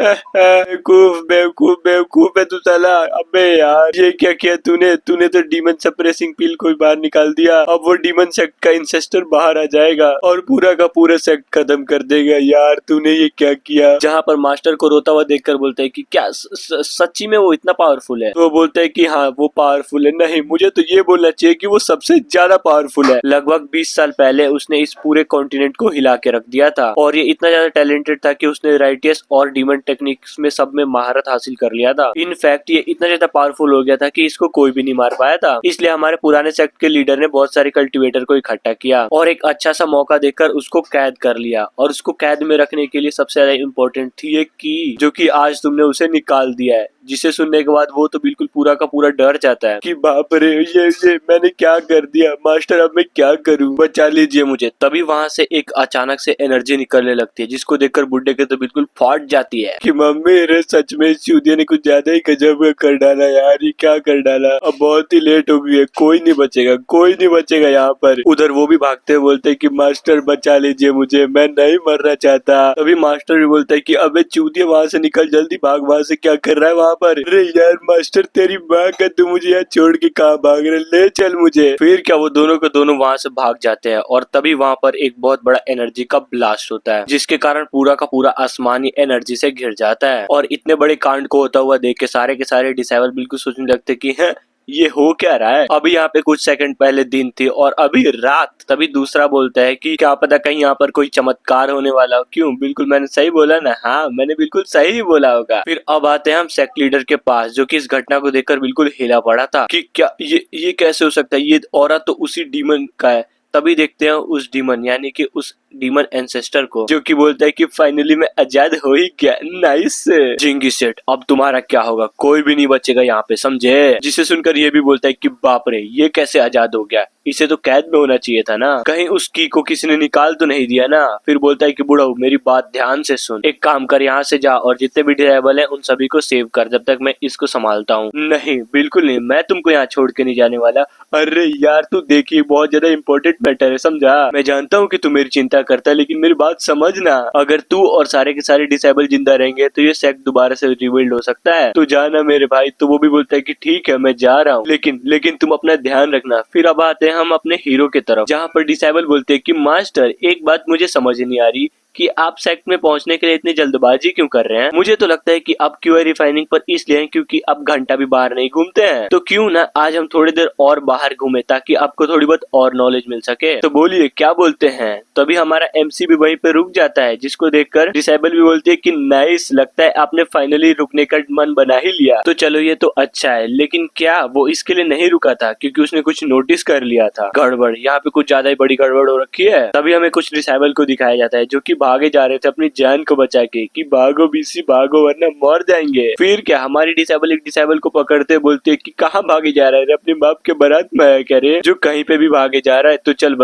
बेवकूफ बेवकूफ बेवकूफ है तू साला, अबे यार ये क्या किया तूने, तूने तो डीमन सप्रेसिंग पिल को बाहर निकाल दिया, अब वो डीमन सेक्ट का इंसेस्टर बाहर आ जाएगा और पूरा का पूरा सेक्ट खत्म कर देगा, यार तूने ये क्या किया? जहाँ पर मास्टर को रोता हुआ देखकर बोलता है कि क्या सच्ची में वो इतना पावरफुल है? तो वो बोलता है कि हाँ वो पावरफुल है, नहीं मुझे तो ये बोलना चाहिए कि वो सबसे ज्यादा पावरफुल है। लगभग 20 साल पहले उसने इस पूरे कॉन्टिनेंट को हिला के रख दिया था, और ये इतना ज्यादा टैलेंटेड था कि उसने राइटियस और डीमन टेक्निक्स में सब में महारत हासिल कर लिया था। इनफैक्ट ये इतना ज्यादा पावरफुल हो गया था कि इसको कोई भी नहीं मार पाया था, इसलिए हमारे पुराने सेक्ट के लीडर ने बहुत सारे कल्टिवेटर को इकट्ठा किया और एक अच्छा सा मौका देकर उसको कैद कर लिया। और उसको कैद में रखने के लिए सबसे ज्यादा इम्पोर्टेंट थी एक की, जो कि आज तुमने उसे निकाल दिया है, जिसे सुनने के बाद वो तो बिल्कुल पूरा का पूरा डर जाता है कि बाप रे ये मैंने क्या कर दिया मास्टर, अब मैं क्या करूं, बचा लीजिए मुझे। तभी वहां से एक अचानक से एनर्जी निकलने लगती है, जिसको देखकर बुड्ढे के तो बिल्कुल फाट जाती है कि मम्मी रे सच में इस चूतिया ने कुछ ज्यादा ही गजब कर डाला यार, ये क्या कर डाला, अब बहुत ही लेट हो गई है, कोई नहीं बचेगा, कोई नहीं बचेगा यहाँ पर। उधर वो भी भागते हुए बोलते है कि मास्टर बचा लीजिए मुझे, मैं नहीं मरना चाहता। तभी मास्टर भी बोलता है कि अबे चूतिया वहाँ से निकल, जल्दी भाग, वहाँ से क्या कर रहा है वहाँ वहाँ पर। अरे यार मास्टर तेरी माँ का, तू मुझे यहाँ छोड़ के कहाँ भाग रहे, ले चल मुझे। फिर क्या वो दोनों के दोनों वहाँ से भाग जाते हैं और तभी वहाँ पर एक बहुत बड़ा एनर्जी का ब्लास्ट होता है, जिसके कारण पूरा का पूरा आसमानी एनर्जी से घिर जाता है। और इतने बड़े कांड को होता हुआ देख के सारे के सारे डिसेबल बिल्कुल सोचने लगते कि है ये हो क्या रहा है। अभी यहाँ पे कुछ सेकंड पहले दिन थी और अभी रात। तभी दूसरा बोलता है कि क्या पता कहीं यहाँ पर कोई चमत्कार होने वाला हो। क्यों, बिल्कुल मैंने सही बोला ना? हाँ मैंने बिल्कुल सही ही बोला होगा। फिर अब आते हैं हम सेक्ट लीडर के पास, जो कि इस घटना को देखकर बिल्कुल हिला पड़ा था कि क्या ये कैसे हो सकता है, ये औरत तो उसी डीमन का है। तभी देखते हैं उस डीमन यानी कि उस डीमन एंसेस्टर को, जो कि बोलता है कि फाइनली मैं आजाद हो ही गया। नाइस जिंगी सेट, अब तुम्हारा क्या होगा, कोई भी नहीं बचेगा यहाँ पे, समझे? जिसे सुनकर ये भी बोलता है कि बाप रे ये कैसे आजाद हो गया, इसे तो कैद में होना चाहिए था ना, कहीं उस की को किसी ने निकाल तो नहीं दिया ना। फिर बोलता है कि बुढ़ऊ मेरी बात ध्यान से सुन, एक काम कर यहाँ से जा और जितने भी डिसेबल हैं उन सभी को सेव कर, जब तक मैं इसको संभालता हूँ। नहीं बिल्कुल नहीं, मैं तुमको यहाँ छोड़ के नहीं जाने वाला। अरे यार तू देखिए बहुत ज्यादा इंपॉर्टेंट मैटर है, समझा? मैं जानता हूँ कि तू मेरी चिंता करता है, लेकिन मेरी बात समझना, अगर तू और सारे के सारे डिसेबल जिंदा रहेंगे तो ये सेक्ट दोबारा से रिबिल्ड हो सकता है। तो जाना मेरे भाई। तो वो भी बोलता है कि ठीक है मैं जा रहा हूँ, लेकिन तुम अपना ध्यान रखना। फिर अब आते हैं हम अपने हीरो की तरफ, जहाँ पर डिसेबल बोलते हैं कि मास्टर एक बात मुझे समझ नहीं आ रही कि आप सेक्ट में पहुंचने के लिए इतनी जल्दबाजी क्यों कर रहे हैं। मुझे तो लगता है कि आप क्यूआई रिफाइनिंग पर इसलिए हैं क्योंकि आप घंटा भी बाहर नहीं घूमते हैं। तो क्यों ना आज हम थोड़ी देर और बाहर घूमे ताकि आपको थोड़ी बहुत और नॉलेज मिल सके। तो बोलिए क्या बोलते हैं। तभी हमारा एमसी भी वहीं पे रुक जाता है, जिसको देखकर डिसेबल भी बोलती है कि नाइस, लगता है आपने फाइनली रुकने का मन बना ही लिया। तो चलो ये तो अच्छा है, लेकिन क्या वो इसके लिए नहीं रुका था क्योंकि उसने कुछ नोटिस कर लिया था। गड़बड़, यहाँ पे कुछ ज्यादा ही बड़ी गड़बड़ हो रखी है। तभी हमें कुछ डिसेबल को दिखाया जाता है जो कि भागे जा रहे थे अपनी जान को बचा के कि भागो बीसी भागो वरना मर जाएंगे। फिर क्या हमारी डिसेबल एक डिसेबल को पकड़ते बोलते कि कहाँ भागे जा रहा है, अपने बाप के बारात में आया क्या रे, जो कहीं पे भी भागे जा रहा है। तो चल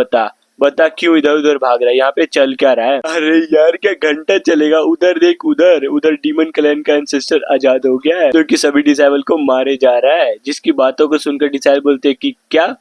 बता क्यों इधर उधर भाग रहा है, यहाँ पे चल क्या रहा है। अरे यार क्या घंटा चलेगा, उधर देख, उधर डीमन क्लैन का एंसेस्टर आजाद हो गया है, जो कि सभी डिसेबल को मारे जा रहा है। जिसकी बातों को सुनकर डिसेबल बोलते कि क्या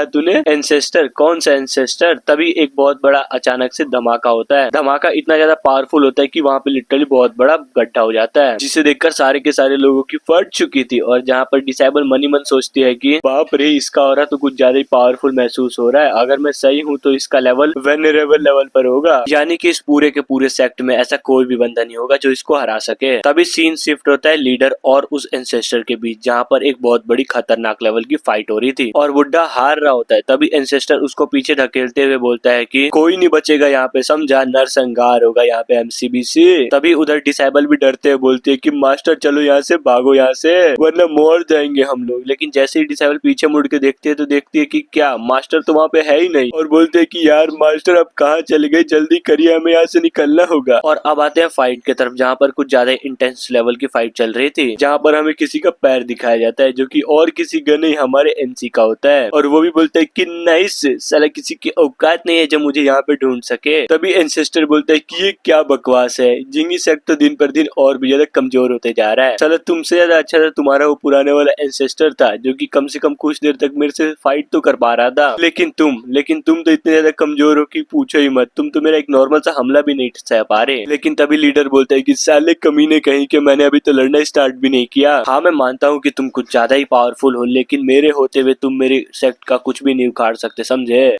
तूने एंसेस्टर, कौन सा एंसेस्टर। तभी एक बहुत बड़ा अचानक से धमाका होता है। धमाका इतना ज्यादा पावरफुल होता है कि वहाँ पे लिटरली बहुत बड़ा गड्ढा हो जाता है, जिसे देखकर सारे के सारे लोगों की फट चुकी थी। और जहाँ पर डिसेबल मनी मन सोचती है कि बाप रे इसका हो रहा तो कुछ ज्यादा ही पावरफुल महसूस हो रहा है, अगर मैं सही हूँ तो इसका लेवल वेनरेबल लेवल पर होगा, यानी कि इस पूरे के पूरे सेक्ट में ऐसा कोई भी बंदा नहीं होगा जो इसको हरा सके। तभी सीन शिफ्ट होता है लीडर और उस एंसेस्टर के बीच, जहाँ पर एक बहुत बड़ी खतरनाक लेवल की फाइट हो रही थी और बुड्ढा हार रहा होता है। तभी एंसेस्टर उसको पीछे ढकेलते हुए बोलता है कि कोई नहीं बचेगा यहाँ पे, समझा, नरसंहार होगा यहाँ पे एमसीबीसी। तभी उधर डिसेबल भी डरते हुए बोलते हैं कि मास्टर चलो यहाँ से, भागो यहाँ से वरना मर जाएंगे हम लोग। लेकिन जैसे ही डिसेबल पीछे मुड़ के देखती है तो देखती है कि क्या मास्टर तो वहाँ पे है ही नहीं, और बोलते हैं कि यार मास्टर अब कहाँ चले गए, जल्दी करिए हमें यहाँ से निकलना होगा। और अब आते हैं फाइट की तरफ, जहाँ पर कुछ ज्यादा इंटेंस लेवल की फाइट चल रही थी, जहाँ पर हमें किसी का पैर दिखाया जाता है जो कि और किसी का नहीं हमारे एमसी का होता है। और वो भी बोलता है कि नाइस, साला किसी की औकात नहीं है जो मुझे यहाँ पे ढूंढ सके। तभी एंसेस्टर बोलता है कि ये क्या बकवास है, जिंगी सेक्ट तो दिन पर दिन और भी ज्यादा कमजोर होते जा रहा है। चलो तुमसे ज्यादा अच्छा था तुम्हारा वो पुराने वाला एंसेस्टर था, जो कि कम से कम कुछ देर तक मेरे से फाइट तो कर पा रहा था। लेकिन तुम तो इतने ज्यादा कमजोर हो कि पूछो ही मत, तुम तो मेरा एक नॉर्मल सा हमला भी नहीं सह पा रहे। लेकिन तभी लीडर बोलता है कि साले कमीने कहीं के, मैंने अभी तो लड़ना स्टार्ट भी नहीं किया। हाँ मैं मानता हूँ कि तुम कुछ ज्यादा ही पावरफुल हो, लेकिन मेरे होते हुए तुम मेरे सेक्ट का कुछ भी नहीं उखाड़ सकते, समझे।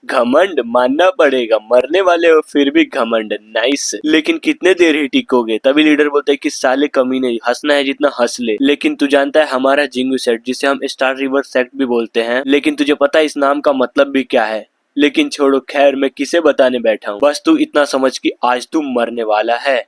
घमंड मानना पड़ेगा, मरने वाले हो फिर भी घमंड, नाइस। लेकिन कितने देर ही टिकोगे। तभी लीडर बोलता है कि साले कमीने, हंसना है जितना हंस ले। लेकिन तू जानता है हमारा जिंगू सेट, जिसे हम स्टार रिवर सेक्ट भी बोलते हैं, लेकिन तुझे पता है इस नाम का मतलब भी क्या है। लेकिन छोड़ो, खैर मैं किसे बताने बैठा हूँ, बस तू इतना समझ कि आज तू मरने वाला है।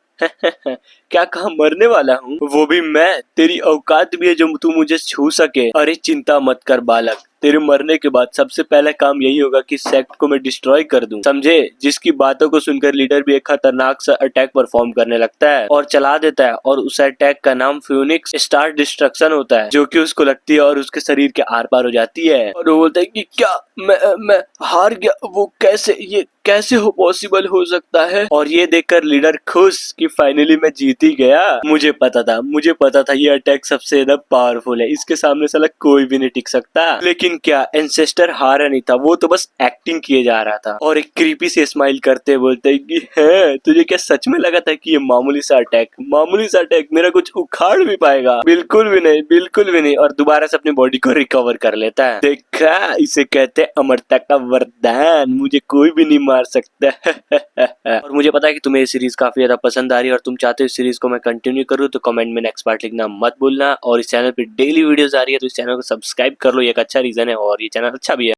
क्या कहा मरने वाला हूँ, वो भी मैं, तेरी औकात भी है जो तू मुझे छू सके। अरे चिंता मत कर बालक, तेरे मरने के बाद सबसे पहला काम यही होगा कि सेक्ट को मैं डिस्ट्रॉय कर दूं, समझे। जिसकी बातों को सुनकर लीडर भी एक खतरनाक सा अटैक परफॉर्म करने लगता है और चला देता है, और उस अटैक का नाम फ्यूनिक्स स्टार डिस्ट्रक्शन होता है, जो कि उसको लगती है और उसके शरीर के आर पार हो जाती है। और वो बोलता है कि क्या मैं हार गया, वो कैसे, ये कैसे हो पॉसिबल हो सकता है। और ये देखकर लीडर खुश कि फाइनली मैं जीत जीत ही गया। मुझे पता था ये अटैक सबसे ज्यादा पावरफुल है, इसके सामने साला कोई भी नहीं टिक सकता। लेकिन क्या एंसेस्टर हारा नहीं था, वो तो बस एक्टिंग किए जा रहा था और एक क्रीपी से स्माइल करते बोलते कि है तुझे क्या सच में लगा था कि ये मामूली सा अटैक मेरा कुछ उखाड़ भी पाएगा? बिल्कुल भी नहीं। और दोबारा से अपनी बॉडी को रिकवर कर लेता है। देखा, इसे कहते हैं अमरता का वरदान, मुझे कोई भी नहीं मार सकता। और मुझे पता है कि तुम्हें ये सीरीज काफी ज्यादा पसंद आ रही है और तुम चाहते हो इस सीरीज को मैं कंटिन्यू करूँ, तो कमेंट में नेक्स्ट पार्ट लिखना मत भूलना। और इस चैनल पे डेली वीडियोस आ रही है तो इस चैनल को सब्सक्राइब कर लो, ये एक अच्छा रीजन है और ये चैनल अच्छा भी है।